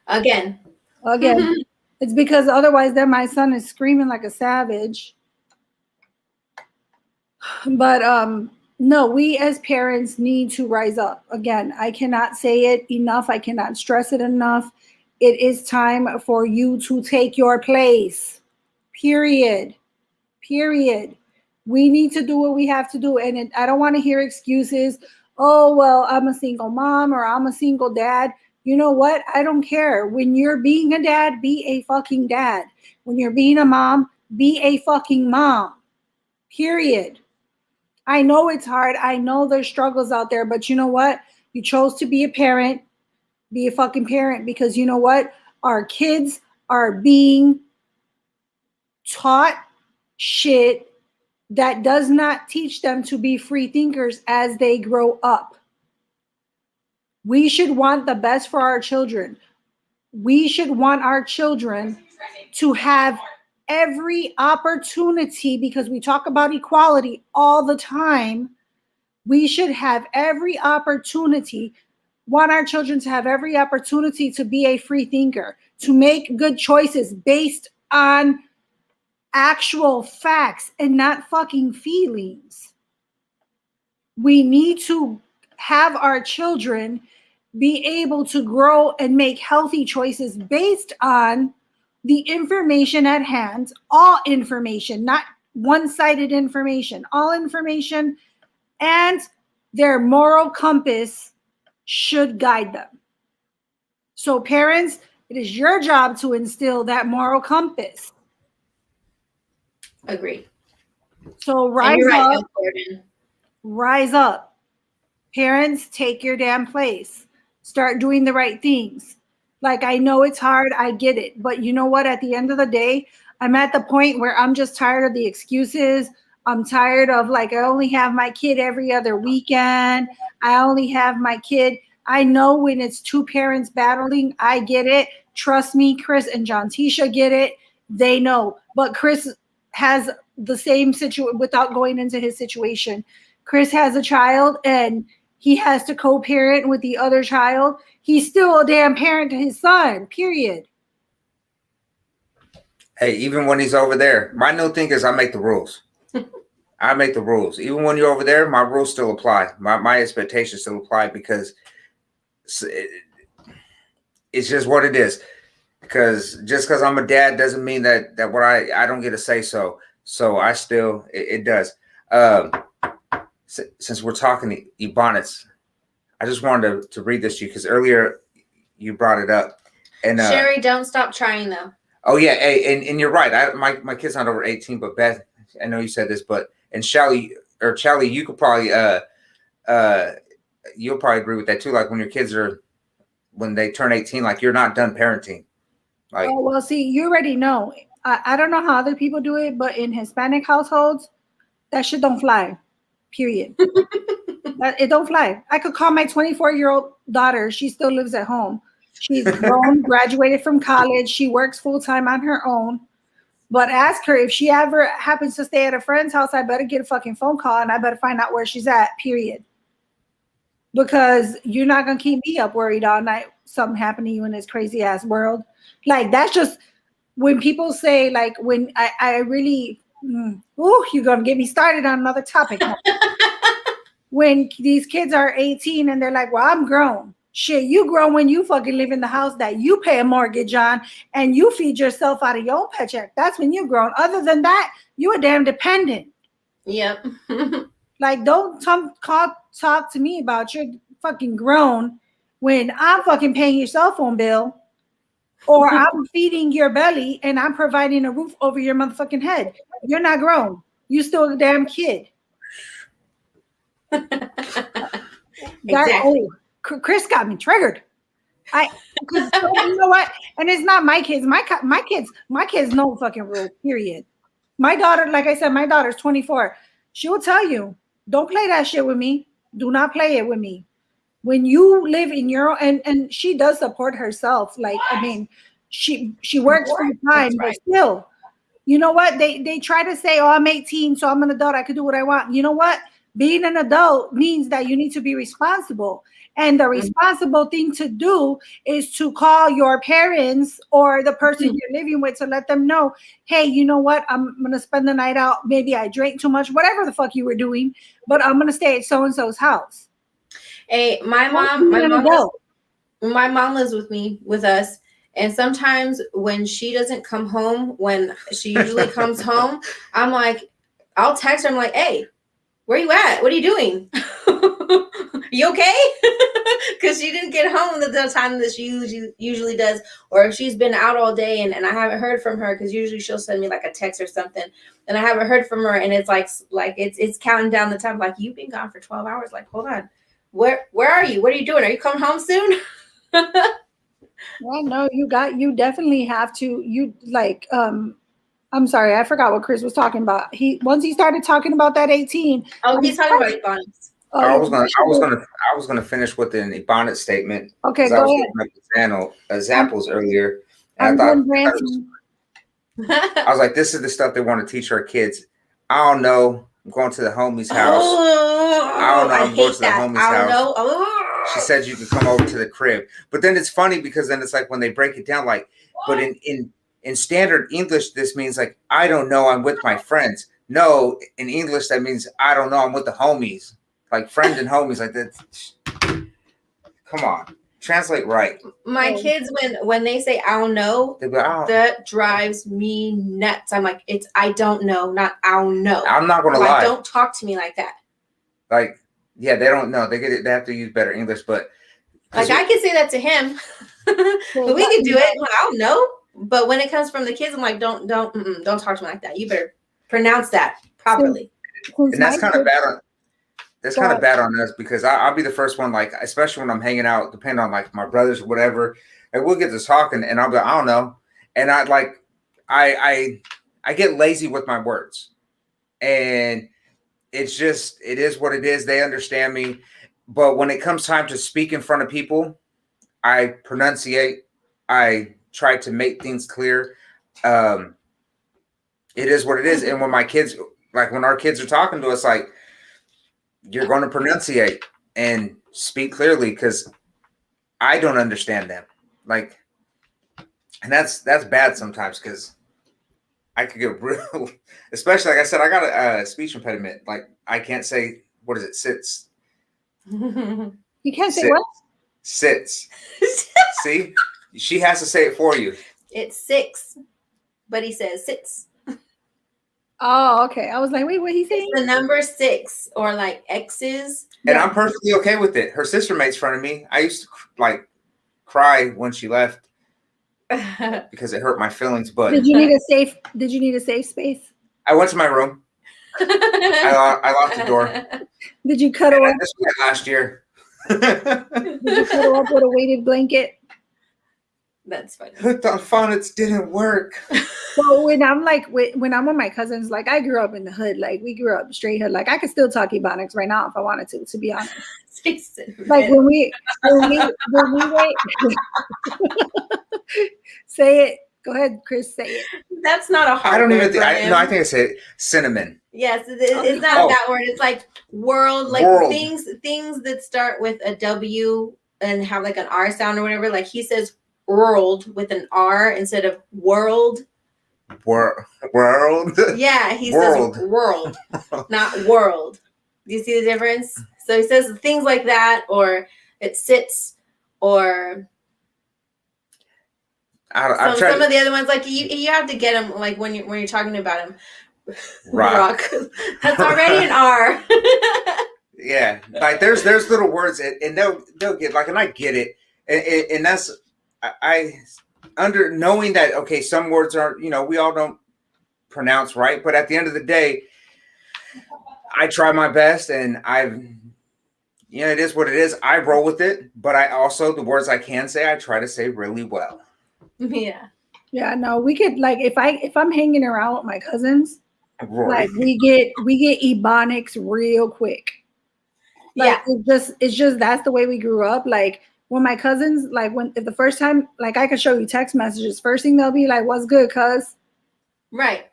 Again. It's because otherwise then my son is screaming like a savage. But no, we as parents need to rise up. Again, I cannot say it enough. I cannot stress it enough. It is time for you to take your place. Period. Period. We need to do what we have to do. And I don't want to hear excuses. Oh, well, I'm a single mom or I'm a single dad. You know what? I don't care. When you're being a dad, be a fucking dad. When you're being a mom, be a fucking mom. Period. I know it's hard. I know there's struggles out there, but you know what? You chose to be a parent. Be a fucking parent, because you know what? Our kids are being taught shit that does not teach them to be free thinkers as they grow up. We should want the best for our children. We should want our children to have every opportunity, because we talk about equality all the time. We should have every opportunity, want our children to have every opportunity to be a free thinker, to make good choices based on actual facts and not fucking feelings. We need to have our children be able to grow and make healthy choices based on the information at hand, all information, not one-sided information, all information, and their moral compass should guide them. So parents, it is your job to instill that moral compass. Agreed. So rise up. Rise up. Parents, take your damn place. Start doing the right things. Like, I know it's hard. I get it. But you know what? At the end of the day, I'm at the point where I'm just tired of the excuses. I'm tired of, like, I only have my kid every other weekend. I only have my kid. I know when it's two parents battling, I get it. Trust me, Chris and John Tisha get it. They know. But Chris has the same situation without going into his situation. Chris has a child and he has to co-parent with the other child. He's still a damn parent to his son, period. Hey, even when he's over there, my new thing is I make the rules. I make the rules. Even when you're over there, my rules still apply. My expectations still apply, because it's just what it is. Because just because I'm a dad doesn't mean that what I don't get a say so. So I still, it does. Since we're talking EBonics, I just wanted to read this to you, because earlier you brought it up. And Sherry, don't stop trying though. Oh yeah, hey, and you're right. My kid's not over 18, but Beth, I know you said this, but and Shelly, you could probably you'll probably agree with that too. Like when they turn 18, like you're not done parenting. Like, oh, well, see, you already know. I don't know how other people do it, but in Hispanic households, that shit don't fly. Period. It don't fly. I could call my 24-year-old daughter. She still lives at home. She's grown, graduated from college. She works full-time on her own. But ask her, if she ever happens to stay at a friend's house, I better get a fucking phone call and I better find out where she's at, period. Because you're not going to keep me up worried all night something happened to you in this crazy ass world. Like, that's just when people say, like, when I really, you're going to get me started on another topic. When these kids are 18 and they're like, well, I'm grown. Shit, you grown when you fucking live in the house that you pay a mortgage on and you feed yourself out of your own paycheck. That's when you're grown. Other than that, you a damn dependent. Yep. Like, don't talk to me about you're fucking grown when I'm fucking paying your cell phone bill, or I'm feeding your belly and I'm providing a roof over your motherfucking head. You're not grown. You still a damn kid. Exactly. Chris got me triggered. Because you know what? And it's not my kids. My kids know fucking rules. Period. My daughter, like I said, my daughter's 24. She will tell you, don't play that shit with me. Do not play it with me. When you live in your and she does support herself. Like, I mean, she works full time, but still, you know what? They try to say, oh, I'm 18, so I'm an adult. I could do what I want. You know what? being an adult means that you need to be responsible. And the responsible thing to do is to call your parents or the person you're living with to let them know, hey, you know what? I'm going to spend the night out. Maybe I drank too much, whatever the fuck you were doing, but I'm going to stay at so-and-so's house. Hey, my mom lives with us. And sometimes when she doesn't come home, when she usually comes home, I'm like, I'll text her. I'm like, hey, where you at? What are you doing? You okay? Because she didn't get home the time that she usually does. Or if she's been out all day and I haven't heard from her, because usually she'll send me like a text or something. And I haven't heard from her. And it's like it's counting down the time. Like, you've been gone for 12 hours. Like, hold on. Where are you? What are you doing? Are you coming home soon? Well, no, you definitely have to, I'm sorry, I forgot what Chris was talking about. Once he started talking about that 18. Oh, he's talking about EBonics. I was gonna finish with an Ebonics statement. Okay, go ahead. I was looking up examples earlier. And I was like, this is the stuff they want to teach our kids. I don't know. I'm going to the homie's house. I don't know. I'm going to the homie's house. She said you can come over to the crib. But then it's funny because then it's like when they break it down, like, but in standard English, this means like, I don't know, I'm with my friends. No, in English, that means I don't know, I'm with the homies. Like friends and homies, like that. Come on, translate right. My kids, when they say I don't know, that drives me nuts. I'm like, it's I don't know, not I don't know. I'm not gonna lie. Don't talk to me like that. Like, yeah, they don't know. They get it. They have to use better English, but like I can say that to him, but we can do it. Like, I don't know. But when it comes from the kids, I'm like, don't talk to me like that. You better pronounce that properly. And that's kind of bad on. That's kind of bad on us because I'll be the first one, like, especially when I'm hanging out, depending on like my brothers or whatever, and we'll get to talking and I'll be like, I don't know. And I get lazy with my words and it is what it is. They understand me. But when it comes time to speak in front of people, I pronunciate, I try to make things clear. It is what it is. And when my kids, like when our kids are talking to us, like, you're going to pronunciate and speak clearly because I don't understand them. Like, and that's bad sometimes because I could get real, especially like I said, I got a speech impediment. Like I can't say, what is it? Sits. You can't say what? Sits. See, she has to say it for you. It's 6, but he says sits. Oh, okay. I was like, wait, what he saying? The number 6 or like X's. And I'm perfectly okay with it. Her sister makes fun of me. I used to like cry when she left because it hurt my feelings. But did you need a safe space? I went to my room. I locked the door. Did you cuddle up? This was last year. Did you cuddle up with a weighted blanket? That's funny. Hooked on phonics didn't work. So when I'm with my cousins, like I grew up in the hood, like we grew up straight hood. Like I could still talk Ebonics right now if I wanted to be honest. Like when we wait, say it. Go ahead, Chris. Say it. That's not a hard. I don't even think. I think I said cinnamon. Yes, it's not that word. It's like world, like world. Things that start with a W and have like an R sound or whatever. Like he says world with an R instead of world. World. Yeah, he says world, not world. Do you see the difference? So he says things like that, or it sits, or some of the other ones. Like you have to get them. Like when you're talking about him, rock. That's already an R. Yeah, like there's little words, and they'll get like, and I get it, and that's I under knowing that, okay, some words aren't, we all don't pronounce right, but at the end of the day, I try my best, and it is what it is. I roll with it, but I also, the words I can say, I try to say really well. Yeah. Yeah, no, we get like, if I'm hanging around with my cousins, like we get Ebonics real quick. Like, yeah. It's just, that's the way we grew up. Like, when my cousins, like if the first time, like I could show you text messages, first thing they'll be like, what's good, cuz? Right.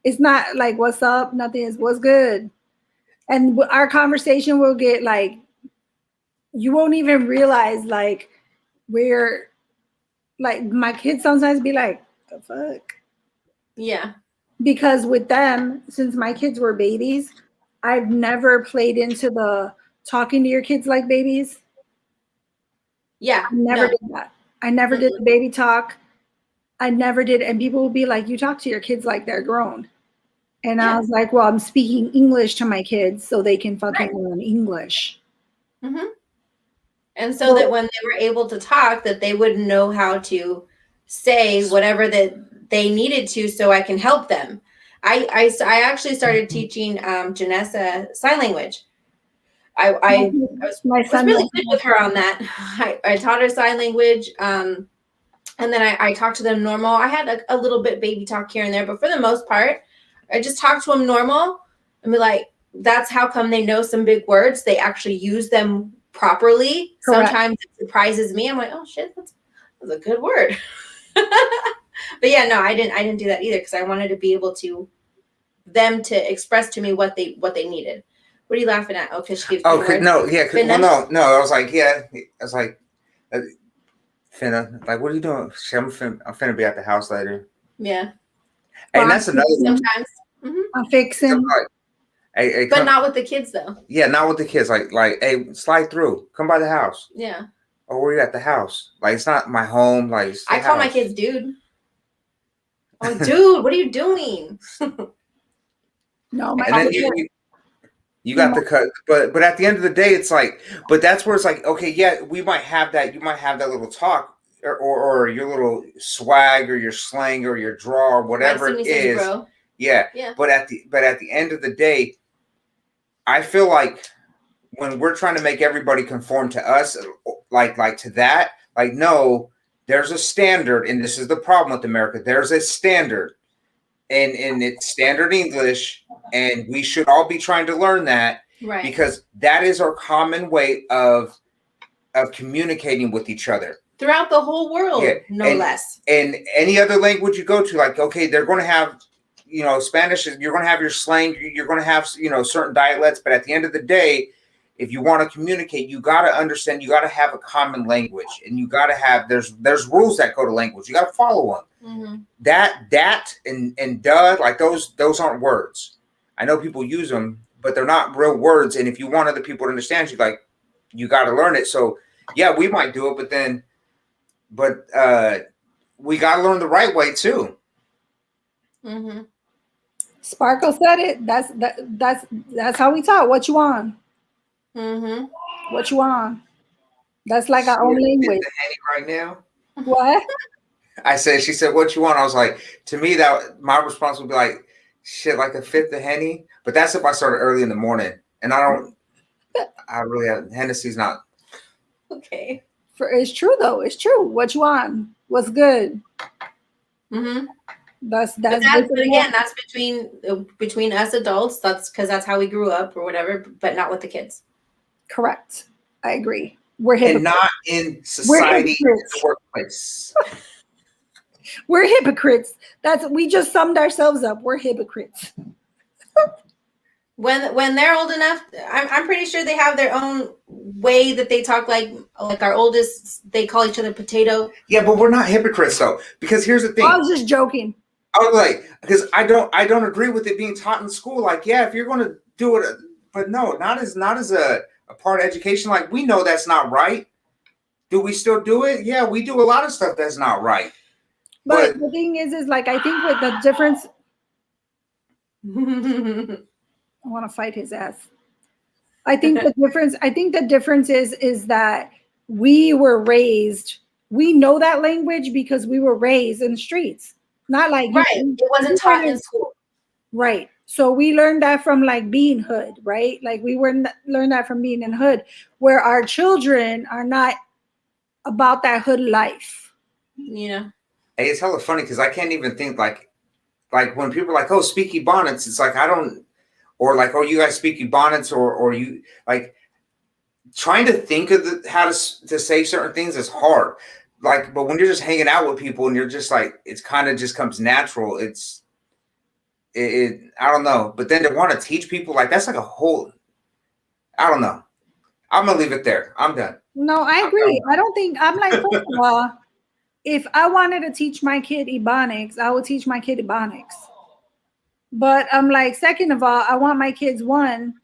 It's not like, what's up? Nothing is what's good. And our conversation will get like, you won't even realize like we're like, my kids sometimes be like, the fuck? Yeah. Because with them, since my kids were babies, I've never played into the talking to your kids like babies. Yeah. I never did that. I never did the baby talk. I never did. And people will be like, you talk to your kids like they're grown. And I was like, well, I'm speaking English to my kids so they can fucking learn English. Mm-hmm. And so that when they were able to talk, that they would know how to say whatever that they needed to, so I can help them. I actually started teaching Janessa sign language. I was really good with her on that. I taught her sign language. And then I talked to them normal. I had a little bit baby talk here and there, but for the most part, I just talked to them normal and be like, that's how come they know some big words. They actually use them properly. Correct. Sometimes it surprises me. I'm like, oh shit, that's a good word. But yeah, no, I didn't do that either, because I wanted to be able to them to express to me what they needed. What are you laughing at? Oh, because she gives me words. No, yeah, well, no. I was like, yeah, I was like, Finna, like, what are you doing? I'm finna be at the house later. Yeah, and that's another sometimes. I'm fixing. Hey, but not with the kids though. Yeah, not with the kids. Like, hey, slide through. Come by the house. Yeah. Or where you at the house? Like, it's not my home. Like, I call my kids dude. Oh, dude, what are you doing? No, my and then you got the cut, but at the end of the day, it's like, but that's where it's like, okay, yeah, we might have that. You might have that little talk, or your little swag, or your slang, or your draw, or whatever it is. Bro. Yeah. But at the end of the day, I feel like when we're trying to make everybody conform to us, like to that, like, no, there's a standard, and this is the problem with America. There's a standard, and it's standard English, and we should all be trying to learn that, right? Because that is our common way of communicating with each other throughout the whole world, no less. And any other language you go to, like, okay, they're going to have, Spanish. You're going to have your slang. You're going to have, certain dialects. But at the end of the day, if you want to communicate, you got to understand. You got to have a common language, and you got to have. There's rules that go to language. You got to follow them. Mm-hmm. That and duh, like those aren't words. I know people use them, but they're not real words. And if you want other people to understand you, like, you got to learn it. So yeah, we might do it, but we got to learn the right way too. Mm-hmm. Sparkle said it. That's how we talk. What you want? Mm-hmm. What you want? That's like our own language. Right now. What? I said. She said, "What you want?" I was like, to me, that my response would be like, shit, like a fifth of Henny. But that's if I started early in the morning, and I really have Hennessy's not. Okay. It's true though. It's true. What you want? What's good? Mm-hmm. But again, that's between us adults. That's because that's how we grew up or whatever, but not with the kids. Correct. I agree. We're hypocrites. And not in society, in the workplace. We're hypocrites. We just summed ourselves up. We're hypocrites. When they're old enough, I'm pretty sure they have their own way that they talk. Like our oldest, they call each other potato. Yeah, but we're not hypocrites though, because here's the thing. I was just joking. I was like, because I don't agree with it being taught in school. Like, yeah, if you're going to do it, but no, not as a part of education. Like, we know that's not right. Do we still do it? Yeah, we do a lot of stuff that's not right. But the thing is like, I think with the difference, I want to fight his ass. I think the difference is that we were raised, we know that language because we were raised in the streets. Not like, right. It wasn't taught in school. Right. So we learned that from like being hood, right? Like we learned that from being in hood, where our children are not about that hood life. Yeah. Hey, it's hella funny because I can't even think like when people are like, oh, speak EBonics, it's like I don't, or like, oh, you guys speak EBonics, or you like trying to think of how to say certain things is hard. Like, but when you're just hanging out with people and you're just like, it's kind of just comes natural. I don't know. But then to want to teach people, like, that's like a whole, I don't know. I'm gonna leave it there. I'm done. No, I agree. I don't think I'm like, first of all, if I wanted to teach my kid Ebonics, I would teach my kid Ebonics. But I'm like, second of all, I want my kids, one,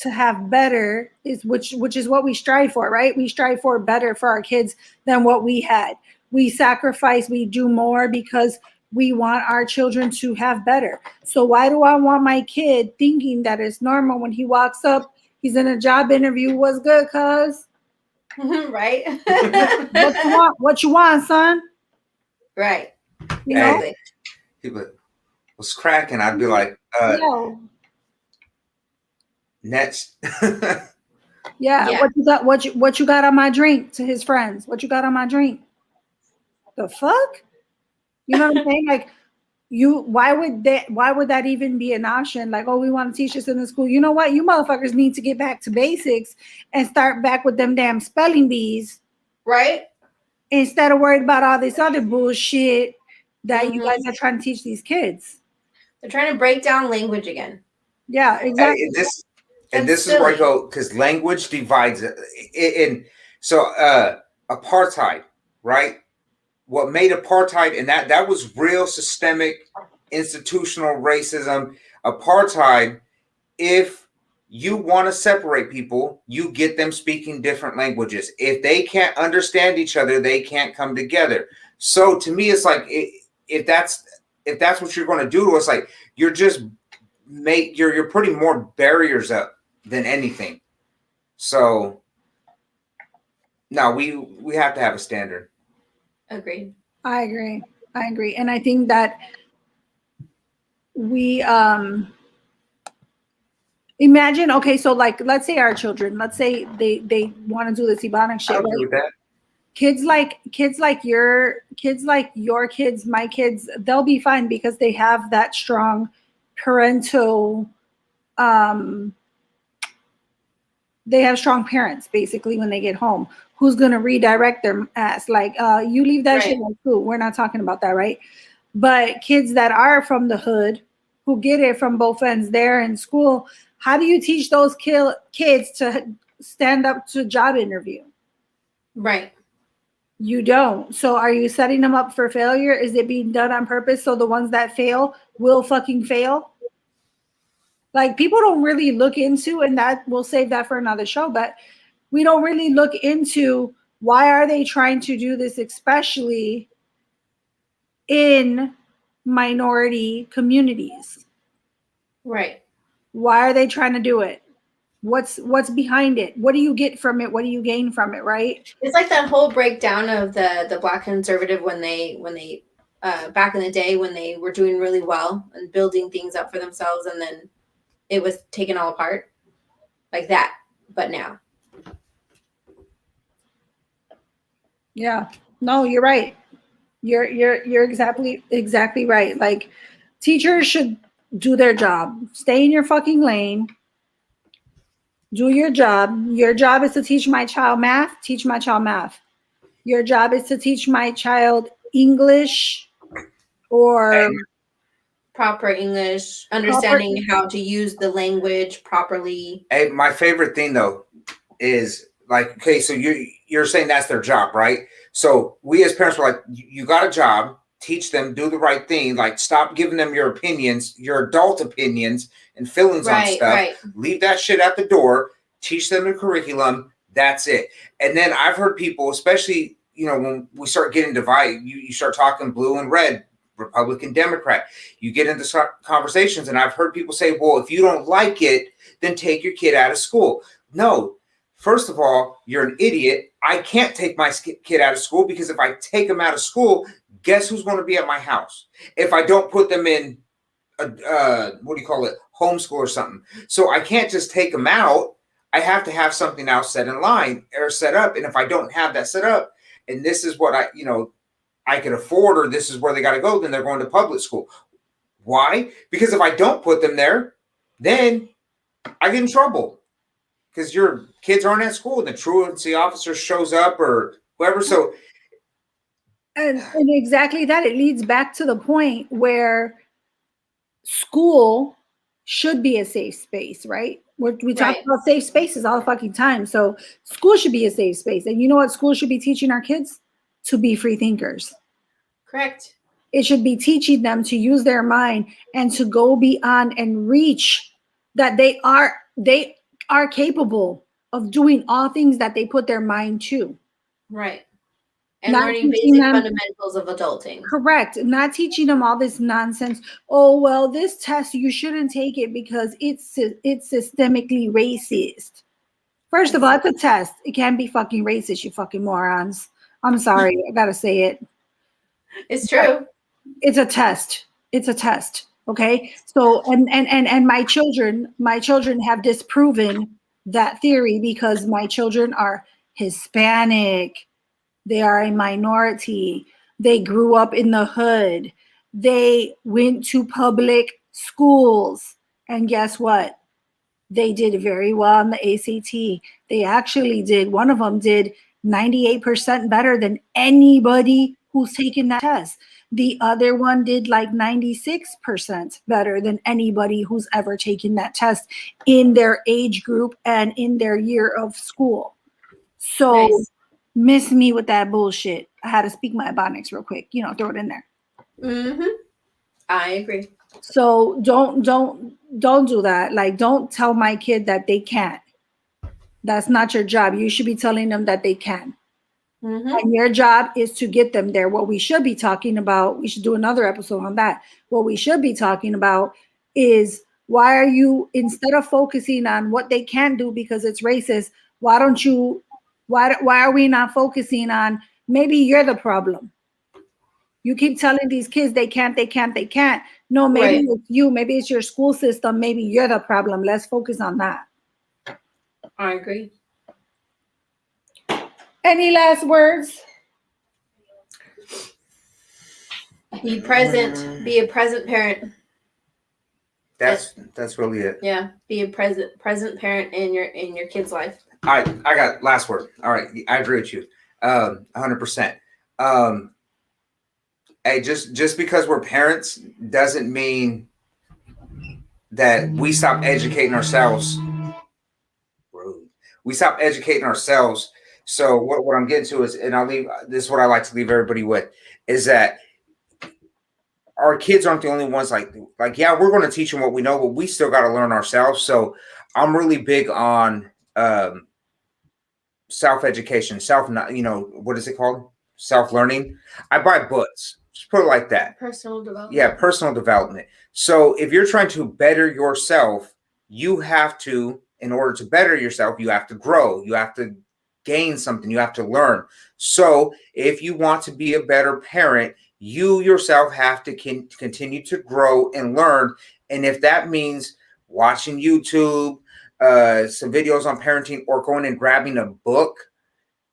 to have better, which is what we strive for, right? We strive for better for our kids than what we had. We sacrifice, we do more because we want our children to have better. So why do I want my kid thinking that it's normal when he walks up, he's in a job interview, what's good, cuz? Right. What you want, son? Right. You know? Hey, people, what's cracking? I'd be like, Yo. Nets. Yeah. What you got? What you got on my drink? To his friends, what you got on my drink? The fuck? You know what I'm saying? Like, why would that even be an option? Like, oh, we want to teach this in the school. You know what? You motherfuckers need to get back to basics and start back with them damn spelling bees. Right. Instead of worried about all this other bullshit that you guys are trying to teach these kids. They're trying to break down language again. Yeah, exactly. And this is where I go, because language divides it. And so apartheid, right? What made apartheid, and that was real systemic institutional racism. Apartheid, if you want to separate people, you get them speaking different languages. If they can't understand each other, they can't come together. So to me, it's like, if that's what you're going to do to us, like, you're putting more barriers up than anything. So no, we have to have a standard. Agreed. I agree. And I think that we imagine, okay, so like, let's say our children, let's say they want to do this Ebonics shit, right? With that. Kids like your kids, my kids, they'll be fine because they have that strong parental they have strong parents basically when they get home who's going to redirect their ass, like, you leave that shit in school. We're not talking about that, right? But kids that are from the hood, who get it from both ends there in school, how do you teach those kids to stand up to a job interview? Right. You don't. So are you setting them up for failure? Is it being done on purpose so the ones that fail will fucking fail? Like, people don't really look into, and that we'll save that for another show, but we don't really look into why are they trying to do this, especially in minority communities. Right. Why are they trying to do it? What's behind it? What do you get from it? What do you gain from it? Right? It's like that whole breakdown of the Black conservative when they back in the day when they were doing really well and building things up for themselves, and then it was taken all apart like that. But now. Yeah. No, you're right. You're exactly right. Like, teachers should do their job. Stay in your fucking lane. Do your job. Your job is to teach my child math. Teach my child math. Your job is to teach my child English or proper English, understanding how to use the language properly. Hey, my favorite thing though is, like, okay, so you're saying that's their job, right? So we as parents were like, you got a job, teach them, do the right thing, like, stop giving them your opinions, your adult opinions and feelings on stuff. Right. Leave that shit at the door, teach them the curriculum, that's it. And then I've heard people, especially, when we start getting divided, you start talking blue and red, Republican, Democrat, you get into conversations, and I've heard people say, well, if you don't like it, then take your kid out of school. No, first of all, you're an idiot. I can't take my kid out of school, because if I take them out of school, guess who's going to be at my house if I don't put them in homeschool or something. So I can't just take them out. I have to have something else set in line or set up. And if I don't have that set up, and this is what I can afford, or this is where they got to go, then they're going to public school. Why? Because if I don't put them there, then I get in trouble, because your kids aren't at school and the truancy officer shows up or whoever. So, and exactly that, it leads back to the point where school should be a safe space, right? We talk about safe spaces all the fucking time. So school should be a safe space. And you know what school should be teaching our kids? To be free thinkers. Correct. It should be teaching them to use their mind and to go beyond and reach that they are capable of doing all things that they put their mind to. Right. And Not learning teaching basic them- fundamentals of adulting. Correct. Not teaching them all this nonsense. Oh, well, this test, you shouldn't take it because it's systemically racist. First of all, it's a test. It can't be fucking racist, you fucking morons. I'm sorry. I gotta say it. It's true. It's a test. It's a test. Okay. So and my children have disproven that theory because my children are Hispanic. They are a minority. They grew up in the hood. They went to public schools. And guess what? They did very well on the ACT. They actually did, one of them did 98% better than anybody who's taken that test. The other one did like 96% better than anybody who's ever taken that test in their age group and in their year of school. So miss me with that bullshit. I had to speak my EBonics real quick, throw it in there. Mm-hmm. I agree. So don't do that. Like, don't tell my kid that they can't. That's not your job. You should be telling them that they can. Mm-hmm. And your job is to get them there. What we should be talking about, we should do another episode on that. What we should be talking about is why are you, instead of focusing on what they can do because it's racist, why are we not focusing on maybe you're the problem? You keep telling these kids they can't. No, maybe it's you. Maybe it's your school system. Maybe you're the problem. Let's focus on that. I agree. Any last words? Be present. Be a present parent. That's really it. Yeah, be a present parent in your kid's life. I got last word. All right, I agree with you, 100%. Hey, just because we're parents doesn't mean that we stop educating ourselves. We stop educating ourselves. So what I'm getting to is, and I'll leave this is what I like to leave everybody with, is that our kids aren't the only ones like yeah, we're going to teach them what we know, but we still got to learn ourselves. So I'm really big on self-education, what is it called? Self-learning. I buy books. Just put it like that. Personal development. Yeah, personal development. So if you're trying to better yourself, you have to, in order to better yourself, you have to grow. You have to gain something. You have to learn. So if you want to be a better parent, you yourself have to continue to grow and learn. And if that means watching YouTube, some videos on parenting, or going and grabbing a book,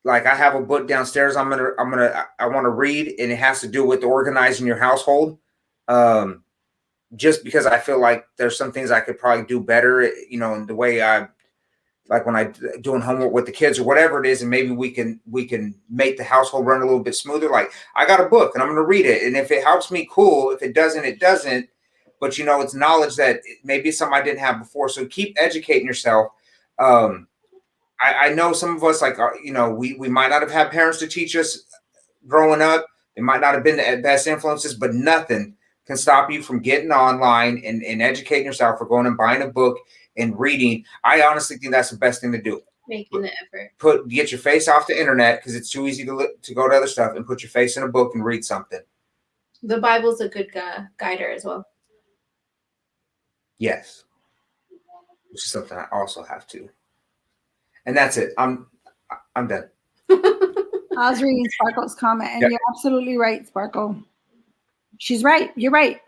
like I have a book downstairs I want to read, and it has to do with organizing your household. Just because I feel like there's some things I could probably do better, in the way I like when I doing homework with the kids or whatever it is, and maybe we can make the household run a little bit smoother. Like I got a book and I'm going to read it, and if it helps me, cool. If it doesn't, it doesn't. But it's knowledge that maybe it's something I didn't have before. So keep educating yourself. I know some of us, we might not have had parents to teach us growing up. They might not have been the best influences, but nothing can stop you from getting online and educating yourself, or going and buying a book and reading. I honestly think that's the best thing to do. Making the effort. Get your face off the internet, because it's too easy to go to other stuff, and put your face in a book and read something. The Bible's a good guider as well. Yes. Which is something I also have to. And that's it. I'm done. I was reading Sparkle's comment, and You're absolutely right, Sparkle. She's right. You're right.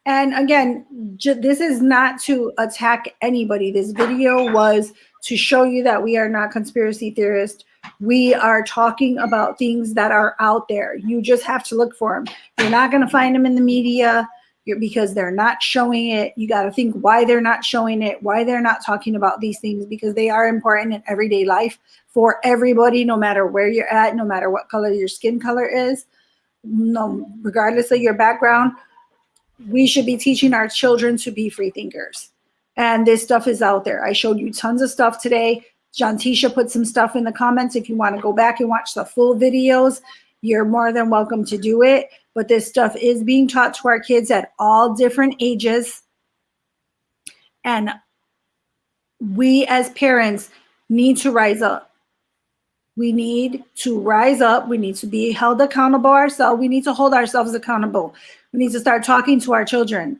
And again, this is not to attack anybody. This video was to show you that we are not conspiracy theorists. We are talking about things that are out there. You just have to look for them. You're not going to find them in the media because they're not showing it. You got to think why they're not showing it, why they're not talking about these things, because they are important in everyday life for everybody, no matter where you're at, no matter what color your skin color is, no, regardless of your background. We should be teaching our children to be free thinkers. And this stuff is out there. I showed you tons of stuff today. Jantisha put some stuff in the comments. If you want to go back and watch the full videos, you're more than welcome to do it. But this stuff is being taught to our kids at all different ages. And we as parents need to rise up. We need to rise up. We need to be held accountable ourselves. We need to hold ourselves accountable. We need to start talking to our children,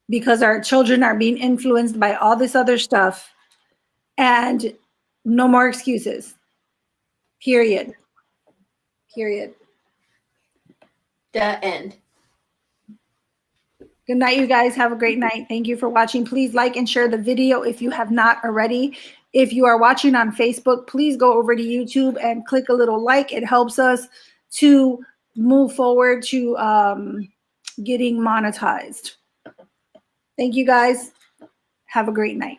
because our children are being influenced by all this other stuff. And no more excuses. Period. Period. The end. Good night, you guys. Have a great night. Thank you for watching. Please like and share the video if you have not already. If you are watching on Facebook, please go over to YouTube and click a little like. It helps us to move forward to getting monetized. Thank you, guys. Have a great night.